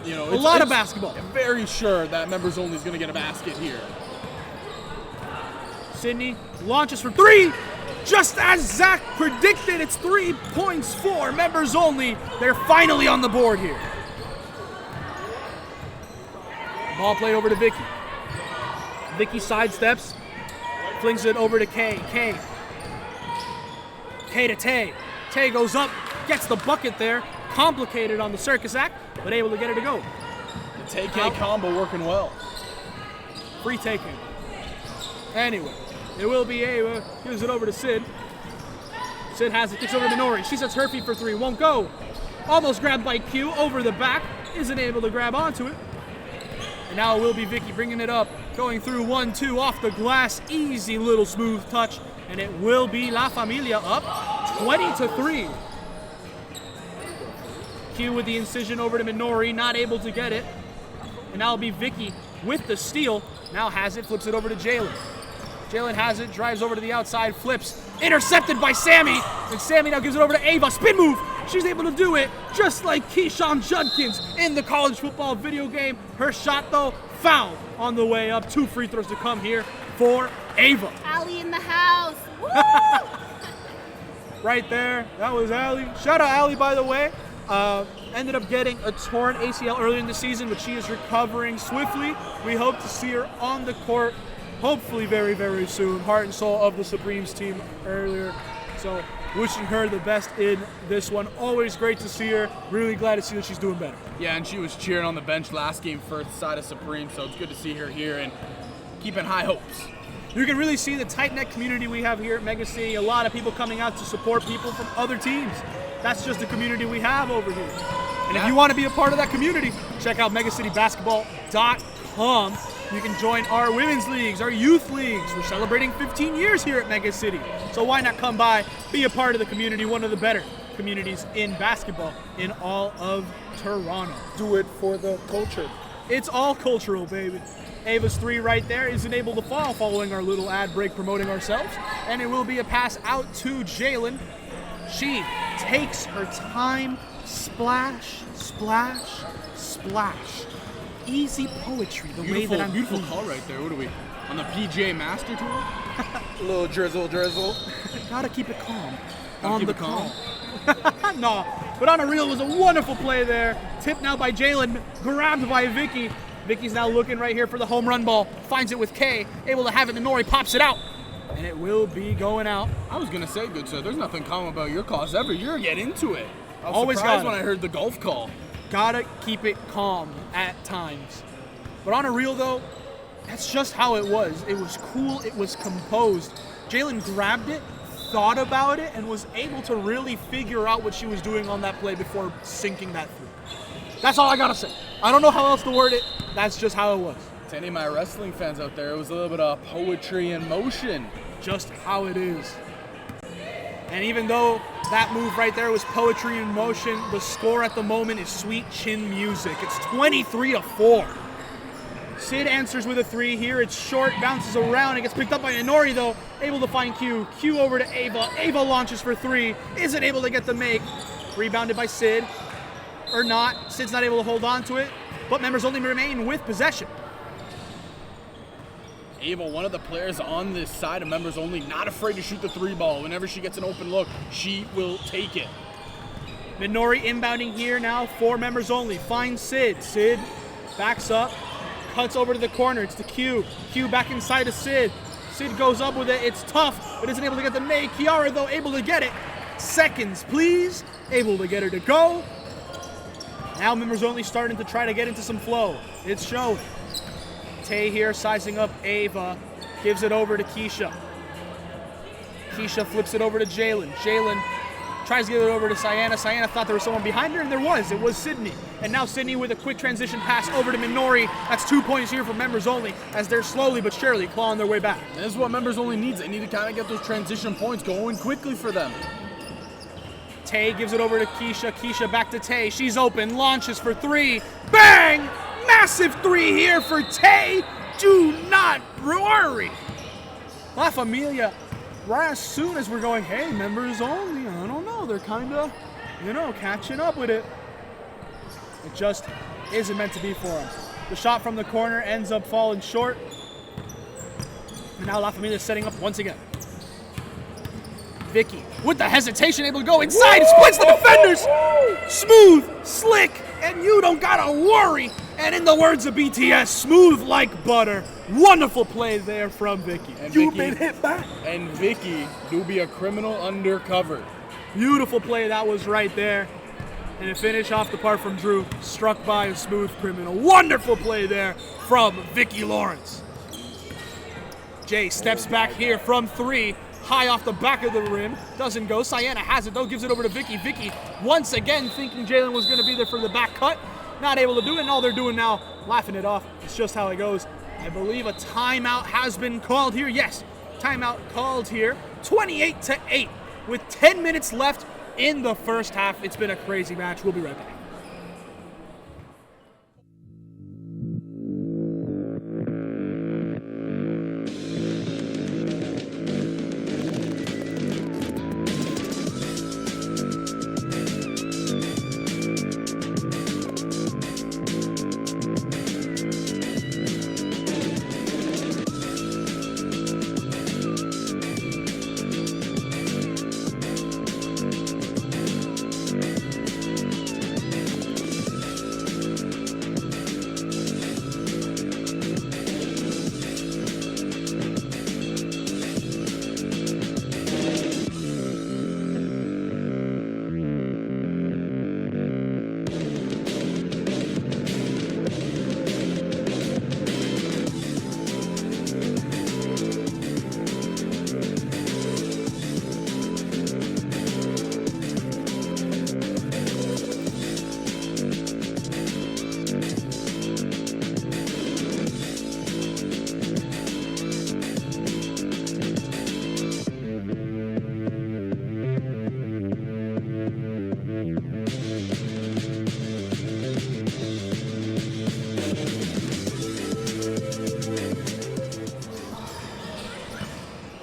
You know, a lot of basketball. I'm very sure that members only is going to get a basket here. Sydney launches for 3. Just as Zach predicted, it's 3 points for members only. They're finally on the board here. Ball played over to Vicky. Vicky sidesteps, flings it over to Kay. Kay to Tay. Tay goes up, gets the bucket there. Complicated on the circus act, but able to get it to go. The Tay-K combo working well. Free taking. Anyway, it will be Ava. Gives it over to Sid. Sid has it, kicks over to Minori. She sets her feet for 3, won't go. Almost grabbed by Q over the back. Isn't able to grab onto it. And now it will be Vicky bringing it up. Going through 1-2 off the glass. Easy little smooth touch. And it will be La Familia up 20-3. Q with the incision over to Minori, not able to get it. And now it'll be Vicky with the steal. Now has it, flips it over to Jalen. Jalen has it, drives over to the outside, flips. Intercepted by Sammy. And Sammy now gives it over to Ava. Spin move. She's able to do it just like Keyshawn Judkins in the college football video game. Her shot, though, fouled on the way up. 2 free throws to come here for Ava. Allie in the house. Woo! Right there. That was Allie. Shout out Allie, by the way. Ended up getting a torn ACL earlier in the season, but she is recovering swiftly. We hope to see her on the court, hopefully very, very soon. Heart and soul of the Supremes team earlier. So wishing her the best in this one. Always great to see her. Really glad to see that she's doing better. Yeah, and she was cheering on the bench last game for the side of Supreme, so it's good to see her here and keeping high hopes. You can really see the tight-knit community we have here at Megacity. A lot of people coming out to support people from other teams. That's just the community we have over here. And if you want to be a part of that community, check out megacitybasketball.com. You can join our women's leagues, our youth leagues. We're celebrating 15 years here at Megacity. So why not come by, be a part of the community, one of the better communities in basketball in all of Toronto. Do it for the culture. It's all cultural, baby. Ava's 3 right there isn't able to fall following our little ad break promoting ourselves. And it will be a pass out to Jalen. She takes her time. Splash, splash, splash. Easy poetry, the way that I'm beautiful call right there. What are we on the PGA Master Tour? A little drizzle. Gotta keep it calm. On the call. No, but on a reel, it was a wonderful play there. Tipped now by Jalen, grabbed by Vicky. Vicky's now looking right here for the home run ball. Finds it with Kay, able to have it. Minori pops it out. And it will be going out. I was going to say, good sir, there's nothing calm about your calls ever. You're getting into it. I was Always surprised gotta. when I heard the golf call. Gotta keep it calm at times. But on a reel, though, that's just how it was. It was cool. It was composed. Jalen grabbed it, thought about it, and was able to really figure out what she was doing on that play before sinking that through. That's all I gotta say. I don't know how else to word it. That's just how it was. To any of my wrestling fans out there, it was a little bit of poetry in motion. Just how it is. And even though that move right there was poetry in motion, the score at the moment is sweet chin music. It's 23-4. Sid answers with a 3 here. It's short, bounces around. It gets picked up by Inori, though. Able to find Q. Q over to Ava. Ava launches for 3. Isn't able to get the make. Rebounded by Sid. Or not. Sid's not able to hold on to it. But members only remain with possession. Ava, one of the players on this side of members only, not afraid to shoot the 3 ball. Whenever she gets an open look, she will take it. Minori inbounding here now for members only. Finds Sid. Sid backs up, cuts over to the corner. It's to Q. Q back inside to Sid. Sid goes up with it. It's tough, but isn't able to get the make. Kiara, though, able to get it. Seconds, please. Able to get her to go. Now members only starting to try to get into some flow. It's showing. Tay here sizing up Ava, gives it over to Keisha. Keisha flips it over to Jalen. Jalen tries to give it over to Sienna. Sienna thought there was someone behind her, and there was. It was Sydney. And now Sydney with a quick transition pass over to Minori. That's 2 points here for members only, as they're slowly but surely clawing their way back. This is what members only needs. They need to kind of get those transition points going quickly for them. Tay gives it over to Keisha. Keisha back to Tay. She's open, launches for 3. Bang! Massive 3 here for Tay. Do not worry. La Familia, right as soon as we're going, hey, members only, I don't know. They're kind of, catching up with it. It just isn't meant to be for them. The shot from the corner ends up falling short. And now La Familia is setting up once again. Vicky, with the hesitation, able to go inside, splits the defenders. Smooth, slick, and you don't gotta worry. And in the words of BTS, smooth like butter. Wonderful play there from Vicky. And You've been hit back. And Vicky do be a criminal undercover. Beautiful play that was right there. And a finish off the part from Drew, struck by a smooth criminal. Wonderful play there from Vicky Lawrence. Jay steps back here from 3. High off the back of the rim. Doesn't go. Sienna has it, though. Gives it over to Vicky. Vicky, once again, thinking Jalen was going to be there for the back cut. Not able to do it, and all they're doing now, laughing it off. It's just how it goes. I believe a timeout has been called here. Yes, timeout called here. 28-8 with 10 minutes left in the first half. It's been a crazy match. We'll be right back.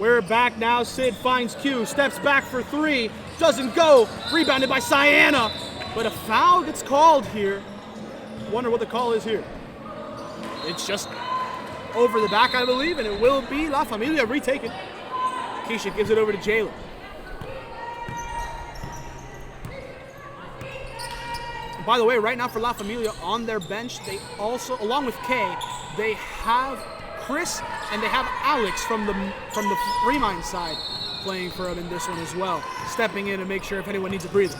We're back now. Sid finds Q, steps back for 3, doesn't go. Rebounded by Sienna, but a foul gets called here. Wonder what the call is here. It's just over the back, I believe, and it will be La Familia retaken. Keisha gives it over to Jalen. By the way, right now for La Familia on their bench, they also, along with Kay, they have Chris and they have Alex from the Remind side playing for them in this one as well, stepping in to make sure if anyone needs a breather.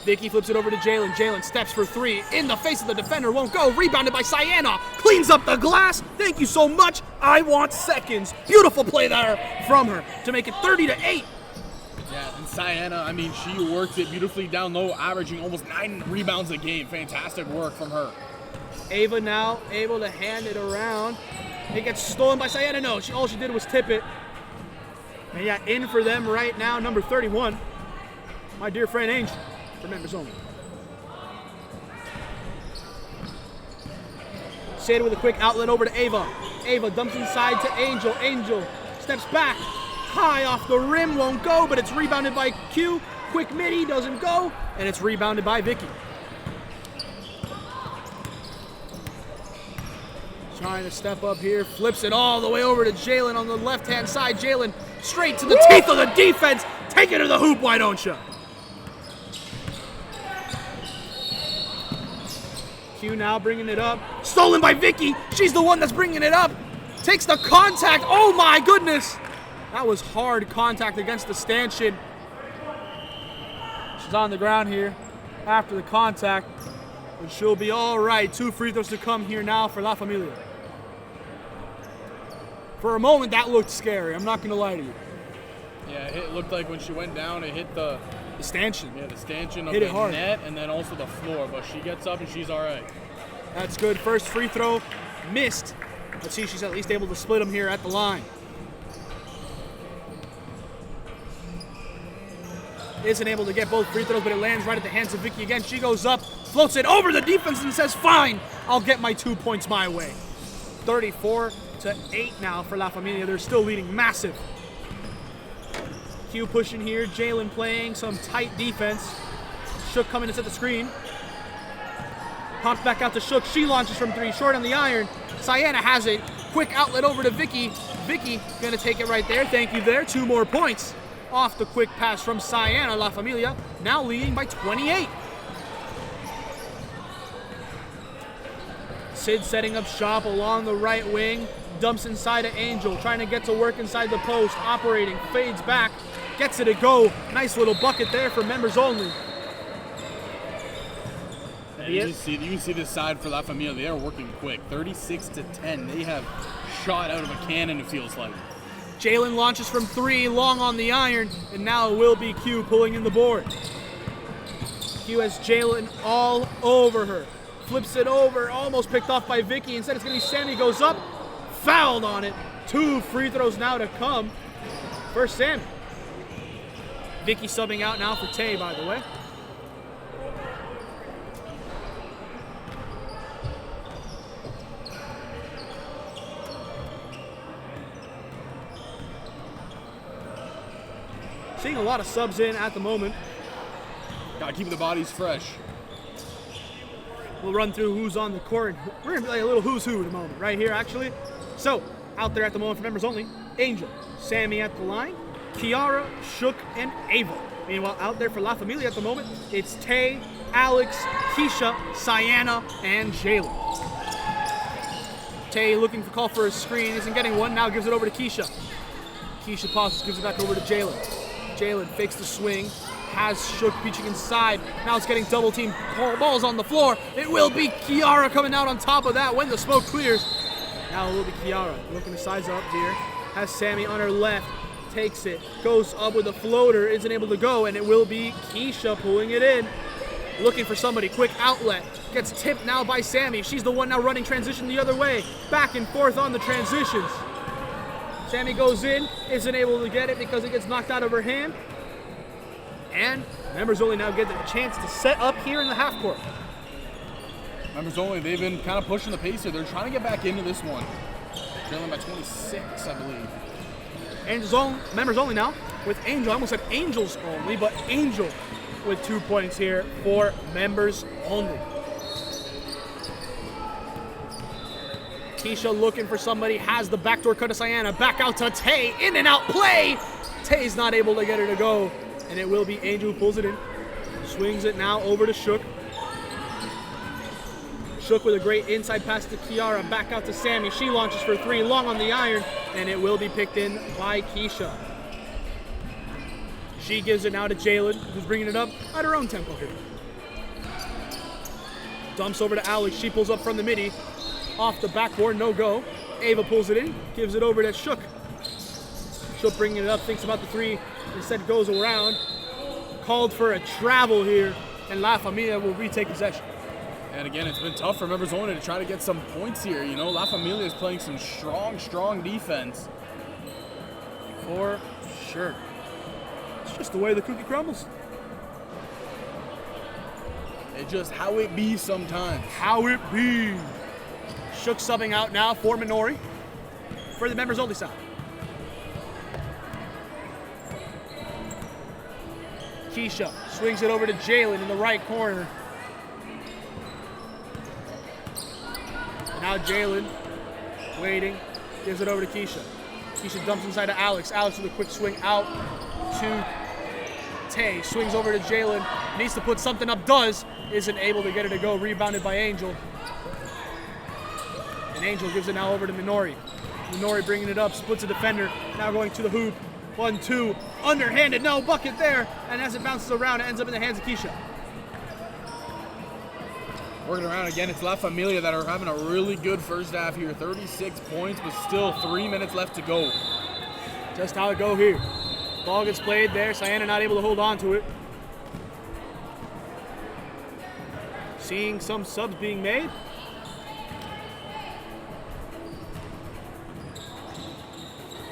Vicky flips it over to Jalen. Jalen steps for 3 in the face of the defender, won't go. Rebounded by Sienna, cleans up the glass. Thank you so much. I want seconds. Beautiful play there from her to make it 30-8. Yeah, and Sienna, I mean, she worked it beautifully down low, averaging almost 9 rebounds a game. Fantastic work from her. Ava now able to hand it around. It gets stolen by Sienna. No, all she did was tip it. And yeah, in for them right now, number 31. My dear friend Angel, for members only. Sid with a quick outlet over to Ava. Ava dumps inside to Angel. Angel steps back. High off the rim, won't go, but it's rebounded by Q. Quick midi, doesn't go, and it's rebounded by Vicky. Trying to step up here, flips it all the way over to Jalen on the left-hand side. Jalen straight to the teeth of the defense. Take it to the hoop, why don't you? Q now bringing it up. Stolen by Vicky. She's the one that's bringing it up. Takes the contact. Oh my goodness. That was hard contact against the stanchion. She's on the ground here after the contact. But she'll be all right. 2 free throws to come here now for La Familia. For a moment, that looked scary. I'm not going to lie to you. Yeah, it looked like when she went down, it hit the stanchion. Yeah, the stanchion of hit the it hard. net and then also the floor. But she gets up and she's all right. That's good. First free throw missed. Let's see if she's at least able to split them here at the line. Isn't able to get both free throws, but it lands right at the hands of Vicky again. She goes up, floats it over the defense and says, fine, I'll get my 2 points my way. 34-8 now for La Familia. They're still leading massive. Q pushing here. Jalen playing some tight defense. Shook coming to set the screen. Pops back out to Shook. She launches from 3, short on the iron. Sienna has it. Quick outlet over to Vicky. Vicky gonna take it right there. Thank you there. 2 more points. Off the quick pass from Sienna. La Familia now leading by 28. Sid setting up shop along the right wing. Dumps inside to Angel. Trying to get to work inside the post. Operating. Fades back. Gets it to go. Nice little bucket there for members only. You can see this side for La Familia. They are working quick. 36-10. They have shot out of a cannon, it feels like. Jalen launches from 3, long on the iron, and now it will be Q pulling in the board. Q has Jalen all over her. Flips it over, almost picked off by Vicky. Instead it's going to be Sammy, goes up, fouled on it. 2 free throws now to come for Sammy. Vicky subbing out now for Tay, by the way. Seeing a lot of subs in at the moment. Gotta keep the bodies fresh. We'll run through who's on the court. We're gonna play a little who's who in a moment, right here actually. So, out there at the moment for members only, Angel, Sammy at the line, Kiara, Shook, and Ava. Meanwhile, out there for La Familia at the moment, it's Tay, Alex, Keisha, Sienna, and Jalen. Tay looking for call for a screen, isn't getting one, now gives it over to Keisha. Keisha pauses, gives it back over to Jalen. Jalen fakes the swing, has Shook reaching inside. Now it's getting double teamed. Ball's on the floor. It will be Kiara coming out on top of that when the smoke clears. Now it will be Kiara looking to size up here. Has Sammy on her left. Takes it. Goes up with a floater. Isn't able to go. And it will be Keisha pulling it in. Looking for somebody. Quick outlet. Gets tipped now by Sammy. She's the one now running transition the other way. Back and forth on the transitions. Sammy goes in, isn't able to get it because it gets knocked out of her hand. And members only now get the chance to set up here in the half court. Members only, they've been kind of pushing the pace here. They're trying to get back into this one. Trailing by 26, I believe. Members only now with Angel. I almost said Angels only, but Angel with 2 points here for members only. Keisha looking for somebody, has the backdoor cut to Sienna, back out to Tay, in and out play. Tay's not able to get her to go, and it will be Angel who pulls it in. Swings it now over to Shook. Shook with a great inside pass to Kiara, back out to Sammy. She launches for 3, long on the iron, and it will be picked in by Keisha. She gives it now to Jalen, who's bringing it up at her own tempo here. Dumps over to Alex, she pulls up from the midi. Off the backboard, no go. Ava pulls it in, gives it over to Shook. Shook bringing it up, thinks about the 3, instead goes around. Called for a travel here, and La Familia will retake possession. And again, it's been tough for members only to try to get some points here. You know, La Familia is playing some strong defense. For sure. It's just the way the cookie crumbles. It's just how it be sometimes. How it be. Shook subbing out now for Minori for the members only side. Keisha swings it over to Jalen in the right corner. Now Jalen waiting, gives it over to Keisha. Keisha dumps inside to Alex. Alex with a quick swing out to Tay. Swings over to Jalen. Needs to put something up, does. Isn't able to get it to go. Rebounded by Angel. And Angel gives it now over to Minori. Minori bringing it up, splits a defender. Now going to the hoop. 1-2. Underhanded, no bucket there. And as it bounces around, it ends up in the hands of Keisha. Working around again, it's La Familia that are having a really good first half here. 36 points, but still 3 minutes left to go. Just how it go here. Ball gets played there. Sienna not able to hold on to it. Seeing some subs being made.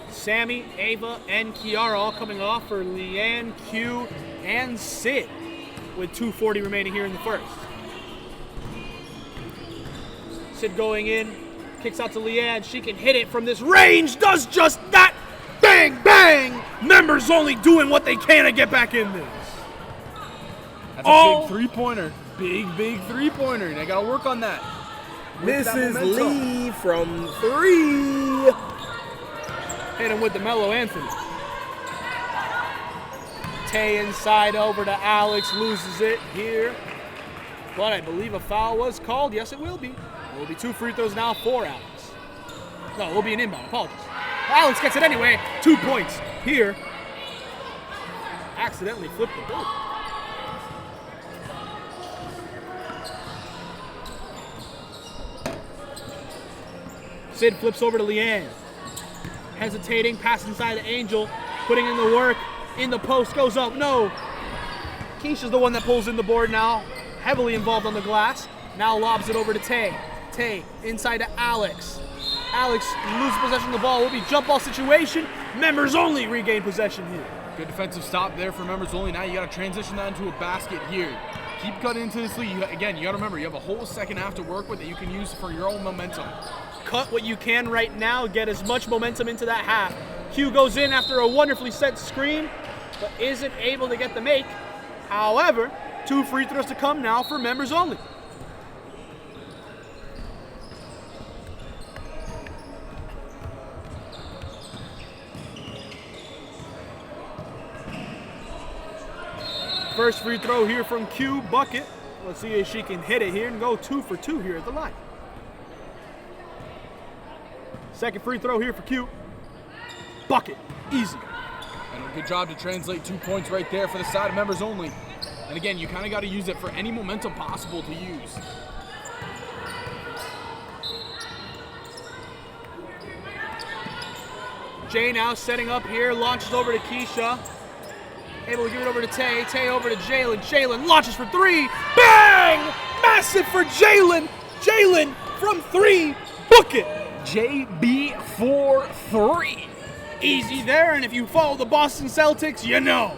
Sammy, Ava, and Kiara all coming off for Leanne, Q, and Sid with 2:40 remaining here in the first. Sid going in, kicks out to Leanne. She can hit it from this range, does just that. Bang, bang! Members only doing what they can to get back in this. That's a big three-pointer. Big three-pointer. They got to work on that. Mrs. Lee from 3. Hit him with the Mellow Anthony. Tay inside over to Alex, loses it here. But I believe a foul was called. Yes, it will be. It will be 2 free throws now for Alex. No, it will be an inbound. Apologies. Alex gets it anyway. 2 points here. Accidentally flipped the board. Sid flips over to Leanne. Hesitating, pass inside to Angel. Putting in the work. In the post, goes up. No. Keisha's the one that pulls in the board now. Heavily involved on the glass. Now lobs it over to Tay. Tay inside to Alex. Alex loses possession of the ball. Will be jump ball situation. Members only regain possession here. Good defensive stop there for members only. Now you got to transition that into a basket here. Keep cutting into this lead. Again, you got to remember, you have a whole second half to work with that you can use for your own momentum. Cut what you can right now. Get as much momentum into that half. Q goes in after a wonderfully set screen, but isn't able to get the make. However, 2 free throws to come now for members only. First free throw here from Q, bucket. Let's see if she can hit it here and go 2 for 2 here at the line. Second free throw here for Q. Bucket, easy. And a good job to translate 2 points right there for the side of members only. And again, you kind of got to use it for any momentum possible to use. Jay now setting up here, launches over to Keisha. Able to give it over to Tay. Tay over to Jalen. Jalen launches for 3. Bang! Massive for Jalen. Jalen from 3. Bucket. JB for 3. Easy there, and if you follow the Boston Celtics, you know.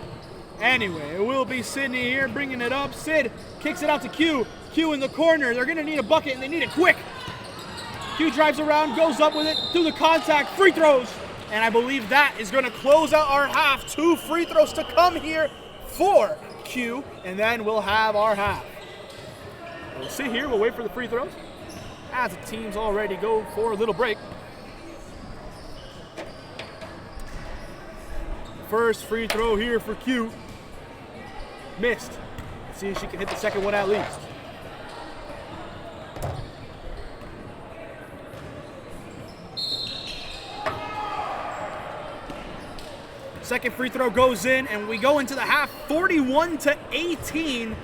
Anyway, it will be Sydney here bringing it up. Sid kicks it out to Q. Q in the corner. They're going to need a bucket, and they need it quick. Q drives around, goes up with it, through the contact, free throws. And I believe that is going to close out our half. 2 free throws to come here for Q, and then we'll have our half. We'll sit here, we'll wait for the free throws as the teams already go for a little break. First free throw here for Q. Missed. Let's see if she can hit the second one at least. Second free throw goes in, and we go into the half 41-18.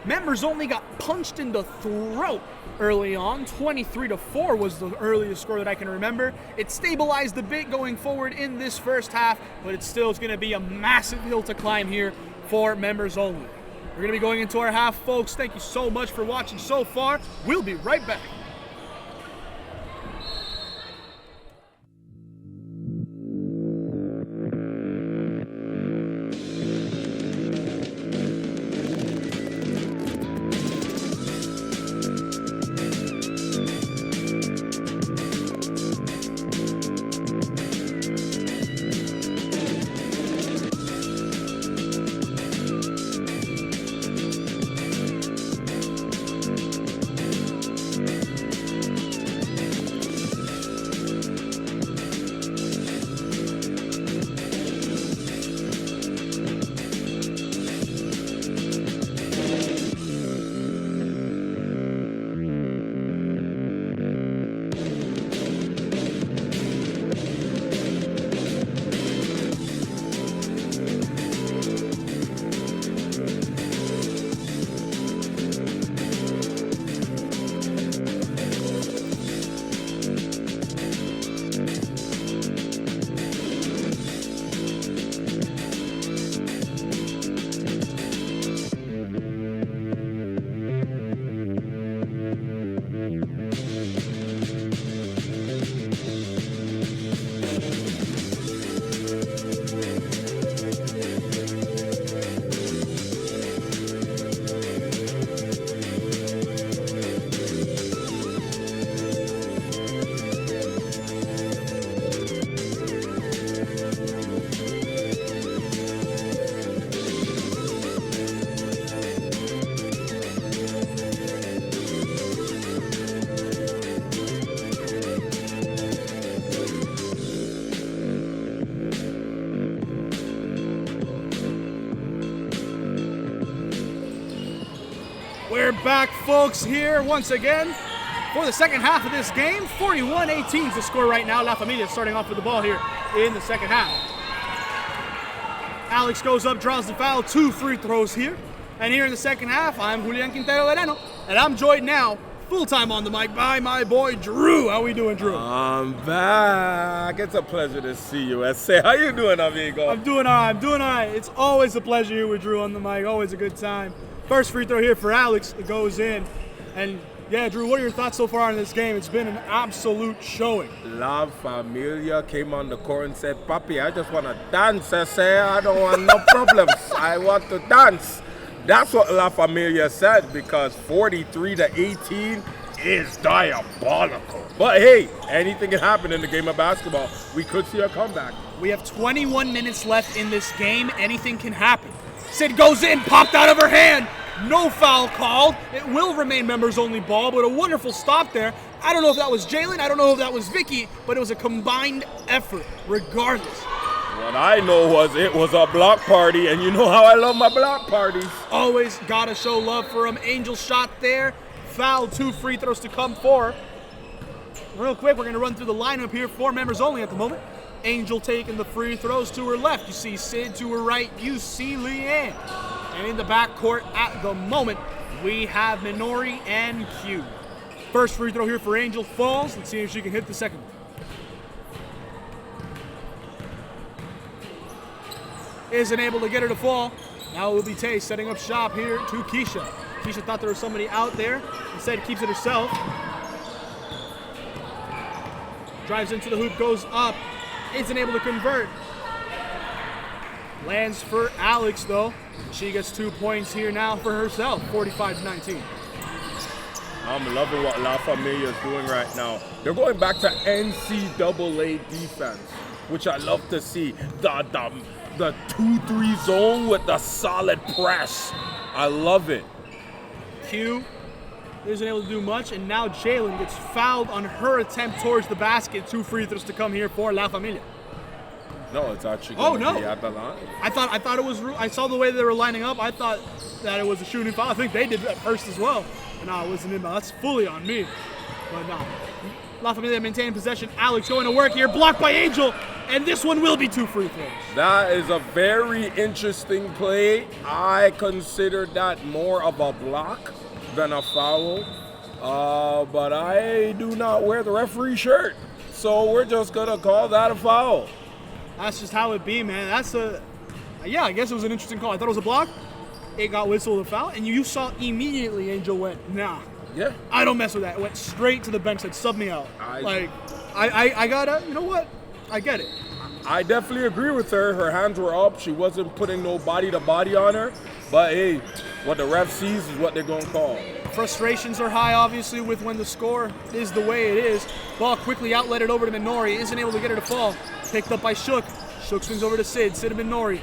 Members only got punched in the throat early on. 23-4 was the earliest score that I can remember. It stabilized a bit going forward in this first half, but it still is going to be a massive hill to climb here for members only. We're going to be going into our half, folks. Thank you so much for watching so far. We'll be right back. We're back, folks, here once again for the second half of this game. 41-18 is the score right now. La Familia starting off with the ball here in the second half. Alex goes up, draws the foul, 2 free throws here. And here in the second half, I'm Julian Quintero Vereno, and I'm joined now, full-time on the mic, by my boy Drew. How we doing, Drew? I'm back. It's a pleasure to see you. Say, how you doing, amigo? I'm doing all right. It's always a pleasure here with Drew on the mic. Always a good time. First free throw here for Alex. It goes in. And yeah, Drew, what are your thoughts so far in this game? It's been an absolute showing. La Familia came on the court and said, Papi, I just want to dance. I say, I don't want no problems. I want to dance. That's what La Familia said, because 43-18 is diabolical. But hey, anything can happen in the game of basketball. We could see a comeback. We have 21 minutes left in this game. Anything can happen. Sid goes in, popped out of her hand. No foul called. It will remain members-only ball, but a wonderful stop there. I don't know if that was Jalen. I don't know if that was Vicky, but it was a combined effort regardless. What I know was it was a block party, and you know how I love my block parties. Always gotta show love for him. Angel shot there. Foul, 2 free throws to come for. Real quick, we're gonna run through the lineup here. 4 members only at the moment. Angel taking the free throws to her left. You see Sid to her right. You see Leanne. And in the backcourt at the moment, we have Minori and Q. First free throw here for Angel falls. Let's see if she can hit the second one. Isn't able to get her to fall. Now it will be Tay setting up shop here to Keisha. Keisha thought there was somebody out there. Instead keeps it herself. Drives into the hoop, goes up. Isn't able to convert. Lands for Alex though. She gets 2 points here now for herself, 45-19. I'm loving what La Familia is doing right now. They're going back to NCAA defense, which I love to see. The 2-3 zone with the solid press. I love it. Q isn't able to do much, and now Jalen gets fouled on her attempt towards the basket. 2 free throws to come here for La Familia. No, it's actually going to be at the line. I thought it was. I saw the way they were lining up. I thought that it was a shooting foul. I think they did that first as well. But no, it wasn't inbound. That's fully on me. But no, La Familia maintaining possession. Alex going to work here, blocked by Angel, and this one will be 2 free throws. That is a very interesting play. I consider that more of a block than a foul. But I do not wear the referee shirt, so we're just gonna call that a foul. That's just how it be, man. I guess it was an interesting call. I thought it was a block. it got whistled a foul, and you saw immediately Angel went, nah. Yeah. I don't mess with that. It went straight to the bench, said, sub me out. I gotta, you know what? I get it. I definitely agree with her. Her hands were up. She wasn't putting no body to body on her. But hey, what the ref sees is what they're going to call. Frustrations are high, obviously, with when the score is the way it is. Ball quickly outletted over to Minori. Isn't able to get her to fall. Picked up by Shook. Shook swings over to Sid. Sid to Minori.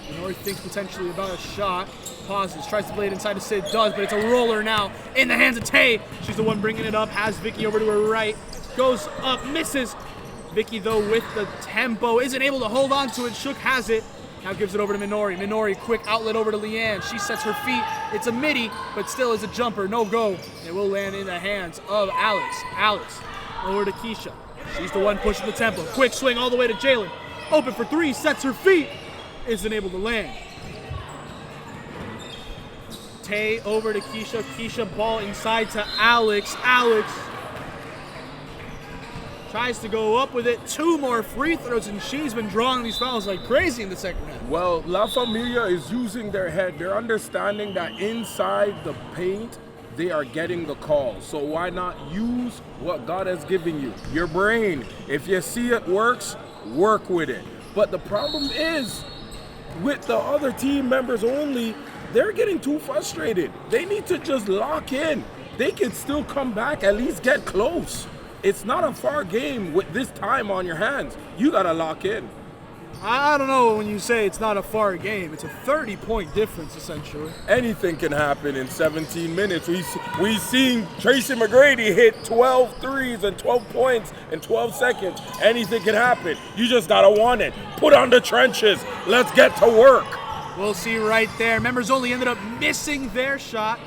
Minori thinks potentially about a shot. Pauses. Tries to play it inside to Sid. Does, but it's a roller now in the hands of Tay. She's the one bringing it up. Has Vicky over to her right. Goes up. Misses. Vicky, though, with the tempo. Isn't able to hold on to it. Shook has it. Now gives it over to Minori. Minori, quick outlet over to Leanne. She sets her feet. It's a midi, but still is a jumper. No go. It will land in the hands of Alex. Alex, over to Keisha. She's the one pushing the tempo. Quick swing all the way to Jalen. Open for three, sets her feet. Isn't able to land. Tay over to Keisha. Keisha ball inside to Alex. Alex tries to go up with it. 2 more free throws, and she's been drawing these fouls like crazy in the second half. Well, La Familia is using their head. They're understanding that inside the paint, they are getting the calls. So why not use what God has given you? Your brain. If you see it works, work with it. But the problem is, with the other team members only, they're getting too frustrated. They need to just lock in. They can still come back, at least get close. It's not a far game with this time on your hands. You got to lock in. I don't know when you say it's not a far game. It's a 30-point difference, essentially. Anything can happen in 17 minutes. We've seen Tracy McGrady hit 12 threes and 12 points in 12 seconds. Anything can happen. You just got to want it. Put on the trenches. Let's get to work. We'll see right there. Members only ended up missing their shot.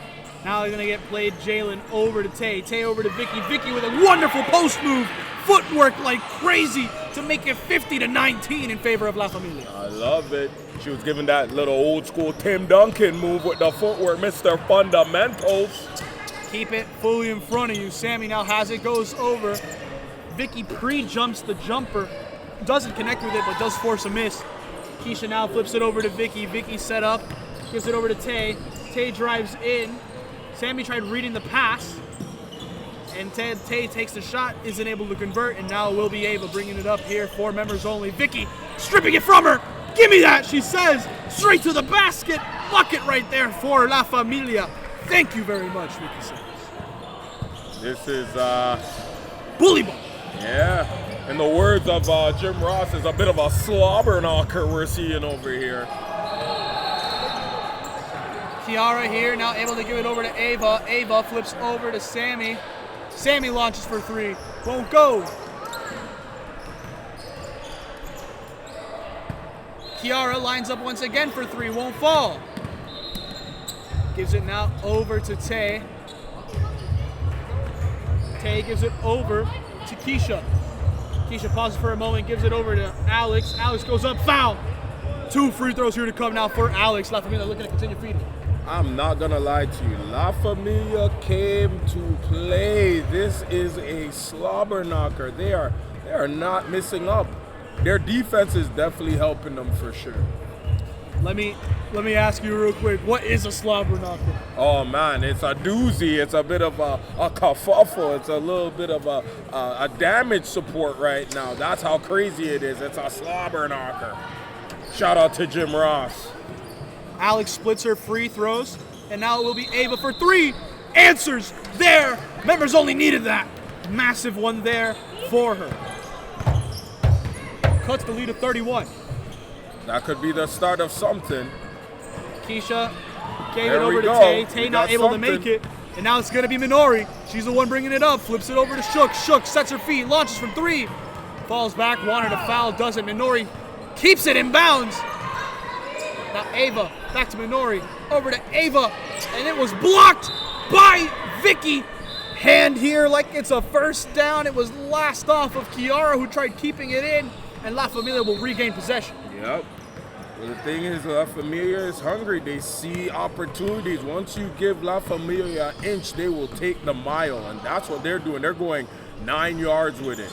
Now they're going to get played Jalen over to Tay. Tay over to Vicky. Vicky with a wonderful post move. Footwork like crazy to make it 50-19 in favor of La Familia. I love it. She was giving that little old school Tim Duncan move with the footwork, Mr. Fundamentals. Keep it fully in front of you. Sammy now has it, goes over. Vicky pre-jumps the jumper. Doesn't connect with it, but does force a miss. Keisha now flips it over to Vicky. Vicky set up, gives it over to Tay. Tay drives in. Sammy tried reading the pass, and Tay takes the shot, isn't able to convert, and now will be able bringing it up here for members only. Vicky stripping it from her. Give me that, she says. Straight to the basket. Bucket right there for La Familia. Thank you very much, Vicky says. This is, bully ball. Yeah. In the words of Jim Ross, is a bit of a slobber knocker we're seeing over here. Kiara here, now able to give it over to Ava. Ava flips over to Sammy. Sammy launches for three. Won't go. Kiara lines up once again for three. Won't fall. Gives it now over to Tay. Tay gives it over to Keisha. Keisha pauses for a moment, gives it over to Alex. Alex goes up, foul. 2 free throws here to come now for Alex. La Familia looking to continue feeding. I'm not gonna lie to you. La Familia came to play. This is a slobber knocker. They are not missing up. Their defense is definitely helping them for sure. Let me ask you real quick. What is a slobber knocker? Oh man, it's a doozy. It's a bit of a kerfuffle. It's a little bit of a damage support right now. That's how crazy it is. It's a slobber knocker. Shout out to Jim Ross. Alex splits her free throws, and now it will be Ava for three. Answers there. Members only needed that. Massive one there for her. Cuts the lead to 31. That could be the start of something. Keisha gave There it over we to go. Tay. We Tay got not able something. to make it. And now it's going to be Minori. She's the one bringing it up. Flips it over to Shook. Shook sets her feet. Launches from three. Falls back. Wanted a foul. Doesn't. Minori keeps it in bounds. Now Ava. Back to Minori. Over to Ava. And it was blocked by Vicky. Hand here like it's a first down. It was last off of Kiara, who tried keeping it in. And La Familia will regain possession. Yep. Well, the thing is, La Familia is hungry. They see opportunities. Once you give La Familia an inch, they will take the mile. And that's what they're doing. They're going 9 yards with it.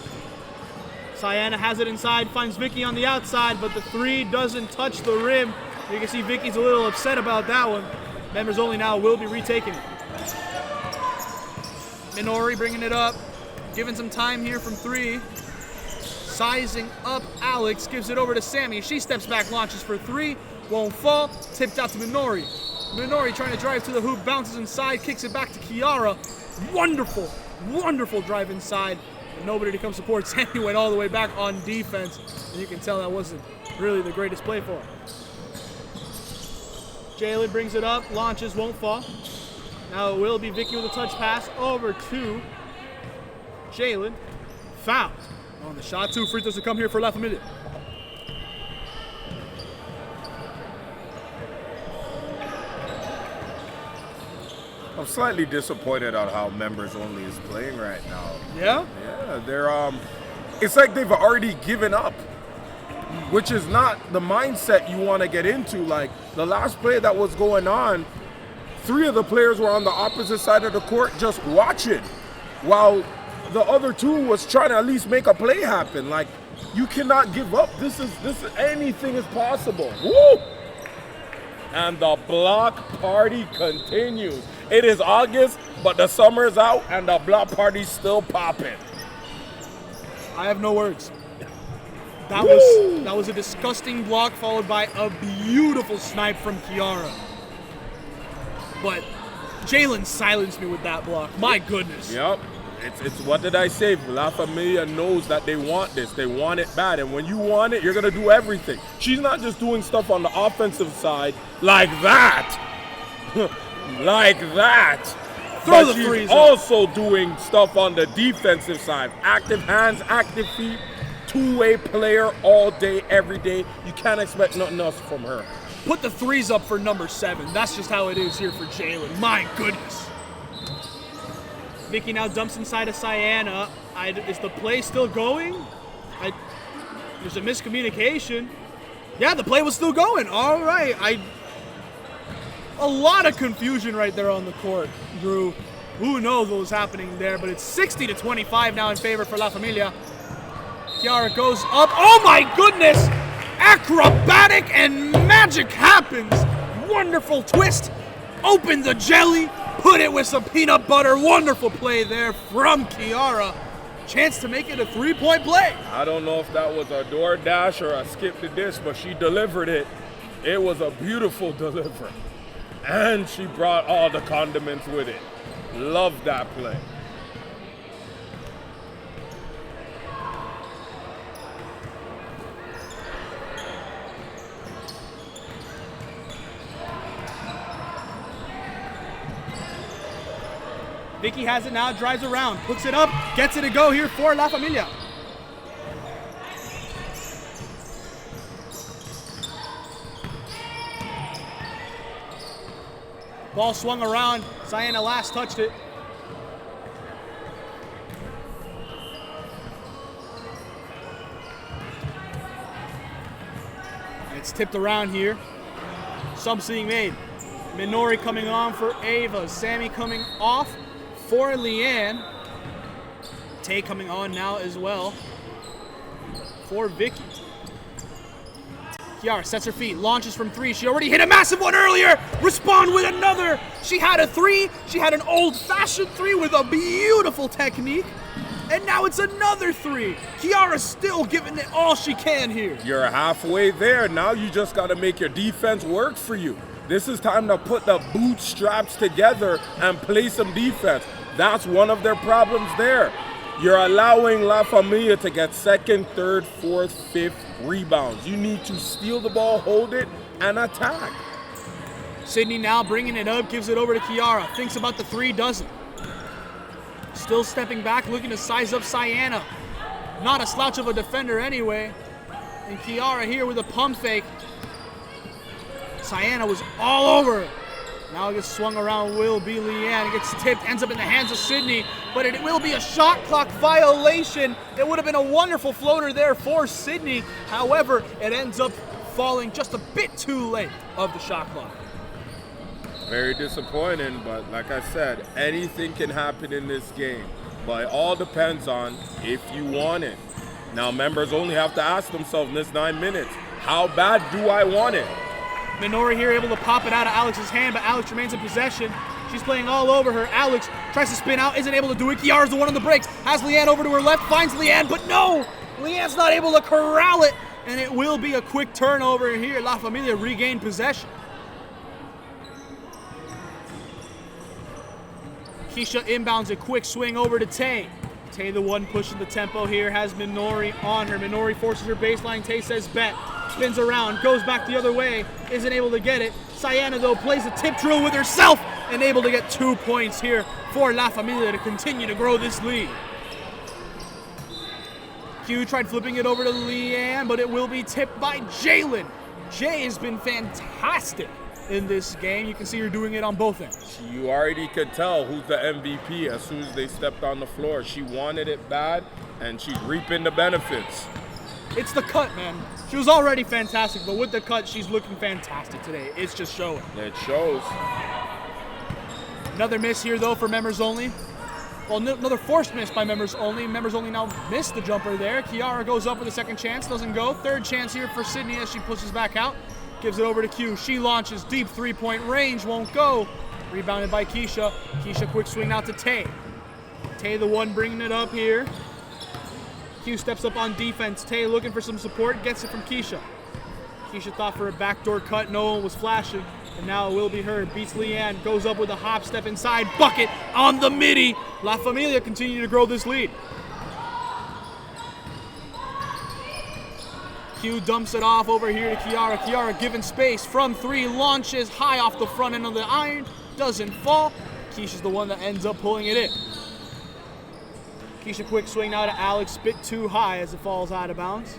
Sienna has it inside, finds Vicky on the outside, but the three doesn't touch the rim. You can see Vicky's a little upset about that one. Members only now will be retaking it. Minori bringing it up, giving some time here from 3. Sizing up Alex, gives it over to Sammy. She steps back, launches for 3, won't fall, tipped out to Minori. Minori trying to drive to the hoop, bounces inside, kicks it back to Kiara. Wonderful, wonderful drive inside. And nobody to come support. Sammy went all the way back on defense. And you can tell that wasn't really the greatest play for him. Jalen brings it up, launches, won't fall. Now it will be Vicky with a touch pass over to Jalen. Foul on the shot. 2 free throws to come here for La Familia. I'm slightly disappointed on how members only is playing right now. Yeah? Yeah, they're it's like they've already given up, which is not the mindset you want to get into. Like the last play that was going on, 3 of the players were on the opposite side of the court just watching, while the other 2 was trying to at least make a play happen. Like you cannot give up. This is anything is possible. Woo! And the block party continues. It is August, but the summer's out and the block party's still popping. I have no words. That was a disgusting block followed by a beautiful snipe from Kiara. But Jalen silenced me with that block. My goodness. Yep. It's what did I say? La Familia knows that they want this. They want it bad. And when you want it, you're going to do everything. She's not just doing stuff on the offensive side like that. Like that. Throw but the she's threes also doing stuff on the defensive side. Active hands, active feet, two-way player all day, every day. You can't expect nothing else from her. Put the threes up for number 7. That's just how it is here for Jalen. My goodness. Vicky now dumps inside of Sienna. Is the play still going? There's a miscommunication. Yeah, the play was still going. All right. A lot of confusion right there on the court, Drew. Who knows what was happening there, but it's 60-25 now in favor for La Familia. Kiara goes up. Oh my goodness! Acrobatic and magic happens. Wonderful twist. Open the jelly. Put it with some peanut butter. Wonderful play there from Kiara. Chance to make it a 3-point play. I don't know if that was a DoorDash or a skip the dish, but she delivered it. It was a beautiful delivery. And she brought all the condiments with it. Love that play. Vicky has it now, drives around, hooks it up, gets it to go here for La Familia. Ball swung around, Sienna last touched it. It's tipped around here. Subs being made. Minori coming on for Ava, Sammy coming off for Leanne. Tay coming on now as well for Vicky. Kiara sets her feet, launches from 3. She already hit a massive one earlier. Respond with another. She had a 3. She had an old-fashioned 3 with a beautiful technique. And now it's another 3. Kiara's still giving it all she can here. You're halfway there. Now you just got to make your defense work for you. This is time to put the bootstraps together and play some defense. That's one of their problems there. You're allowing La Familia to get 2nd, 3rd, 4th, 5th rebounds. You need to steal the ball, hold it, and attack. Sydney now bringing it up, gives it over to Kiara. Thinks about the 3, doesn't. Still stepping back, looking to size up Sienna. Not a slouch of a defender anyway. And Kiara here with a pump fake. Sienna was all over it. Now it gets swung around, will be Leanne. It gets tipped, ends up in the hands of Sydney, but it will be a shot clock violation. It would have been a wonderful floater there for Sydney. However, it ends up falling just a bit too late of the shot clock. Very disappointing, but like I said, anything can happen in this game. But it all depends on if you want it. Now members only have to ask themselves in this 9 minutes, how bad do I want it? Minori here able to pop it out of Alex's hand, but Alex remains in possession. She's playing all over her. Alex tries to spin out, isn't able to do it. Kiara's the one on the brakes. Has Leanne over to her left, finds Leanne, but no! Leanne's not able to corral it, and it will be a quick turnover here. La Familia regained possession. Keisha inbounds a quick swing over to Tay. Tay, the one pushing the tempo here, has Minori on her. Minori forces her baseline. Tay says bet. Spins around, goes back the other way, isn't able to get it. Sayana, though, plays a tip drill with herself and able to get 2 points here for La Familia to continue to grow this lead. Q tried flipping it over to Leanne, but it will be tipped by Jalen. Jay has been fantastic in this game. You can see her doing it on both ends. You already could tell who's the MVP as soon as they stepped on the floor. She wanted it bad, and she's reaping the benefits. It's the cut, man. She was already fantastic, but with the cut, she's looking fantastic today. It's just showing. It shows. Another miss here, though, for members only. Well, another forced miss by members only. Members only now missed the jumper there. Kiara goes up with a second chance, doesn't go. Third chance here for Sydney as she pushes back out. Gives it over to Q. She launches deep three-point range, won't go. Rebounded by Keisha. Keisha quick swing out to Tay. Tay the one bringing it up here. Q steps up on defense. Tay looking for some support, gets it from Keisha. Keisha thought for a backdoor cut, no one was flashing, and now it will be her. Beats Leanne, goes up with a hop step inside, bucket on the midi. La Familia continue to grow this lead. Q dumps it off over here to Kiara. Kiara given space from three, launches high off the front end of the iron, doesn't fall. Keisha's the one that ends up pulling it in. Keisha quick swing now to Alex, bit too high as it falls out of bounds.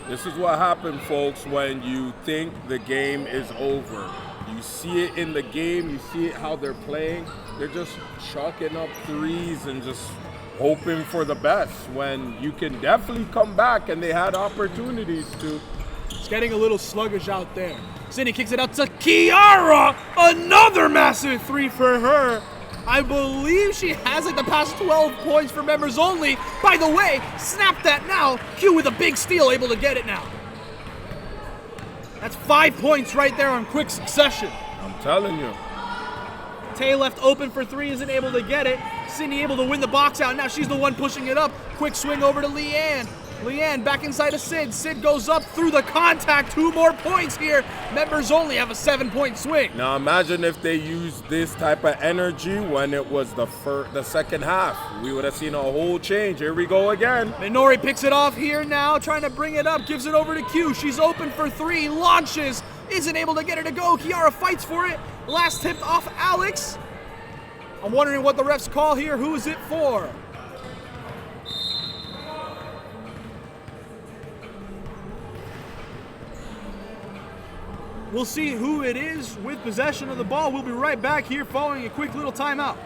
This is what happens, folks, when you think the game is over. You see it in the game, you see it how they're playing. They're just chalking up threes and just hoping for the best when you can definitely come back, and they had opportunities to. It's getting a little sluggish out there. Sydney kicks it out to Kiara. Another massive three for her. I believe she has like the past 12 points for members only. By the way, snap that now. Q with a big steal, able to get it now. That's 5 points right there on quick succession. I'm telling you. Tay left open for three, isn't able to get it. Sydney able to win the box out. Now she's the one pushing it up. Quick swing over to Leanne. Leanne back inside of Sid. Sid goes up through the contact. 2 more points here. Members only have a 7-point swing. Now imagine if they used this type of energy when it was the second half. We would have seen a whole change. Here we go again. Minori picks it off here now, trying to bring it up. Gives it over to Q. She's open for three. Launches. Isn't able to get her to go. Kiara fights for it. Last tipped off Alex. I'm wondering what the refs call here. Who is it for? We'll see who it is with possession of the ball. We'll be right back here following a quick little timeout.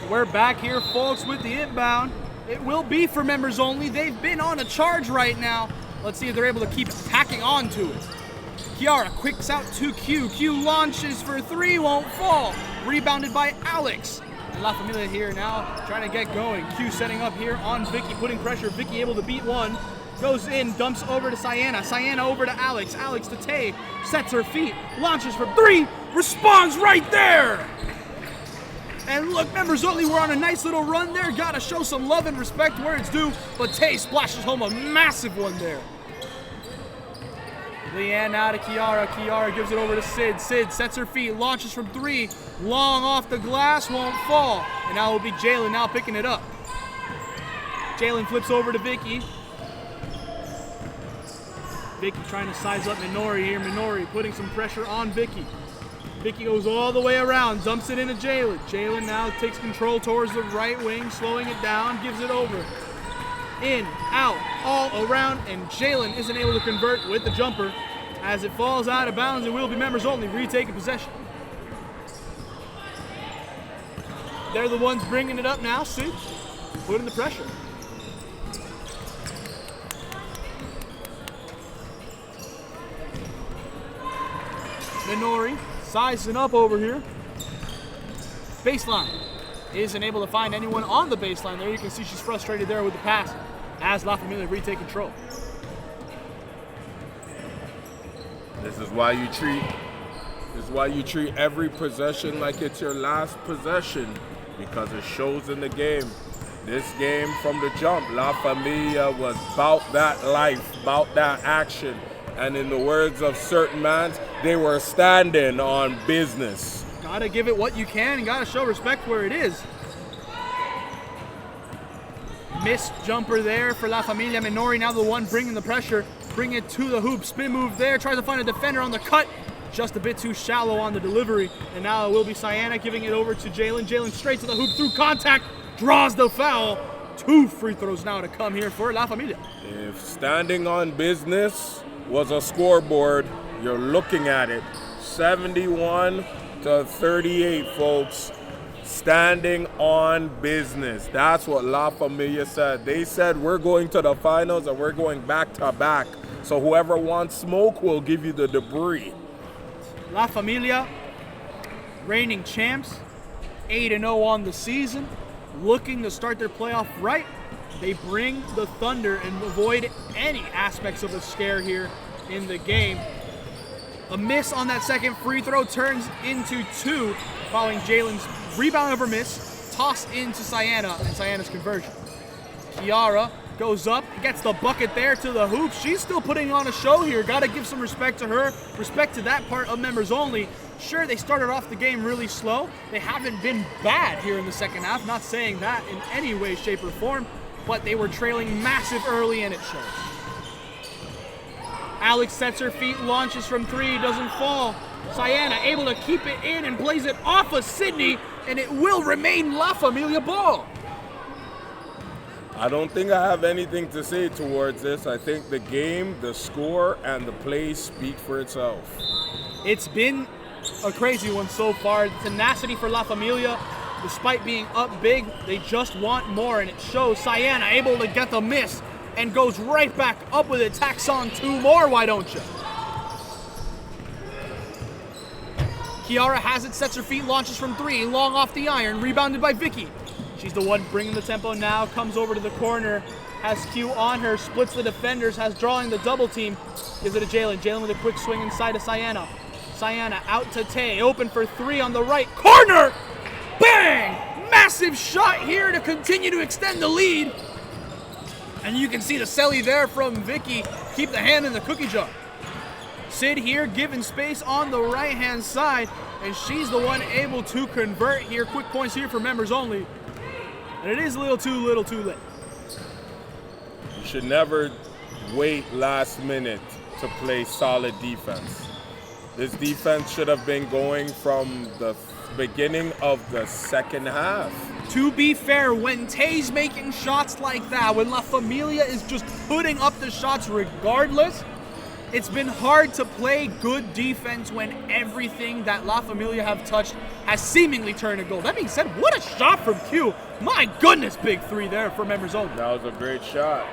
We're back here, folks, with the inbound. It will be for members only. They've been on a charge right now. Let's see if they're able to keep packing on to it. Kiara quicks out to Q. Q launches for three, won't fall. Rebounded by Alex. And La Familia here now trying to get going. Q setting up here on Vicky, putting pressure. Vicky able to beat one. Goes in, dumps over to Sienna. Sienna over to Alex. Alex to Tay. Sets her feet. Launches from 3. Responds right there. And look, members only were on a nice little run there. Gotta show some love and respect where it's due. But Tay splashes home a massive one there. Leanne now to Kiara. Kiara gives it over to Sid. Sid sets her feet, launches from 3. Long off the glass, won't fall. And now it will be Jalen now picking it up. Jalen flips over to Vicky. Vicky trying to size up Minori here. Minori putting some pressure on Vicky. Vicky goes all the way around, dumps it into Jalen. Jalen now takes control towards the right wing, slowing it down, gives it over. In, out, all around, and Jalen isn't able to convert with the jumper. As it falls out of bounds, it will be members only retaking possession. They're the ones bringing it up now. Sid putting the pressure. Minori sizing up over here. Baseline. Isn't able to find anyone on the baseline there. You can see she's frustrated there with the pass as La Familia retake control. This is why you treat every possession like it's your last possession, because it shows in the game. This game from the jump, La Familia was about that life, about that action. And in the words of certain mans, they were standing on business. Gotta give it what you can and gotta show respect where it is. Missed jumper there for La Familia. Minori now the one bringing the pressure. Bring it to the hoop. Spin move there. Tries to find a defender on the cut. Just a bit too shallow on the delivery. And now it will be Sienna giving it over to Jalen. Jalen straight to the hoop through contact. Draws the foul. 2 free throws now to come here for La Familia. If standing on business was a scoreboard, you're looking at it. 71 to 38, folks. Standing on business. That's what La Familia said. They said we're going to the finals and we're going back to back. So whoever wants smoke will give you the debris. La Familia, reigning champs, 8-0 on the season, looking to start their playoff right. They bring the thunder and avoid any aspects of a scare here in the game. A miss on that second free throw turns into 2 following Jalen's rebound over miss, toss into Sienna, and Sienna's conversion. Kiara goes up, gets the bucket there to the hoop. She's still putting on a show here. Got to give some respect to her, respect to that part of members only. Sure, they started off the game really slow. They haven't been bad here in the second half, not saying that in any way, shape, or form, but they were trailing massive early and it shows. Alex sets her feet, launches from 3, doesn't fall. Sienna able to keep it in and plays it off of Sydney, and it will remain La Familia ball. I don't think I have anything to say towards this. I think the game, the score, and the play speak for itself. It's been a crazy one so far. Tenacity for La Familia. Despite being up big, they just want more, and it shows. Sienna able to get the miss and goes right back up with it, tacks on 2 more, why don't you? Kiara has it, sets her feet, launches from 3, long off the iron, rebounded by Vicky. She's the one bringing the tempo now, comes over to the corner, has Q on her, splits the defenders, has drawing the double team, gives it to Jalen. Jalen with a quick swing inside to Sienna. Sienna out to Tay, open for 3 on the right corner. Bang! Massive shot here to continue to extend the lead. And you can see the celly there from Vicky. Keep the hand in the cookie jar. Sid here given space on the right-hand side, and she's the one able to convert here. Quick points here for members only. And it is a little too late. You should never wait last minute to play solid defense. This defense should have been going from the beginning of the second half. To be fair, when Tay's making shots like that, when La Familia is just putting up the shots regardless, it's been hard to play good defense when everything that La Familia have touched has seemingly turned to gold. That being said, what a shot from Q. My goodness, big 3 there for members only. That was a great shot.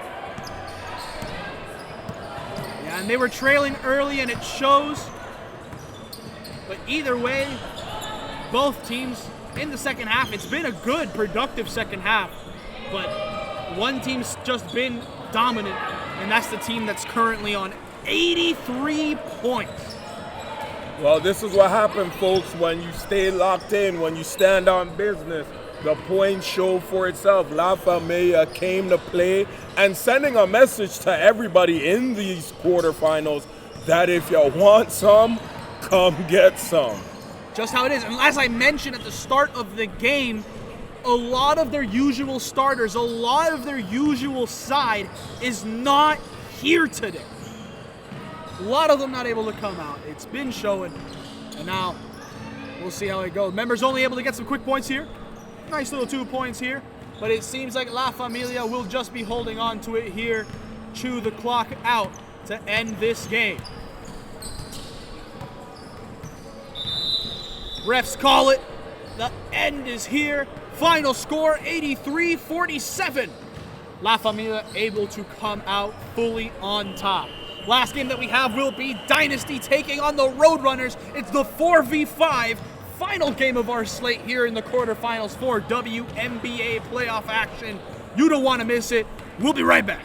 Yeah, and they were trailing early and it shows. But either way, both teams in the second half. It's been a good, productive second half, but one team's just been dominant, and that's the team that's currently on 83 points. Well, this is what happened, folks, when you stay locked in, when you stand on business. The points show for itself. La Familia came to play and sending a message to everybody in these quarterfinals that if you want some, come get some. Just how it is. And as I mentioned at the start of the game, a lot of their usual starters, a lot of their usual side is not here today. A lot of them not able to come out. It's been showing. And now we'll see how it goes. Members only able to get some quick points here. Nice little 2 points here. But it seems like La Familia will just be holding on to it here. Chew the clock out to end this game. Refs call it. The end is here. Final score 83-47. La Familia able to come out fully on top. Last game that we have will be Dynasty taking on the Roadrunners. It's the 4v5 final game of our slate here in the quarterfinals for WMBA playoff action. You don't want to miss it. We'll be right back.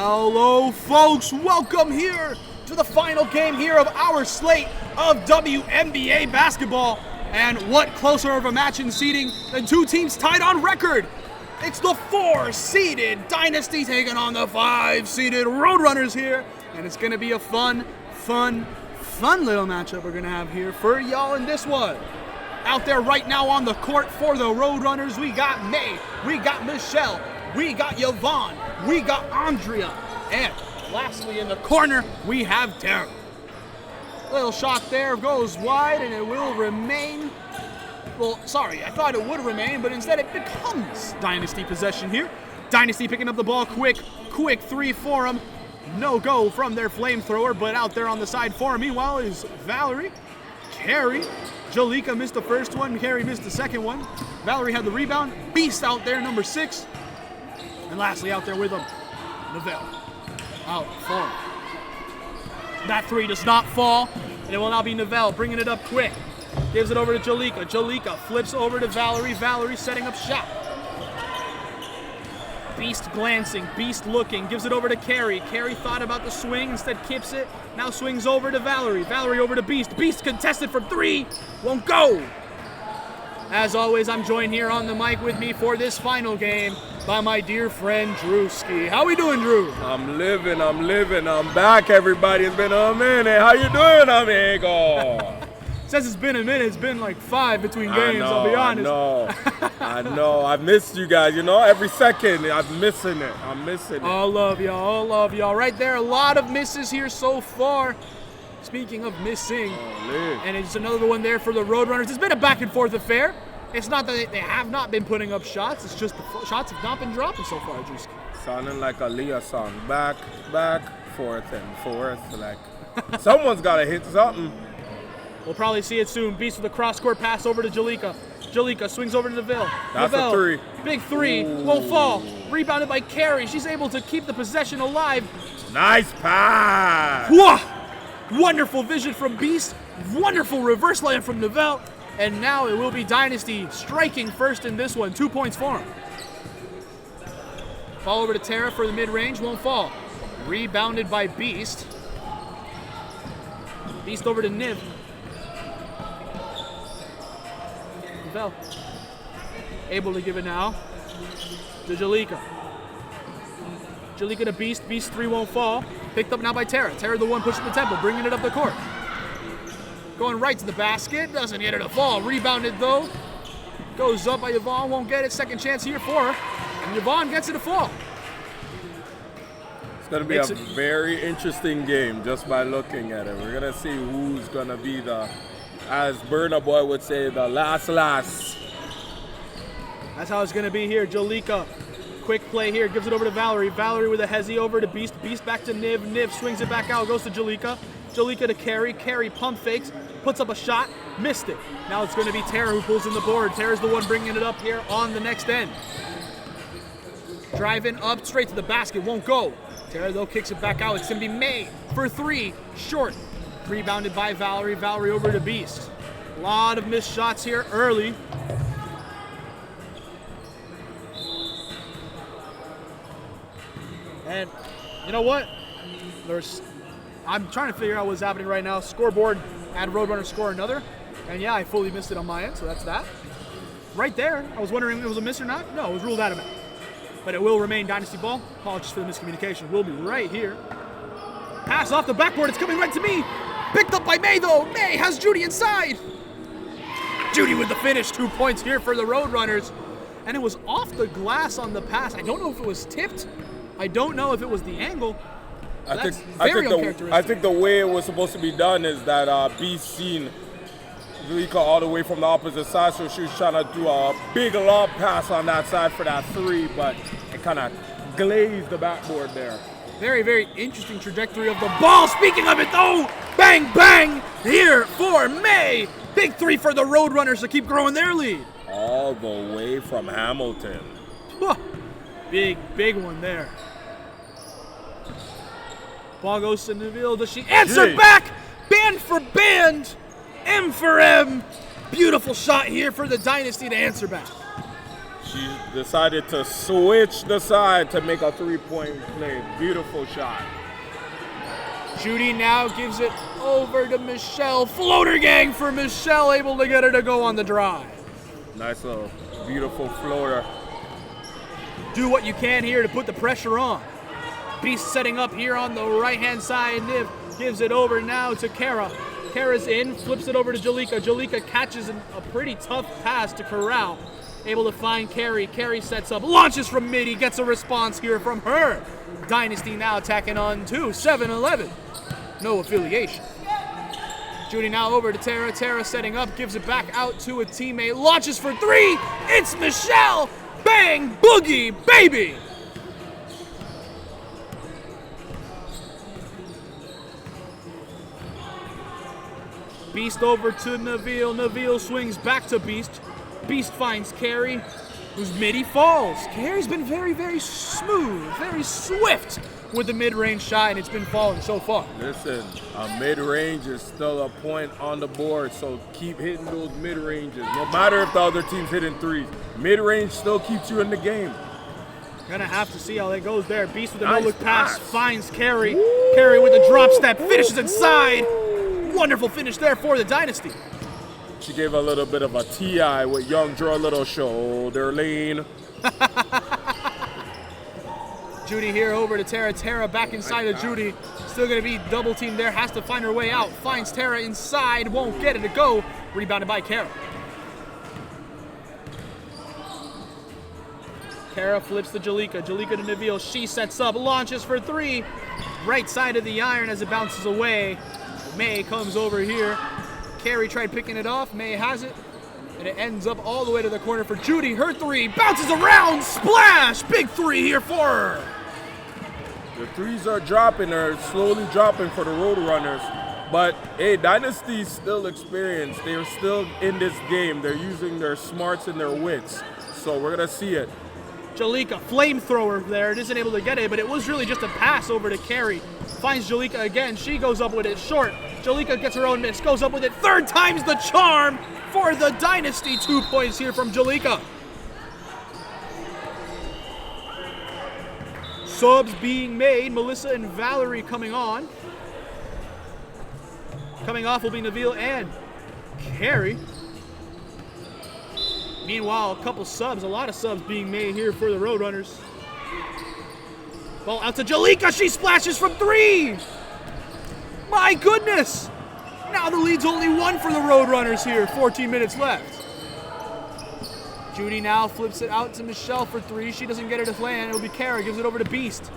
Hello, folks. Welcome here to the final game here of our slate of WMBA basketball. And what closer of a match in seeding than two teams tied on record? It's the 4-seeded Dynasty taking on the 5-seeded Roadrunners here. And it's going to be a fun little matchup we're going to have here for y'all in this one. Out there right now on the court for the Roadrunners, we got May, we got Michelle, we got Yvonne, we got Andrea, and lastly in the corner, we have Tara. Little shot there goes wide and it will remain. Well, sorry, I thought it would remain, but instead it becomes Dynasty possession here. Dynasty picking up the ball quick three for him. No go from their flamethrower, but out there on the side for him. Meanwhile is Valerie, Carrie, Jalika missed the first one, Carrie missed the second one. Valerie had the rebound. Beast out there, number 6. And lastly out there with him, Novell. Out for him. That three does not fall, and it will now be Novell bringing it up quick. Gives it over to Jalika. Jalika flips over to Valerie. Valerie setting up shot. Beast glancing, Beast looking, gives it over to Carrie. Carrie thought about the swing, instead kips it. Now swings over to Valerie. Valerie over to Beast. Beast contested for 3, won't go. As always, I'm joined here on the mic with me for this final game by my dear friend Drewski. How we doing, Drew? I'm living. I'm back, everybody. It's been a minute. How you doing, amigo? Says it's been a minute. It's been like 5 between games, I'll be honest. I know. I've missed you guys. You know, every second I'm missing it. All love y'all. Right there, a lot of misses here so far. Speaking of missing, and it's another one there for the Roadrunners. It's been a back and forth affair. It's not that they have not been putting up shots. It's just the shots have not been dropping so far, Drewski. Sounding like a Leah song. Back, forth and forth. Like someone's got to hit something. We'll probably see it soon. Beast with a cross-court pass over to Jalika. Jalika swings over to Neville. That's Neville, a 3. Big 3, won't fall. Rebounded by Carrie. She's able to keep the possession alive. Nice pass. Whoa! Wonderful vision from Beast. Wonderful reverse layup from Neville. And now it will be Dynasty striking first in this one. 2 points for him. Ball over to Tara for the mid-range. Won't fall. Rebounded by Beast. Beast over to Niv. Neville. Able to give it now to Jalika. Jalika to Beast. Beast 3 won't fall. Picked up now by Tara. Tara the one pushing the tempo, bringing it up the court. Going right to the basket. Doesn't get it to fall. Rebounded though. Goes up by Yvonne. Won't get it. Second chance here for her. And Yvonne gets it to fall. It's going to be a very interesting game just by looking at it. We're going to see who's going to be the, as Burna Boy would say, the last. That's how it's going to be here. Jalika. Quick play here, gives it over to Valerie. Valerie with a hezzy over to Beast. Beast back to Niv. Niv swings it back out, goes to Jalika. Jalika to Carrie. Carrie pump fakes, puts up a shot, missed it. Now it's going to be Tara who pulls in the board. Tara's the one bringing it up here on the next end. Driving up straight to the basket, won't go. Tara though kicks it back out. It's going to be May for 3, short. Rebounded by Valerie. Valerie over to Beast. A lot of missed shots here early. And you know what? I'm trying to figure out what's happening right now. Scoreboard had Roadrunner score another. And yeah, I fully missed it on my end, so that's that. Right there, I was wondering if it was a miss or not. No, it was ruled out of it. But it will remain Dynasty ball. Apologies for the miscommunication. We'll be right here. Pass off the backboard. It's coming right to me. Picked up by May, though. May has Judy inside. Judy with the finish. 2 points here for the Roadrunners. And it was off the glass on the pass. I don't know if it was tipped. I don't know if it was the angle. I think the way it was supposed to be done is that Beast seen Jalika all the way from the opposite side, so she was trying to do a big lob pass on that side for that 3, but it kind of glazed the backboard there. Very, very interesting trajectory of the ball. Speaking of it, though, bang, bang, here for May. Big 3 for the Roadrunners to keep growing their lead. All the way from Hamilton. Big one there. Ball goes to Neville. Does she answer back? Band for band. M for M. Beautiful shot here for the Dynasty to answer back. She decided to switch the side to make a three-point play. Beautiful shot. Judy now gives it over to Michelle. Floater gang for Michelle, able to get her to go on the drive. Nice little beautiful floater. Do what you can here to put the pressure on. Beast setting up here on the right-hand side. Niv gives it over now to Kara. Kara's in, flips it over to Jalika. Jalika catches a pretty tough pass to Corral. Able to find Carrie. Carrie sets up, launches from mid. He gets a response here from her. Dynasty now attacking on 2, 7-11. No affiliation. Judy now over to Tara. Tara setting up, gives it back out to a teammate. Launches for 3. It's Michelle. Bang, boogie, baby. Beast over to Nabil. Nabil swings back to Beast. Beast finds Carrie, whose midi falls. Carrie's been very, very smooth, very swift with the mid-range shot, and it's been falling so far. Listen, a mid-range is still a point on the board, so keep hitting those mid-ranges. No matter if the other team's hitting threes, mid-range still keeps you in the game. Gonna have to see how that goes there. Beast with a no-look pass finds Carrie. Carrie with a drop step, finishes inside. Wonderful finish there for the Dynasty. She gave a little bit of a TI with Young, draw a little shoulder lean. Judy here over to Tara. Tara back inside of Judy. Still going to be double teamed there. Has to find her way out. Finds Tara inside. Won't get it to go. Rebounded by Kara. Kara flips to Jalika. Jalika to Nabil. She sets up. Launches for 3. Right side of the iron as it bounces away. May comes over here. Carrie tried picking it off. May has it. And it ends up all the way to the corner for Judy. Her 3 bounces around. Splash! Big 3 here for her. The threes are dropping, or slowly dropping for the Roadrunners. But, hey, Dynasty's still experienced. They're still in this game. They're using their smarts and their wits. So we're going to see it. Jalika, flamethrower there. It isn't able to get it, but it was really just a pass over to Carrie. Finds Jalika again. She goes up with it short. Jalika gets her own miss. Goes up with it. 3rd time's the charm for the Dynasty. 2 points here from Jalika. Subs being made. Melissa and Valerie coming on. Coming off will be Nabil and Carrie. Meanwhile, a lot of subs being made here for the Roadrunners. Ball out to Jalika. She splashes from 3. My goodness. Now the lead's only 1 for the Roadrunners here. 14 minutes left. Judy now flips it out to Michelle for 3. She doesn't get it to land. It'll be Kara. Gives it over to Beast.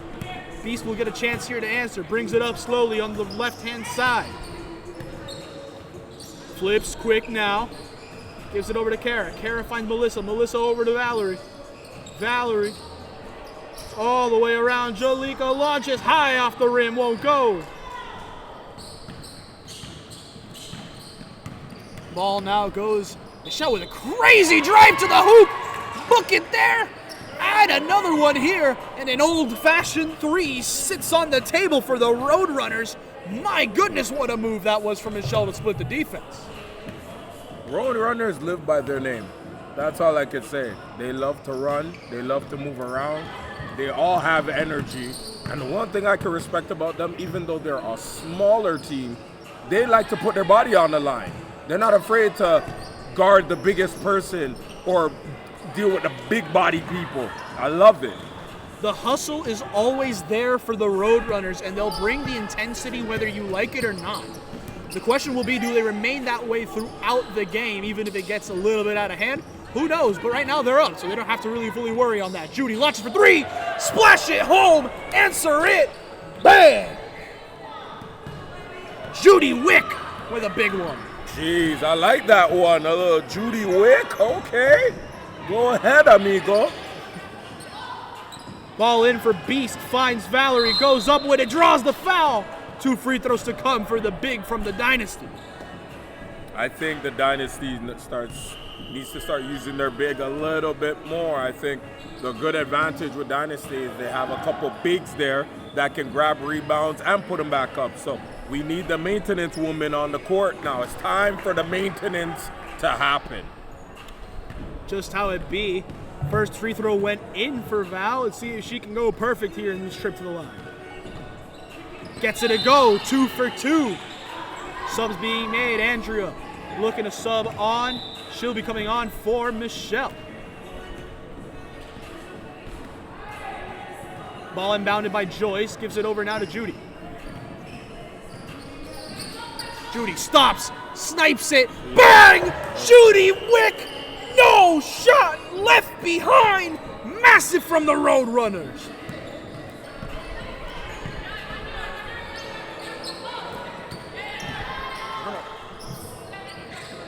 Beast will get a chance here to answer. Brings it up slowly on the left-hand side. Flips quick now. Gives it over to Kara. Kara finds Melissa. Melissa over to Valerie. Valerie. All the way around. Jalika launches high off the rim. Won't go. Ball now goes. Michelle with a crazy drive to the hoop. Book it there. Add another one here. And an old-fashioned 3 sits on the table for the Roadrunners. My goodness, what a move that was from Michelle to split the defense. Roadrunners live by their name. That's all I could say. They love to run. They love to move around. They all have energy. And the one thing I can respect about them, even though they're a smaller team, they like to put their body on the line. They're not afraid to guard the biggest person or deal with the big body people. I love it. The hustle is always there for the Roadrunners, and they'll bring the intensity whether you like it or not. The question will be, do they remain that way throughout the game, even if it gets a little bit out of hand? Who knows? But right now they're up, so they don't have to really fully worry on that. Judy launches for 3. Splash it home. Answer it. Bang. Judy Wick with a big one. Jeez, I like that one. A little Judy Wick. Okay. Go ahead, amigo. Ball in for Beast. Finds Valerie. Goes up with it. Draws the foul. 2 free throws to come for the big from the Dynasty. I think the Dynasty needs to start using their big a little bit more. I think the good advantage with Dynasty is they have a couple bigs there that can grab rebounds and put them back up. So we need the maintenance woman on the court now. It's time for the maintenance to happen. Just how it be. First free throw went in for Val. Let's see if she can go perfect here in this trip to the line. Gets it to go, 2 for 2. Subs being made. Andrea looking to sub on. She'll be coming on for Michelle. Ball inbounded by Joyce. Gives it over now to Judy. Judy stops, snipes it. Bang! Judy Wick! No shot left behind. Massive from the Roadrunners.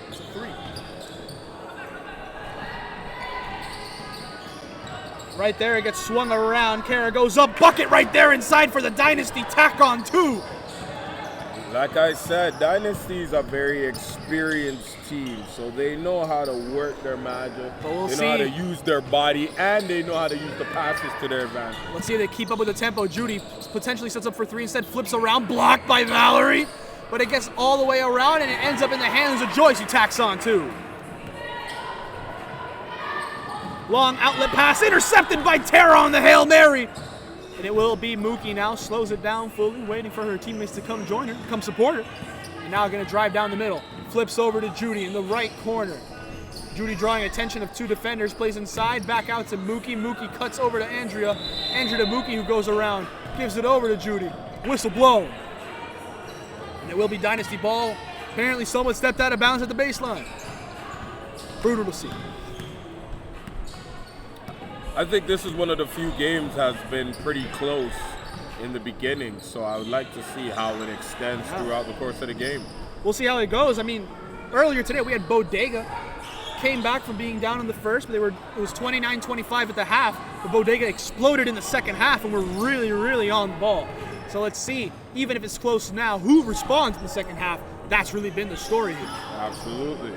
It's a 3. Right there, it gets swung around. Kara goes up, bucket right there inside for the Dynasty. Tack on 2. Like I said, Dynasty is a very experienced team, so they know how to work their magic. They know how to use their body, and they know how to use the passes to their advantage. Let's see if they keep up with the tempo. Judy potentially sets up for 3, instead flips around, blocked by Valerie, but it gets all the way around, and it ends up in the hands of Joyce, who tacks on 2. Long outlet pass, intercepted by Tara on the Hail Mary. And it will be Mookie now, slows it down fully, waiting for her teammates to come join her, come support her. And now going to drive down the middle. Flips over to Judy in the right corner. Judy drawing attention of 2 defenders, plays inside, back out to Mookie. Mookie cuts over to Andrea. Andrea to Mookie, who goes around, gives it over to Judy. Whistle blown. And it will be Dynasty ball. Apparently someone stepped out of bounds at the baseline. Brutal to see. I think this is one of the few games has been pretty close in the beginning, so I would like to see how it extends throughout the course of the game. We'll see how it goes. I mean, earlier today we had Bodega came back from being down in the first, but it was 29-25 at the half. But Bodega exploded in the second half, and we're really, really on the ball. So let's see, even if it's close now, who responds in the second half. That's really been the story here. Absolutely.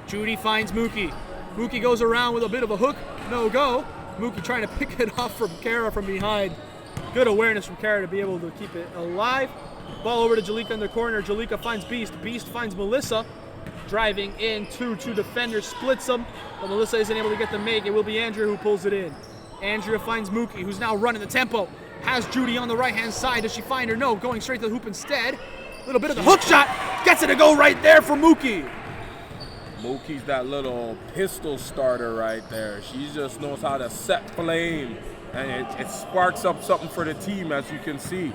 Judy finds Mookie. Mookie goes around with a bit of a hook, no go. Mookie trying to pick it off from Kara from behind. Good awareness from Kara to be able to keep it alive. Ball over to Jalika in the corner. Jalika finds Beast. Beast finds Melissa. Driving in, 2 defenders, splits them. But Melissa isn't able to get the make. It will be Andrea who pulls it in. Andrea finds Mookie, who's now running the tempo. Has Judy on the right-hand side. Does she find her? No, going straight to the hoop instead. A little bit of the hook shot. Gets it to go right there for Mookie. Mookie's that little pistol starter right there. She just knows how to set flame, and it sparks up something for the team, as you can see.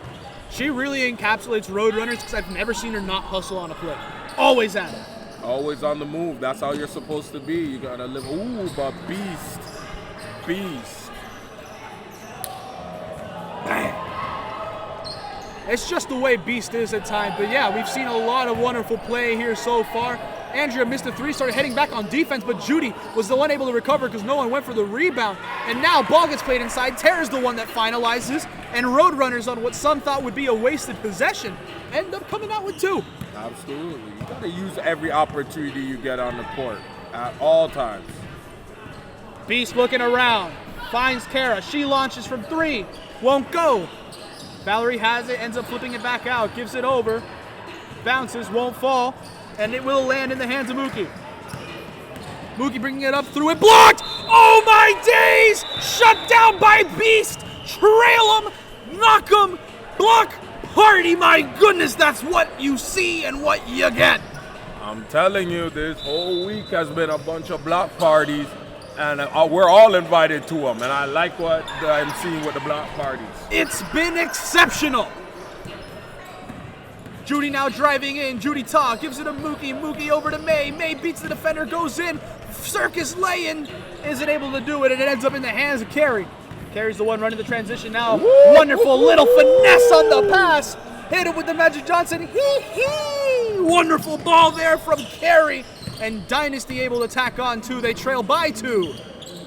She really encapsulates Roadrunners because I've never seen her not hustle on a play. Always at it. Always on the move. That's how you're supposed to be. You gotta live. Ooh, but Beast. Bang. It's just the way Beast is at times. But yeah, we've seen a lot of wonderful play here so far. Andrea missed a 3, started heading back on defense, but Judy was the one able to recover because no one went for the rebound. And now ball gets played inside. Tara's the one that finalizes, and Roadrunners, on what some thought would be a wasted possession, end up coming out with 2. Absolutely. You gotta use every opportunity you get on the court at all times. Beast looking around, finds Kara. She launches from 3, won't go. Valerie has it, ends up flipping it back out, gives it over, bounces, won't fall. And it will land in the hands of Mookie. Mookie bringing it up through it, blocked! Oh my days! Shut down by Beast! Trail him, knock him, block, party! My goodness, that's what you see and what you get. I'm telling you, this whole week has been a bunch of block parties, and we're all invited to them, and I like what I'm seeing with the block parties. It's been exceptional. Judy now driving in. Judy Ta gives it to Mookie. Mookie over to May. May beats the defender, goes in. Circus lay-in. Isn't able to do it, and it ends up in the hands of Carrie. Carrie's the one running the transition now. Wonderful little finesse on the pass. Hit it with the Magic Johnson. Hee-hee! Wonderful ball there from Carrie. And Dynasty able to tack on 2. They trail by 2.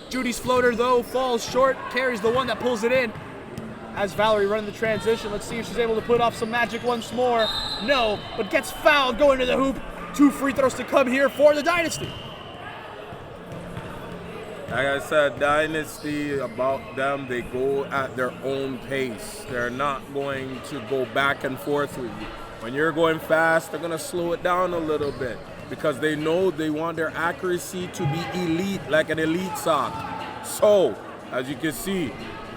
Judy's floater, though, falls short. Carrie's the one that pulls it in. As Valerie running the transition, let's see if she's able to put off some magic once more. No, but gets fouled going to the hoop. 2 free throws to come here for the Dynasty. Like I said, Dynasty, about them, they go at their own pace. They're not going to go back and forth with you. When you're going fast, they're going to slow it down a little bit because they know they want their accuracy to be elite, like an elite sock. So, as you can see,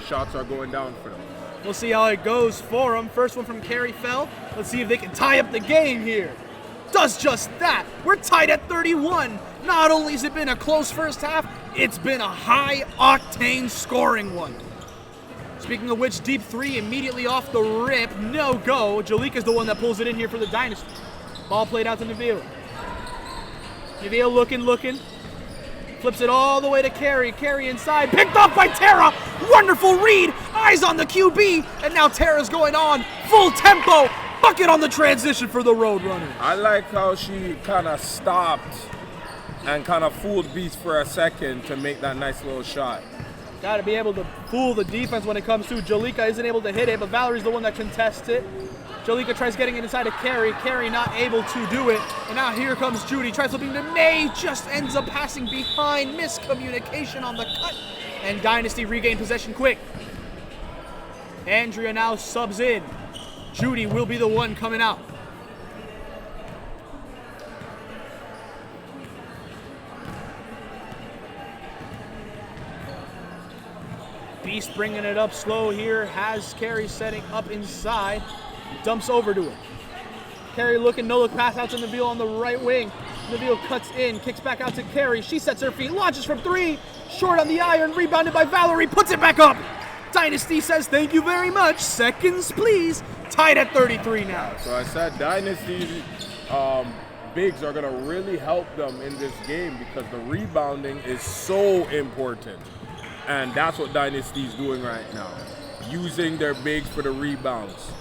shots are going down for them. We'll see how it goes for them. First one from Carey fell. Let's see if they can tie up the game here. Does just that. We're tied at 31. Not only has it been a close first half, it's been a high-octane scoring one. Speaking of which, deep three immediately off the rip. No go. Jalika's the one that pulls it in here for the Dynasty. Ball played out to Neville. Neville looking. Flips it all the way to Carey. Carey inside. Picked off by Tara. Wonderful read. Eyes on the QB. And now Tara's going on. Full tempo. Bucket on the transition for the Roadrunners. I like how she kind of stopped and kind of fooled Beast for a second to make that nice little shot. Got to be able to fool the defense when it comes to. Jalika isn't able to hit it, but Valerie's the one that contests it. Jalika tries getting it inside of Carey. Carey not able to do it. And now here comes Judy. Tries flipping to May. Just ends up passing behind. Miscommunication on the cut. And Dynasty regain possession quick. Andrea now subs in. Judy will be the one coming out. Beast bringing it up slow here. Has Carey setting up inside. Dumps over to it. Carey looking, no look pass out to Neville on the right wing. Neville cuts in, kicks back out to Carey. She sets her feet, launches from three. Short on the iron, rebounded by Valerie, puts it back up. Dynasty says thank you very much. Seconds, please. Tied at 33 now. So I said Dynasty bigs are going to really help them in this game because the rebounding is so important. And that's what Dynasty is doing right now, using their bigs for the rebounds.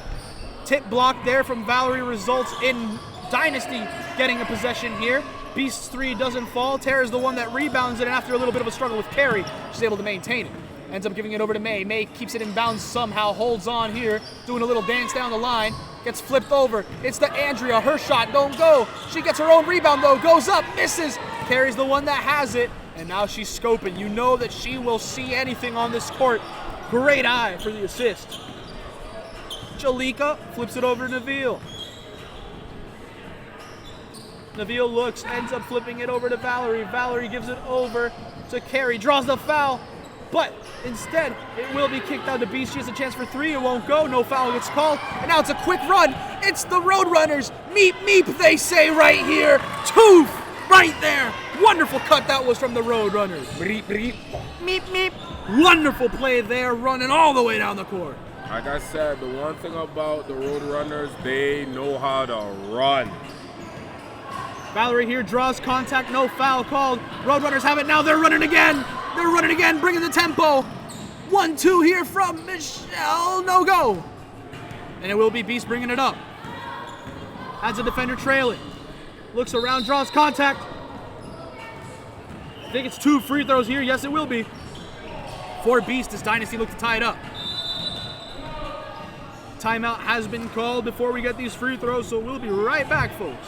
Tip block there from Valerie results in Dynasty getting a possession here. Beast's three doesn't fall. Tara's the one that rebounds it, and after a little bit of a struggle with Carey, she's able to maintain it. Ends up giving it over to May. May keeps it in bounds somehow, holds on here, doing a little dance down the line. Gets flipped over. It's to Andrea. Her shot don't go. She gets her own rebound though. Goes up, misses. Carey's the one that has it. And now she's scoping. You know that she will see anything on this court. Great eye for the assist. Jalika flips it over to Neville. Neville looks, ends up flipping it over to Valerie. Valerie gives it over to Carey. Draws the foul. But instead, it will be kicked out to Beast. She has a chance for three. It won't go. No foul gets called. And now it's a quick run. It's the Roadrunners. Meep, meep, they say right here. Toof, right there. Wonderful cut that was from the Roadrunners. Meep, meep, meep, meep. Wonderful play there, running all the way down the court. Like I said, the one thing about the Roadrunners, they know how to run. Valerie here draws contact, no foul called. Roadrunners have it now, they're running again. They're running again, bringing the tempo. 1-2 here from Michelle, no go. And it will be Beast bringing it up. Has a defender trailing. Looks around, draws contact. I think it's 2 free throws here, yes it will be. For Beast as Dynasty look to tie it up. Timeout has been called before we get these free throws, so we'll be right back, folks.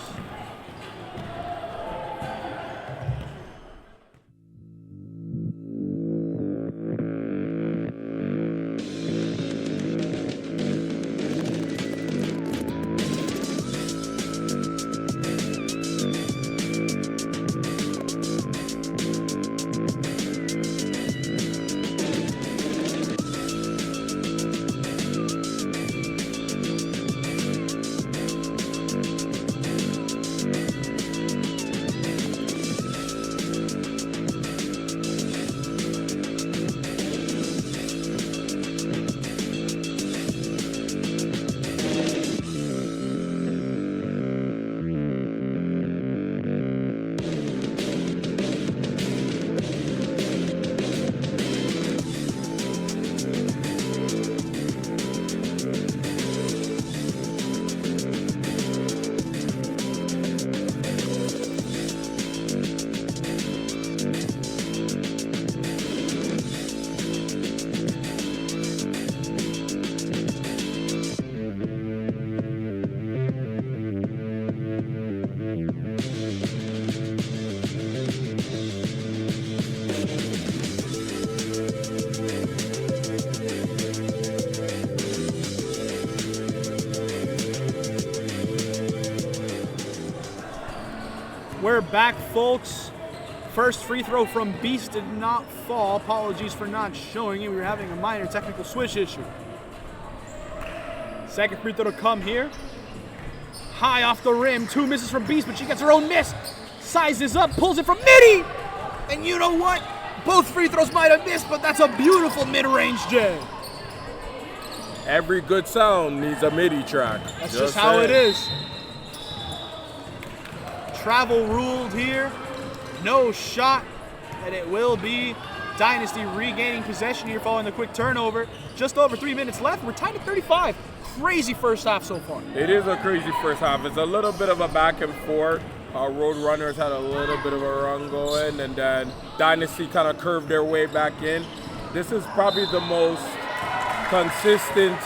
We're back, folks. First free throw from Beast did not fall. Apologies for not showing you. We were having a minor technical switch issue. Second free throw to come here. High off the rim. 2 misses from Beast, but she gets her own miss. Sizes up, pulls it from Mitty. And you know what? Both free throws might have missed, but that's a beautiful mid-range J. Every good sound needs a MIDI track. That's just how it is. Travel ruled here. No shot, and it will be Dynasty regaining possession here following the quick turnover. Just over 3 minutes left. We're tied at 35. Crazy first half so far. It is a crazy first half. It's a little bit of a back and forth. Our Roadrunners had a little bit of a run going, and then Dynasty kind of curved their way back in. This is probably the most consistent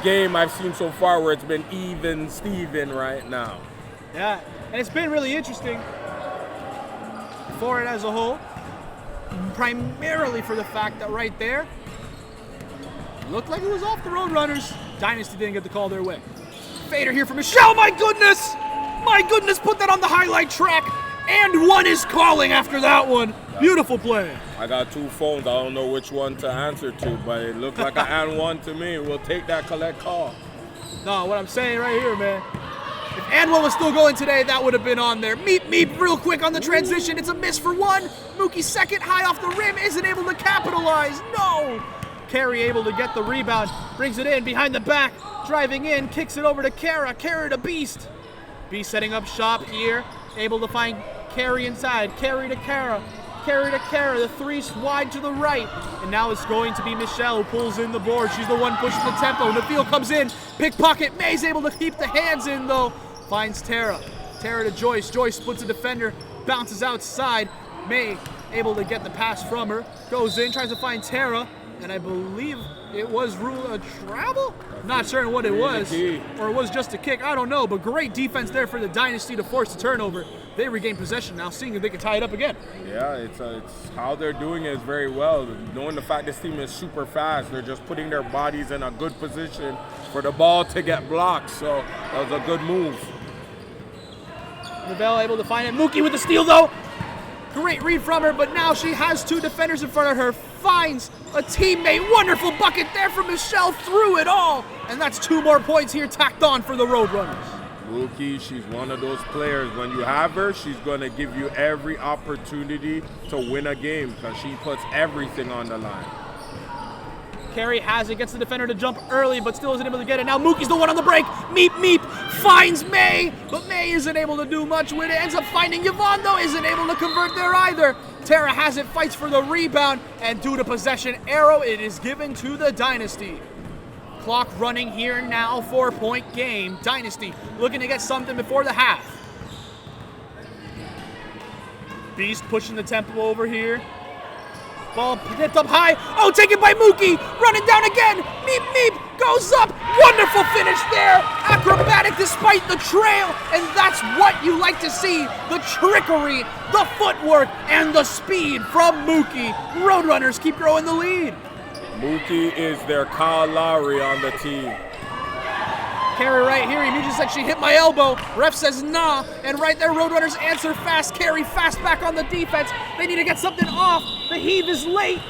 game I've seen so far where it's been even Steven right now. Yeah, and it's been really interesting for it as a whole, primarily for the fact that right there, looked like it was off the Roadrunners. Dynasty didn't get the call their way. Fader here from Michelle, my goodness! My goodness, put that on the highlight track. And one is calling after that one. Beautiful play. I got 2 phones. I don't know which one to answer to, but it looked like an and one to me. We'll take that collect call. No, what I'm saying right here, man. If and one was still going today, that would have been on there. Meep, real quick on the transition. It's a miss for one. Mookie second, high off the rim, isn't able to capitalize. No! Carey able to get the rebound, brings it in behind the back, driving in, kicks it over to Kara. Kara to Beast. Beast setting up shop here, able to find Carey inside. Carey to Kara. Carey to Kara, the 3 wide to the right. And now it's going to be Michelle who pulls in the board. She's the one pushing the tempo. Nafeel comes in, pickpocket. May's able to keep the hands in though. Finds Tara. Tara to Joyce. Joyce splits a defender, bounces outside. May able to get the pass from her. Goes in, tries to find Tara. And I believe it was ruled a travel? Not certain what it was. Or it was just a kick. I don't know. But great defense there for the Dynasty to force the turnover. They regain possession now, seeing if they can tie it up again. Yeah, it's how they're doing it very well. Knowing the fact this team is super fast, they're just putting their bodies in a good position for the ball to get blocked. So that was a good move. Novell able to find it. Mookie with the steal though. Great read from her, but now she has 2 defenders in front of her. Finds a teammate. Wonderful bucket there from Michelle through it all. And that's 2 more points here tacked on for the Roadrunners. Mookie, she's one of those players. When you have her, she's going to give you every opportunity to win a game because she puts everything on the line. Carey has it, gets the defender to jump early, but still isn't able to get it. Now Mookie's the one on the break. Meep finds May, but May isn't able to do much with it. Ends up finding Yvonne, though, isn't able to convert there either. Tara has it, fights for the rebound, and due to possession arrow, it is given to the Dynasty. Clock running here now, 4-point game. Dynasty looking to get something before the half. Beast pushing the tempo over here. Ball tipped up high. Oh, taken by Mookie. Running down again. Meep goes up. Wonderful finish there. Acrobatic despite the trail. And that's what you like to see. The trickery, the footwork, and the speed from Mookie. Roadrunners keep growing the lead. Mookie is their Kyle Lowry on the team. Carey right here, immediately said she hit my elbow. Ref says nah, and right there Roadrunners answer fast. Carey fast back on the defense. They need to get something off. The heave is late.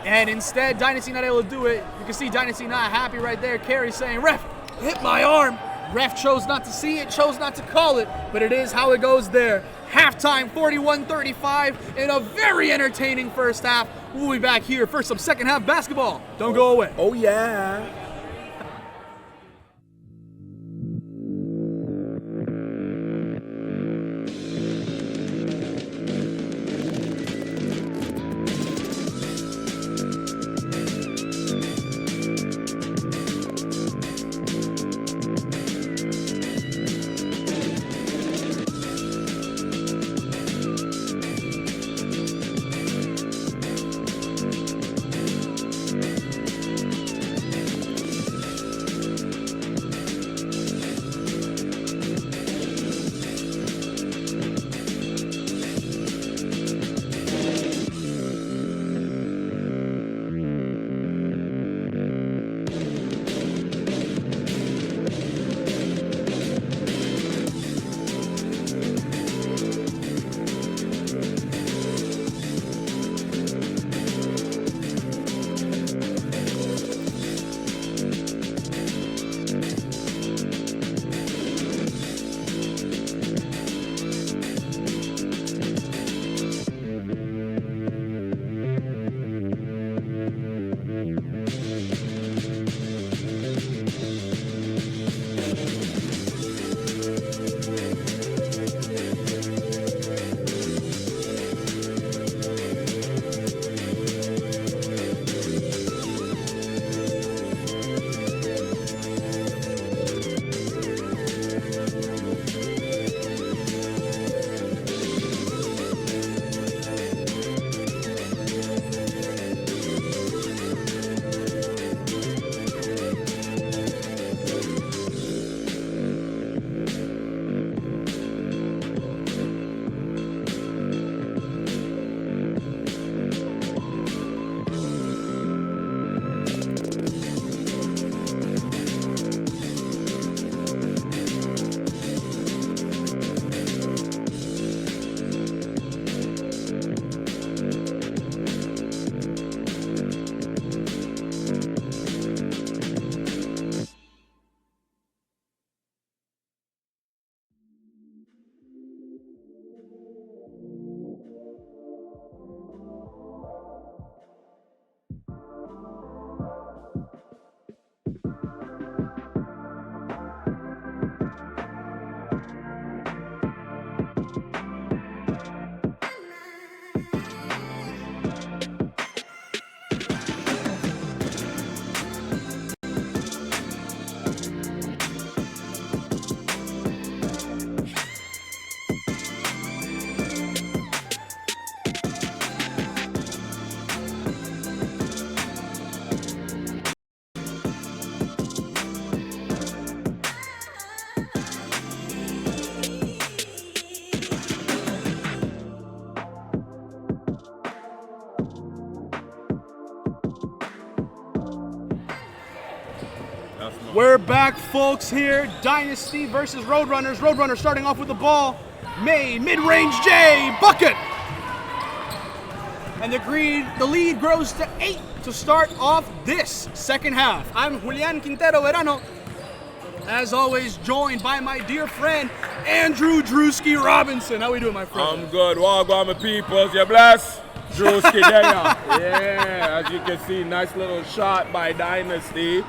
And instead, Dynasty not able to do it. You can see Dynasty not happy right there. Carey saying, ref, hit my arm. Ref chose not to see it, chose not to call it, but it is how it goes there. Halftime, 41-35 in a very entertaining first half. We'll be back here for some second half basketball. Don't go away. Oh yeah. us, man. We're back, folks, here. Dynasty versus Roadrunners. Roadrunners starting off with the ball. May, mid-range J, bucket! And the lead grows to 8 to start off this second half. I'm Julian Quintero Verano, as always, joined by my dear friend, Andrew Drewski Robinson. How we doing, my friend? I'm good. Welcome, my peoples. You bless? Drewski there. Yeah, as you can see, nice little shot by Dynasty.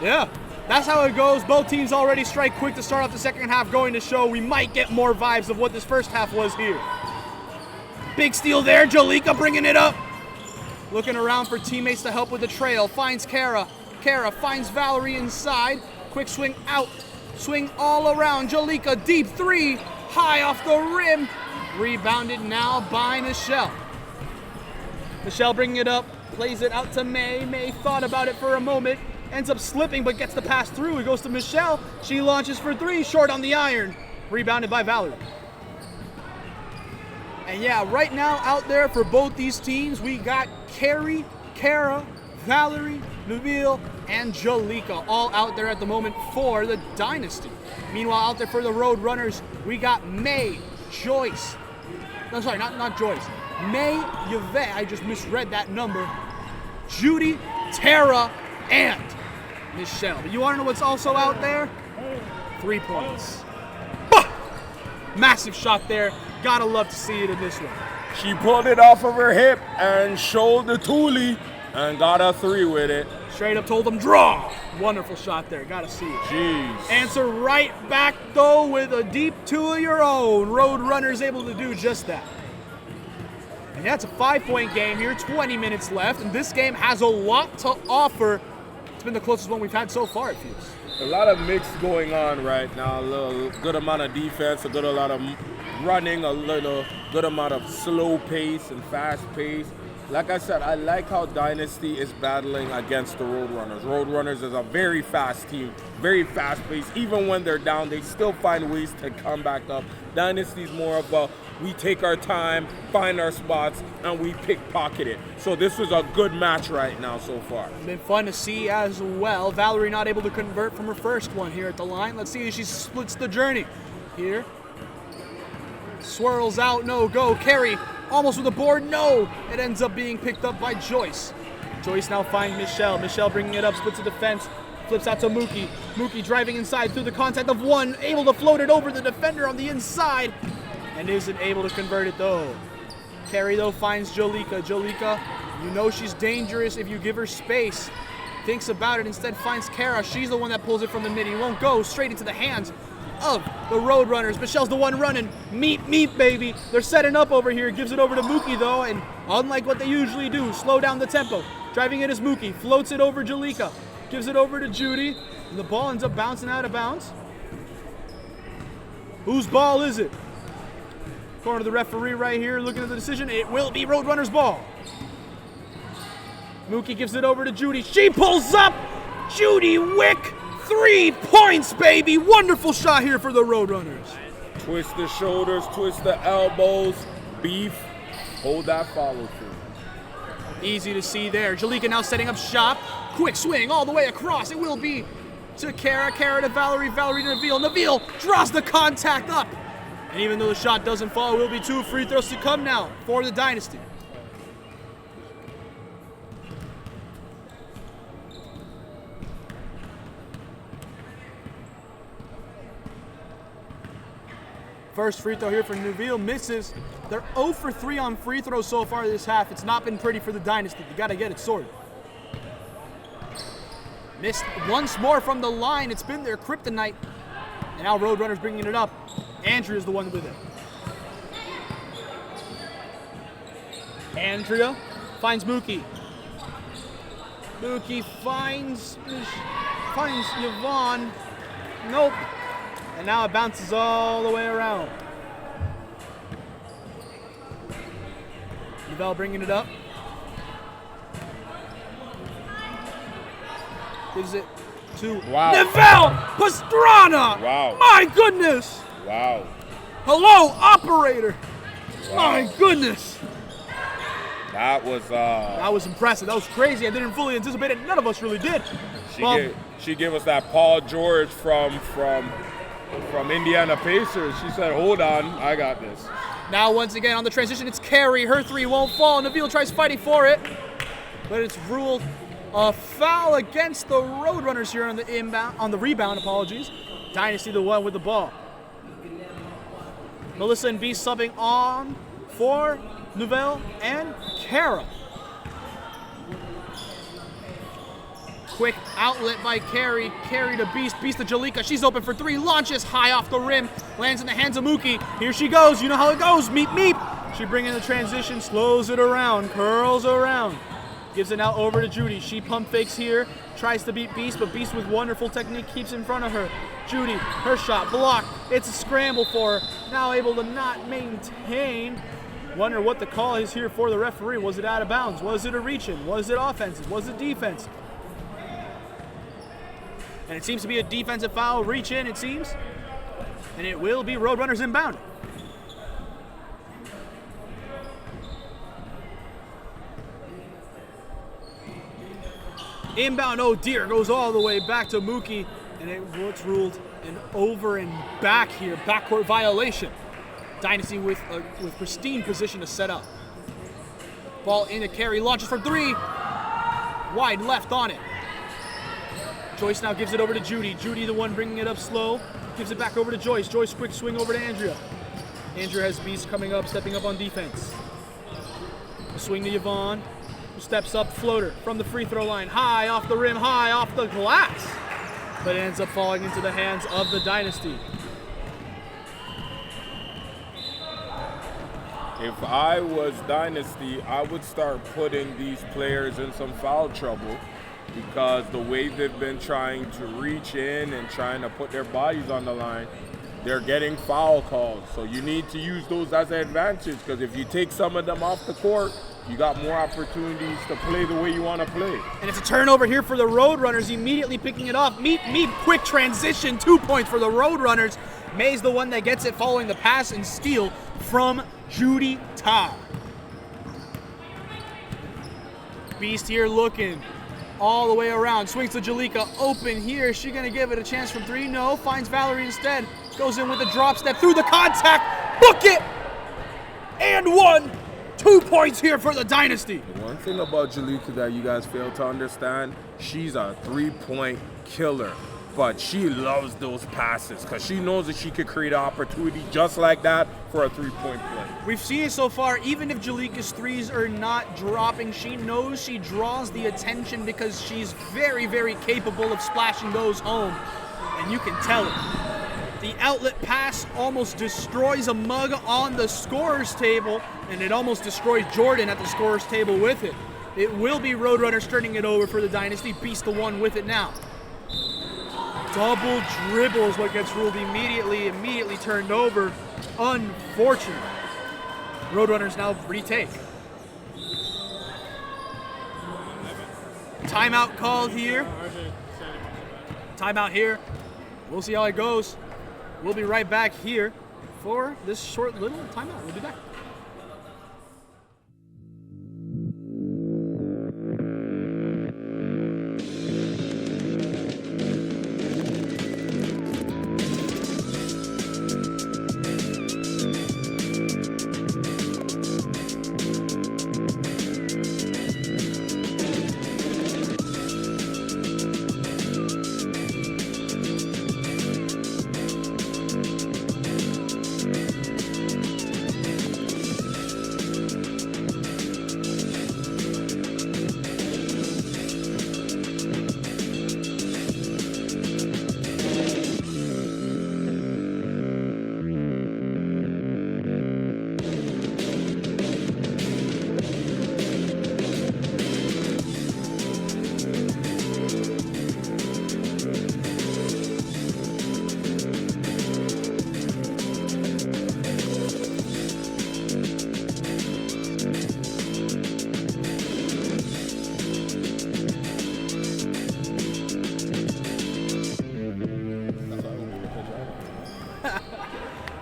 Yeah, that's how it goes. Both teams already strike quick to start off the second half, going to show we might get more vibes of what this first half was here. Big steal there, Jalika bringing it up. Looking around for teammates to help with the trail. Finds Kara. Kara finds Valerie inside. Quick swing out. Swing all around. Jalika, deep three. High off the rim. Rebounded now by Michelle. Michelle bringing it up. Plays it out to May. May thought about it for a moment. Ends up slipping but gets the pass through. It goes to Michelle. She launches for three. Short on the iron. Rebounded by Valerie. And yeah, right now out there for both these teams, we got Carrie, Kara, Valerie, Nubile, and Jalika all out there at the moment for the Dynasty. Meanwhile, out there for the Roadrunners, we got May, Joyce. No, sorry, not Joyce. May, Yvette, I just misread that number. Judy, Tara, and Michelle. But you want to know what's also out there? 3 points. Bah! Massive shot there. Gotta love to see it in this one. She pulled it off of her hip and showed the toolie and got a 3 with it. Straight up told them, draw. Wonderful shot there. Gotta see it. Jeez. Answer right back, though, with a deep 2 of your own. Roadrunners able to do just that. And yeah, it's a 5-point game here. 20 minutes left. And this game has a lot to offer. It's been the closest one we've had so far, it feels. A lot of mix going on right now. A little good amount of defense, a lot of running, a little good amount of slow pace and fast pace. Like I said, I like how Dynasty is battling against the Roadrunners. Roadrunners is a very fast team, very fast paced. Even when they're down, they still find ways to come back up. Dynasty's more of a, we take our time, find our spots, and we pickpocket it. So this was a good match right now so far. It's been fun to see as well. Valerie not able to convert from her first one here at the line. Let's see if she splits the journey here. Swirls out, no go. Carrie almost with a board, no. It ends up being picked up by Joyce. Joyce now finds Michelle. Michelle bringing it up, splits the defense, flips out to Mookie. Mookie driving inside through the contact of one, able to float it over the defender on the inside, and isn't able to convert it though. Carrie though finds Jalika. Jalika, you know she's dangerous if you give her space. Thinks about it, instead finds Kara. She's the one that pulls it from the mid. He won't go straight into the hands of the Roadrunners. Michelle's the one running. Meet, baby. They're setting up over here. Gives it over to Mookie, though, and unlike what they usually do, slow down the tempo. Driving it is Mookie. Floats it over Jalika. Gives it over to Judy, and the ball ends up bouncing out of bounds. Whose ball is it? According to the referee right here, looking at the decision, it will be Roadrunners' ball. Mookie gives it over to Judy. She pulls up. Judy Wick. 3 points, baby. Wonderful shot here for the Roadrunners. Twist the shoulders, twist the elbows, beef, hold that follow through. Easy to see there. Jalika now setting up shop. Quick swing all the way across. It will be to Kara. Kara to Valerie. Valerie to Nabeel. Nabeel draws the contact up. And even though the shot doesn't fall, it will be 2 free throws to come now for the Dynasty. First free throw here for Nubile misses. They're 0 for 3 on free throws so far this half. It's not been pretty for the Dynasty. You gotta get it sorted. Missed once more from the line. It's been their kryptonite. And now Roadrunners bringing it up. Andrea is the one with it. Andrea finds Mookie. Mookie finds Yvonne. Nope. And now it bounces all the way around. Nivelle bringing it up. Gives it to Nivelle Pastrana. Wow. My goodness. Wow. Hello, operator. Wow. My goodness. That was impressive. That was crazy. I didn't fully anticipate it. None of us really did. She gave us that Paul George from Indiana Pacers. She said, "Hold on, I got this." Now once again on the transition, it's Carey. Her three won't fall. Nabil tries fighting for it, but it's ruled a foul against the Roadrunners here on the rebound. Apologies. Dynasty the one with the ball. Melissa and Beast subbing on for Nouvelle and Kara. Quick outlet by Carey. Carey to Beast. Beast to Jalika. She's open for three. Launches high off the rim. Lands in the hands of Mookie. Here she goes. You know how it goes. Meep, meep. She brings in the transition. Slows it around. Curls around. Gives it now over to Judy. She pump fakes here. Tries to beat Beast, but Beast with wonderful technique keeps in front of her. Judy, her shot blocked. It's a scramble for her. Now able to not maintain. Wonder what the call is here for the referee. Was it out of bounds? Was it a reach-in? Was it offensive? Was it defense? And it seems to be a defensive foul, reach in, it seems. And it will be Roadrunners inbound. Inbound, oh dear, goes all the way back to Mookie. And it's ruled an over and back here, backcourt violation. Dynasty with pristine position to set up. Ball into Carey, launches for three. Wide left on it. Joyce now gives it over to Judy. Judy the one bringing it up slow. Gives it back over to Joyce. Joyce quick swing over to Andrea. Andrea has Beast coming up, stepping up on defense. A swing to Yvonne, who steps up, floater from the free throw line. High off the rim, high off the glass. But it ends up falling into the hands of the Dynasty. If I was Dynasty, I would start putting these players in some foul trouble, because the way they've been trying to reach in and trying to put their bodies on the line, they're getting foul calls. So you need to use those as an advantage, because if you take some of them off the court, you got more opportunities to play the way you want to play. And it's a turnover here for the Roadrunners, immediately picking it off. Meep, quick transition, 2 points for the Roadrunners. May's the one that gets it following the pass and steal from Judy Todd. Beast here looking all the way around. Swings to Jalika, open here. Is she going to give it a chance from three? No, finds Valerie instead. Goes in with a drop step through the contact. Book it! And one. 2 points here for the Dynasty. The one thing about Jalika that you guys fail to understand, she's a three-point killer. But she loves those passes because she knows that she could create an opportunity just like that for a three-point play. We've seen it so far. Even if Jalika's threes are not dropping, she knows she draws the attention because she's very, very capable of splashing those home. And you can tell it. The outlet pass almost destroys a mug on the scorer's table, and it almost destroys Jordan at the scorer's table with it. It will be Roadrunners turning it over for the Dynasty. Beast the one with it now. Double dribble is what gets ruled immediately turned over. Unfortunate. Roadrunners now retake. Timeout called here. Timeout here. We'll see how it goes. We'll be right back here for this short little timeout. We'll be back.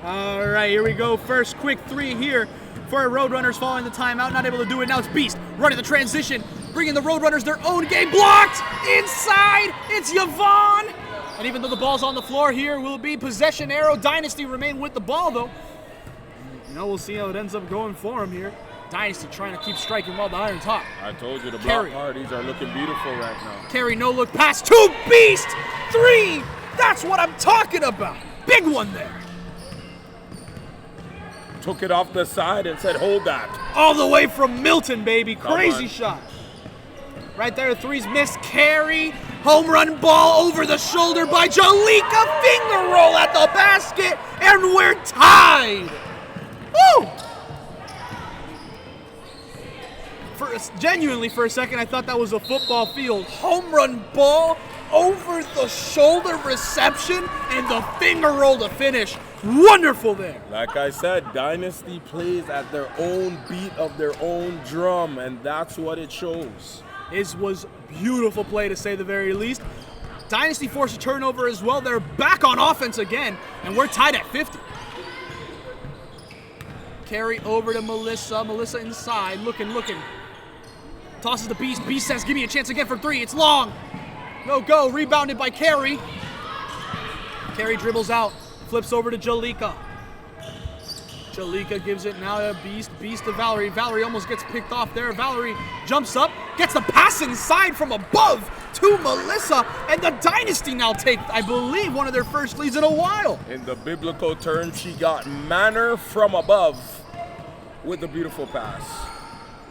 All right, here we go. First quick three here for Roadrunners following the timeout. Not able to do it. Now it's Beast running the transition, bringing the Roadrunners their own game. Blocked inside. It's Yvonne. And even though the ball's on the floor here, will be possession arrow. Dynasty remain with the ball, though. You know, we'll see how it ends up going for him here. Dynasty trying to keep striking while the iron's hot. I told you the block parties are looking beautiful right now. Carry, no look pass to Beast. 3. That's what I'm talking about. Big one there. Took it off the side and said, hold that. All the way from Milton, baby. Crazy shot. Right there, 3's missed. Carry, home run ball over the shoulder by Jalika. Finger roll at the basket, and we're tied. Woo! Genuinely, for a second, I thought that was a football field. Home run ball, over the shoulder reception, and the finger roll to finish. Wonderful there. Like I said, Dynasty plays at their own beat of their own drum, and that's what it shows. This was beautiful play, to say the very least. Dynasty forced a turnover as well. They're back on offense again, and we're tied at 50. Carry over to Melissa. Melissa inside, looking. Tosses the Beast. Beast says, give me a chance again for 3. It's long. No go. Rebounded by Carey. Carey dribbles out. Flips over to Jalika. Jalika gives it now to Beast. Beast to Valerie. Valerie almost gets picked off there. Valerie jumps up. Gets the pass inside from above to Melissa. And the Dynasty now take, I believe, one of their first leads in a while. In the biblical term, she got manna from above with a beautiful pass.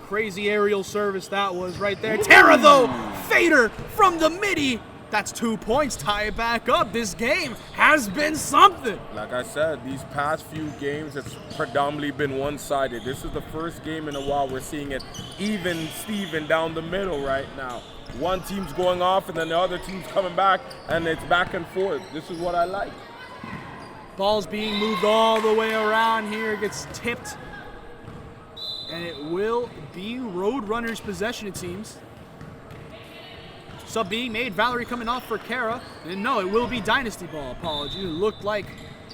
Crazy aerial service that was right there. Tara, though, fader from the midi. That's 2 points. Tie it back up. This game has been something. Like I said, these past few games, it's predominantly been one-sided. This is the first game in a while we're seeing it even Steven down the middle right now. One team's going off and then the other team's coming back, and it's back and forth. This is what I like. Ball's being moved all the way around here. It gets tipped. And it will be Roadrunners' possession, it seems. Sub being made. Valerie coming off for Kara. And no, it will be Dynasty ball. Apologies. It looked like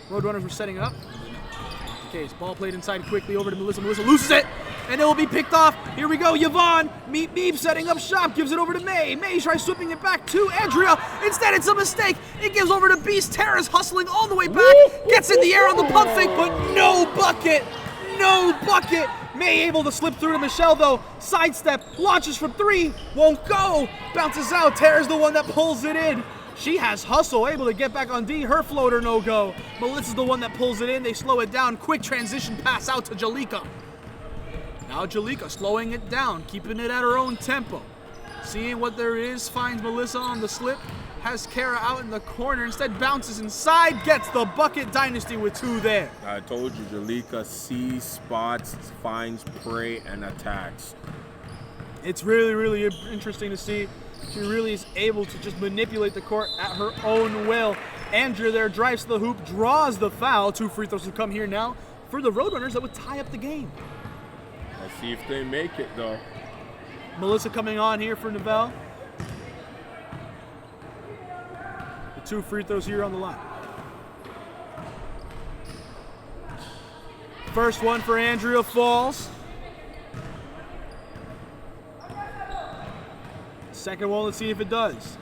Roadrunners were setting it up. Okay, ball played inside quickly over to Melissa. Melissa loses it. And it will be picked off. Here we go. Yvonne. Meep Meep setting up shop. Gives it over to May. May tries sweeping it back to Andrea. Instead, it's a mistake. It gives over to Beast. Tara's hustling all the way back. Gets in the air on the pump fake, but no bucket. No bucket. May able to slip through to Michelle, though. Sidestep, launches from 3, won't go. Bounces out. Tara's the one that pulls it in. She has hustle, able to get back on D. Her floater, no go. Melissa's the one that pulls it in. They slow it down. Quick transition pass out to Jalika. Now Jalika slowing it down, keeping it at her own tempo. Seeing what there is, finds Melissa on the slip. Has Kara out in the corner, instead bounces inside, gets the bucket. Dynasty with 2 there. I told you, Jalika sees, spots, finds prey, and attacks. It's really interesting to see. She really is able to just manipulate the court at her own will. Andrea there drives to the hoop, draws the foul. 2 free throws will come here now for the Roadrunners that would tie up the game. Let's see if they make it, though. Melissa coming on here for Novell. 2 free throws here on the line. First one for Andrea falls. Second one, let's see if it does.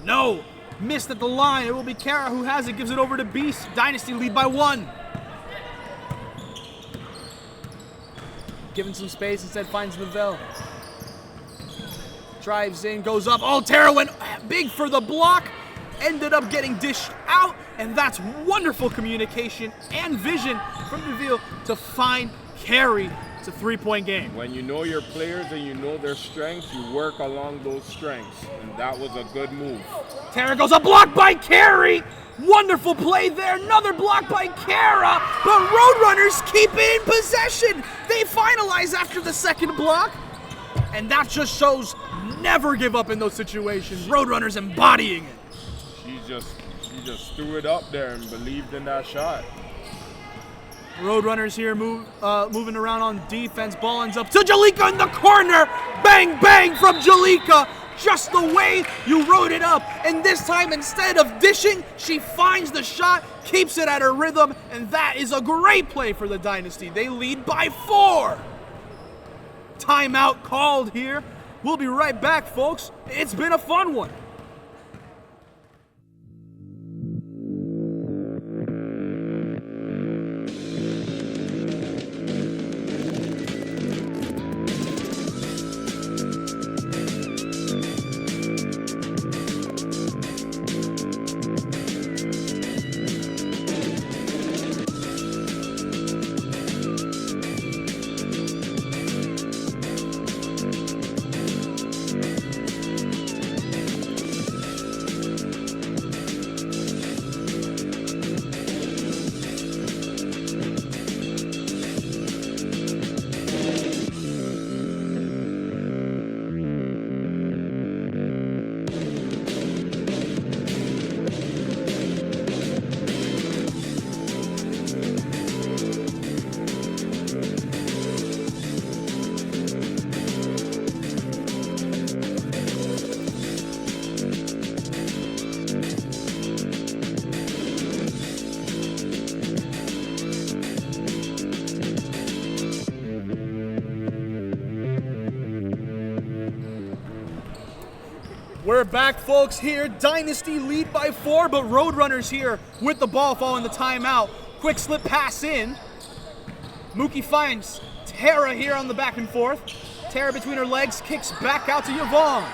No! Missed at the line. It will be Kara who has it. Gives it over to Beast. Dynasty lead by 1. Given some space, instead finds Novell. Drives in, goes up. Oh, Tara went big for the block. Ended up getting dished out, and that's wonderful communication and vision from Neville to find Carey. It's a 3-point game. When you know your players and you know their strengths, you work along those strengths, and that was a good move. Tara goes up, blocked by Carey. Wonderful play there. Another block by Kara, but Roadrunners keep it in possession. They finalize after the second block, and that just shows never give up in those situations. Roadrunners embodying it. She just threw it up there and believed in that shot. Roadrunners here moving around on defense. Ball ends up to Jalika in the corner. Bang, bang from Jalika. just the way you wrote it up. And this time, instead of dishing, she finds the shot, keeps it at her rhythm, and that is a great play for the Dynasty. They lead by 4. Timeout called here. We'll be right back, folks. It's been a fun one. We're back, folks, here. Dynasty lead by 4, but Roadrunners here with the ball following the timeout. Quick slip pass in. Mookie finds Tara here on the back and forth. Tara between her legs, kicks back out to Yvonne.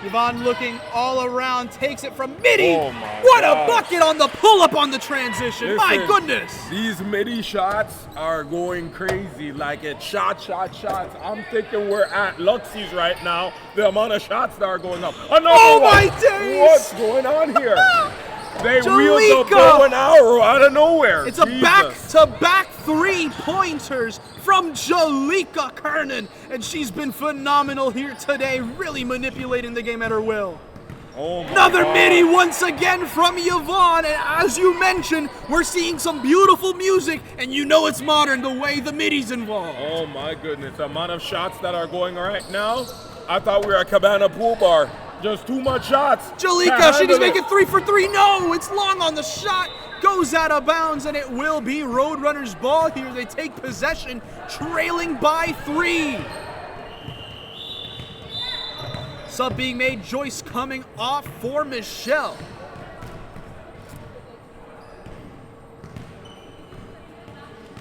Yvonne looking all around, takes it from Mitty. Oh my what gosh. a bucket on the pull-up on the transition. My Listen, goodness. These midi shots are going crazy. Like it's shots. I'm thinking we're at Luxie's right now. The amount of shots that are going up. Another Oh one. my days. What's going on here? They wheeled up Jalika. bow and arrow out of nowhere. It's a Jesus. back-to-back 3-pointers from Jalika Kernan, and she's been phenomenal here today, really manipulating the game at her will. Oh my Another God. midi once again from Yvonne, and as you mentioned, we're seeing some beautiful music, and you know it's modern the way the midi's involved. Oh my goodness, the amount of shots that are going right now. I thought we were at Cabana Pool Bar. Just too much shots. Jalika, Can't she just handle make it. it 3 for 3. No, it's long on the shot. Goes out of bounds, and it will be Roadrunners' ball here. They take possession, trailing by 3. Sub being made, Joyce coming off for Michelle.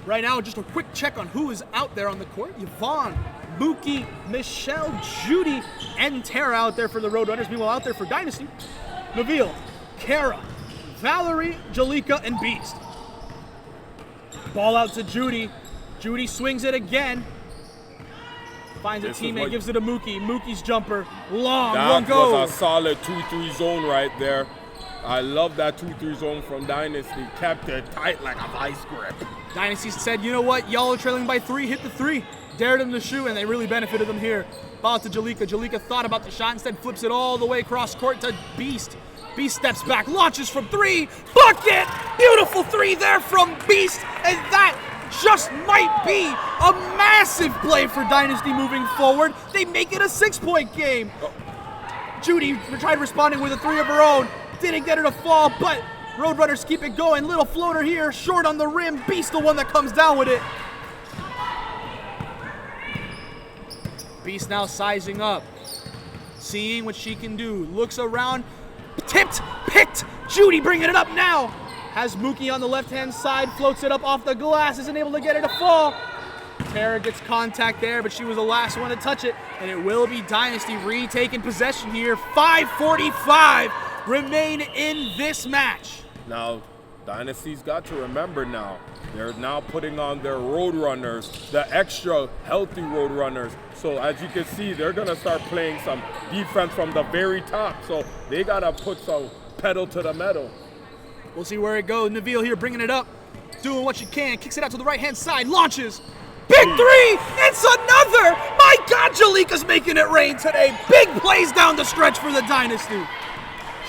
Right now, just a quick check on who is out there on the court. Yvonne, Mookie, Michelle, Judy, and Tara out there for the Roadrunners. Meanwhile, out there for Dynasty, Nabil, Kara, Valerie, Jalika, and Beast. Ball out to Judy. Judy swings it again. Finds a This is teammate, what- gives it to Mookie. Mookie's jumper, long, That won't go. was a solid 2-3 zone right there. I love that 2-3 zone from Dynasty. Kept it tight like a vice grip. Dynasty said, you know what, y'all are trailing by 3, hit the 3. Dared them to shoot, and they really benefited them here. Ball to Jalika. Jalika thought about the shot, instead flips it all the way across court to Beast. Beast steps back, launches from 3, bucket! Beautiful 3 there from Beast, and that just might be a massive play for Dynasty moving forward. They make it a 6-point game. Judy tried responding with a 3 of her own. Didn't get her to fall, but Roadrunners keep it going. Little floater here, short on the rim. Beast the one that comes down with it. Beast now sizing up, seeing what she can do. Looks around, tipped, picked. Judy bringing it up now. Has Mookie on the left-hand side, floats it up off the glass, isn't able to get it to fall. Tara gets contact there, but she was the last one to touch it, and it will be Dynasty retaking possession here. 5:45 remain in this match. Now, Dynasty's got to remember now, they're now putting on their Roadrunners, the extra healthy Roadrunners. So as you can see, they're gonna start playing some defense from the very top. So they gotta put some pedal to the metal. We'll see where it goes. Nabil here bringing it up, doing what she can, kicks it out to the right-hand side, launches. Big 3, it's another! My God, Jalika's making it rain today. Big plays down the stretch for the Dynasty.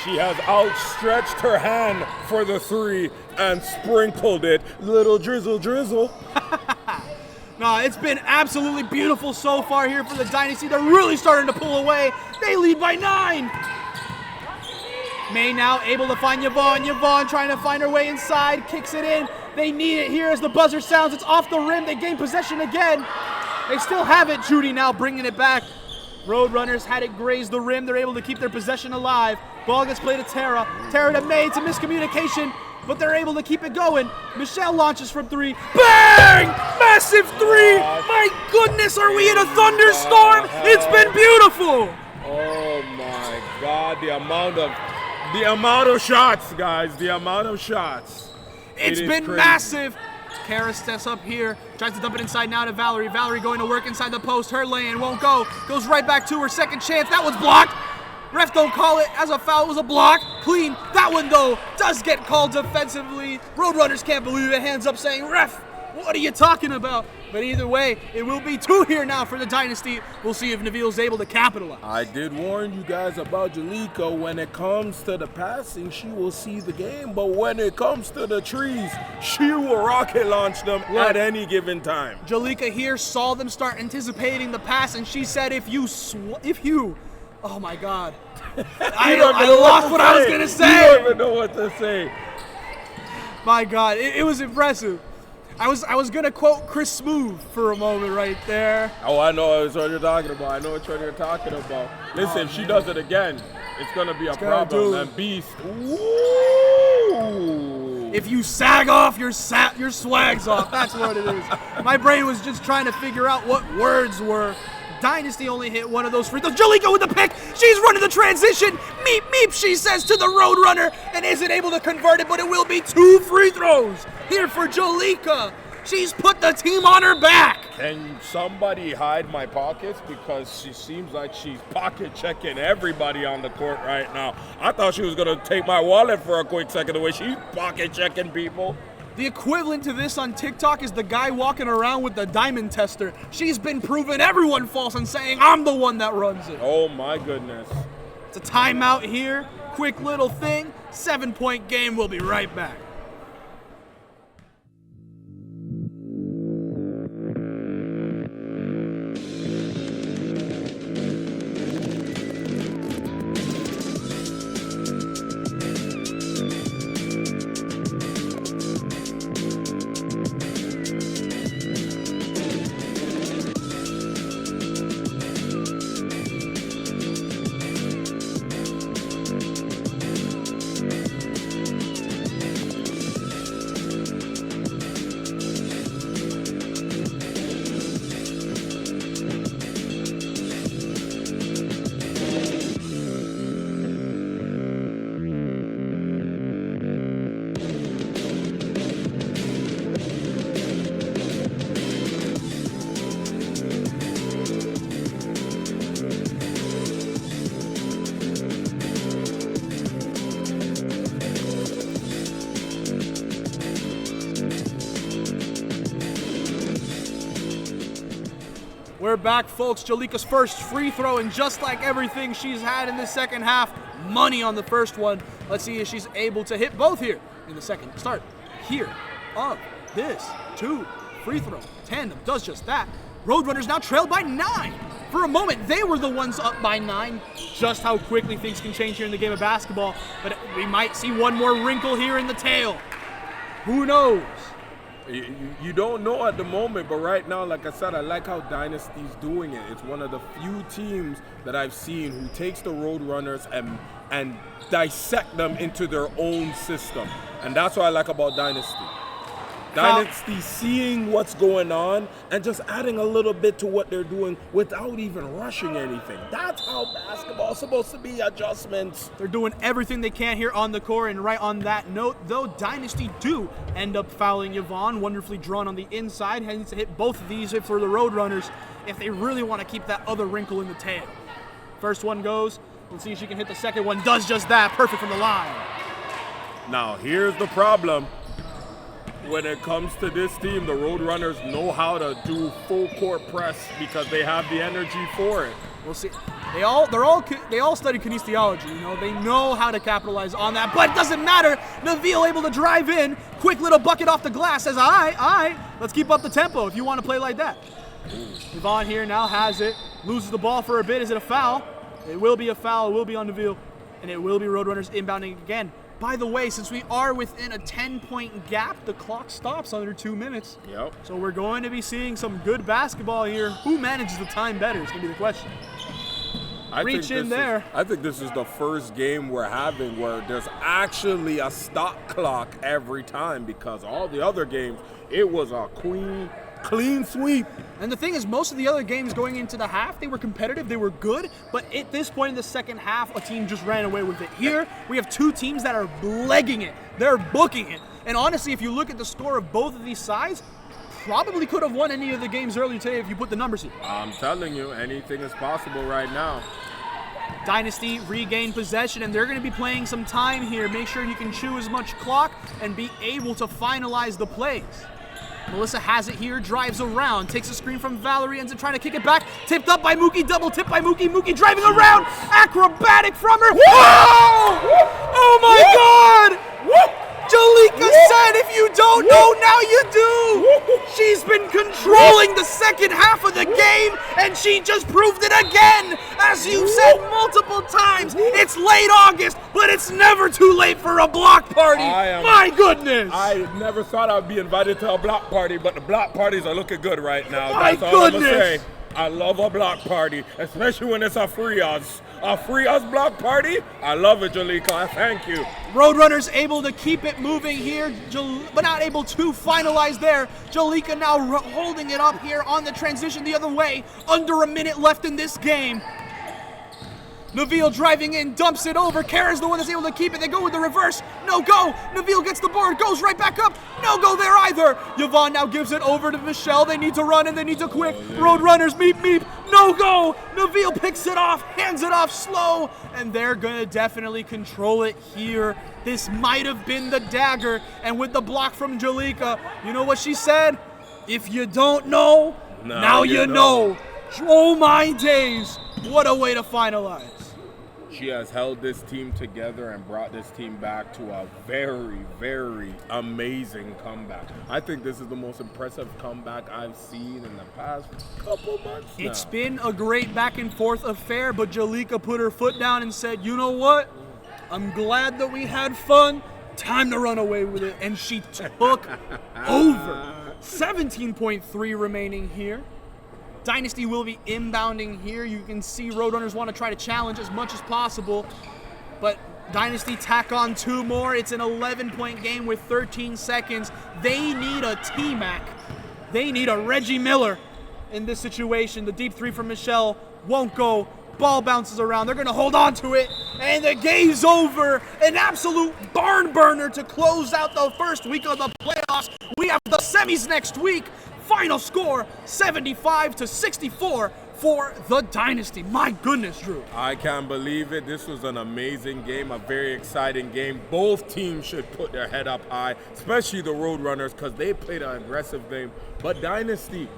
She has outstretched her hand for the 3 and sprinkled it. Little drizzle drizzle. No, it's been absolutely beautiful so far here for the Dynasty. They're really starting to pull away. They lead by 9. May now able to find Yvonne. Yvonne trying to find her way inside, kicks it in. They need it here as the buzzer sounds. It's off the rim. They gain possession again. They still have it. Judy now bringing it back. Roadrunners had it graze the rim. They're able to keep their possession alive. Ball gets played to Tara. Tara to May. It's a miscommunication, but they're able to keep it going. Michelle launches from 3. Bang! Massive 3! My goodness, are we in a thunderstorm? It's been beautiful! Oh my God, the amount of shots, guys, the amount of shots. It's been crazy. massive. Kara steps up here, tries to dump it inside now to Valerie. Valerie going to work inside the post. Her lane won't go. Goes right back to her second chance. That one's blocked. Ref don't call it as a foul. It was a block. Clean. That one, though, does get called defensively. Roadrunners can't believe it. Hands up saying, "Ref, what are you talking about?" But either way, it will be 2 here now for the Dynasty. We'll see if Naveel's able to capitalize. I did warn you guys about Jalika. When it comes to the passing, she will see the game. But when it comes to the trees, she will rocket launch them at any given time. Jalika here saw them start anticipating the pass, and she said, if you, oh my God. I lost what I was going to say. You don't even know what to say. My God, it was impressive. I was gonna quote Chris Smooth for a moment right there. Oh, I know what you're talking about. Listen, if she does it again, it's gonna be a problem. And Beast, ooh. If you sag off, your swag's off. That's what it is. My brain was just trying to figure out what words were. Dynasty only hit one of those free throws. Jalika with the pick. She's running the transition. Meep, meep, she says to the Roadrunner, and isn't able to convert it, but it will be 2 free throws here for Jalika. She's put the team on her back. Can somebody hide my pockets? Because she seems like she's pocket checking everybody on the court right now. I thought she was going to take my wallet for a quick second, the way she's pocket checking people. The equivalent to this on TikTok is the guy walking around with the diamond tester. She's been proving everyone false and saying, I'm the one that runs it. Oh my goodness. It's a timeout here. Quick little thing. 7-point game. We'll be right back. We're back, folks. Jalika's first free throw, and just like everything she's had in the second half, money on the first one. Let's see if she's able to hit both here in the second start here of this 2 free throw tandem. Does just that. Roadrunners now trailed by 9. For a moment, they were the ones up by 9. Just how quickly things can change here in the game of basketball. But we might see one more wrinkle here in the tail. Who knows? You don't know at the moment, but right now, like I said, I like how Dynasty's doing it. It's one of the few teams that I've seen who takes the Roadrunners and dissect them into their own system. And that's what I like about Dynasty. Dynasty seeing what's going on and just adding a little bit to what they're doing without even rushing anything. That's how basketball's supposed to be, adjustments. They're doing everything they can here on the court, and right on that note, though, Dynasty do end up fouling Yvonne, wonderfully drawn on the inside. Needs to hit both of these for the Roadrunners if they really want to keep that other wrinkle in the tail. First one goes. Let's see if she can hit the second one. Does just that. Perfect from the line. Now, here's the problem. When it comes to this team, the Roadrunners know how to do full court press because they have the energy for it. We'll see. They all study kinesiology, you know. They know how to capitalize on that, but it doesn't matter. Neville able to drive in, quick little bucket off the glass, says, all right, let's keep up the tempo if you want to play like that. Yvonne here now has it, loses the ball for a bit. Is it a foul? It will be a foul, it will be on Neville, and it will be Roadrunners inbounding again. By the way, since we are within a 10-point gap, the clock stops under 2 minutes. Yep. So we're going to be seeing some good basketball here. Who manages the time better is going to be the question. Reach in there. I think this is the first game we're having where there's actually a stop clock every time, because all the other games, it was a clean sweep. And the thing is, most of the other games going into the half, they were competitive, they were good, but at this point in the second half, a team just ran away with it. Here, we have two teams that are legging it. They're booking it. And honestly, if you look at the score of both of these sides, probably could have won any of the games earlier today if you put the numbers here. I'm telling you, anything is possible right now. Dynasty regain possession, and they're going to be playing some time here. Make sure you can chew as much clock and be able to finalize the plays. Melissa has it here, drives around, takes a screen from Valerie, ends up trying to kick it back, tipped up by Mookie, double tip by Mookie, Mookie driving around, acrobatic from her. Whoa! Oh my God! Jalika said, if you don't know, now you do. She's been controlling the second half of the game, and she just proved it again. As you've said multiple times, it's late August, but it's never too late for a block party. My goodness. I never thought I'd be invited to a block party, but the block parties are looking good right now. My That's all I'm goodness. gonna say. I love a block party, especially when it's a free us. A free us block party? I love it, Jalika. Thank you. Roadrunners able to keep it moving here, but not able to finalize there. Jalika now holding it up here on the transition the other way. Under a minute left in this game. Neville driving in, dumps it over. Kara's the one that's able to keep it. They go with the reverse. No go. Neville gets the board, goes right back up. No go there either. Yvonne now gives it over to Michelle. They need to run and they need to quick. Roadrunners, meep. No go. Neville picks it off, hands it off slow, and they're going to definitely control it here. This might have been the dagger. And with the block from Jalika, you know what she said? If you don't know, now you know. Oh my days. What a way to finalize. She has held this team together and brought this team back to a very, very amazing comeback. I think this is the most impressive comeback I've seen in the past couple months now. It's been a great back and forth affair, but Jalika put her foot down and said, you know what? I'm glad that we had fun. Time to run away with it. And she took over. 17.3 remaining here. Dynasty will be inbounding here. You can see Roadrunners want to try to challenge as much as possible, but Dynasty tack on 2 more. It's an 11-point game with 13 seconds. They need a T-Mac. They need a Reggie Miller in this situation. The deep 3 from Michelle won't go. Ball bounces around. They're going to hold on to it, and the game's over. An absolute barn burner to close out the first week of the playoffs. We have the semis next week. Final score, 75-64 for the Dynasty. My goodness, Drew. I can't believe it. This was an amazing game, a very exciting game. Both teams should put their head up high, especially the Roadrunners, because they played an aggressive game. But Dynasty,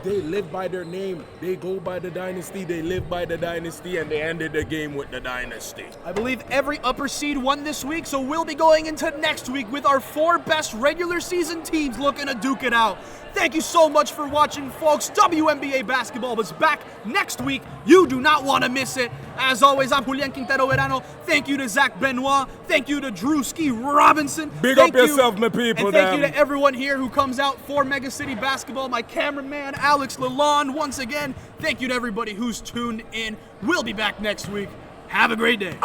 they live by their name. They go by the Dynasty, they live by the Dynasty, and they ended the game with the Dynasty. I believe every upper seed won this week, so we'll be going into next week with our 4 best regular season teams looking to duke it out. Thank you so much for watching, folks. WMBA Basketball is back next week. You do not want to miss it. As always, I'm Julian Quintero Verano. Thank you to Zach Benoit. Thank you to Drewski Robinson. Big up yourself, my people. And thank you to everyone here who comes out for Megacity Basketball. My cameraman, Alex Lalonde. Once again, thank you to everybody who's tuned in. We'll be back next week. Have a great day.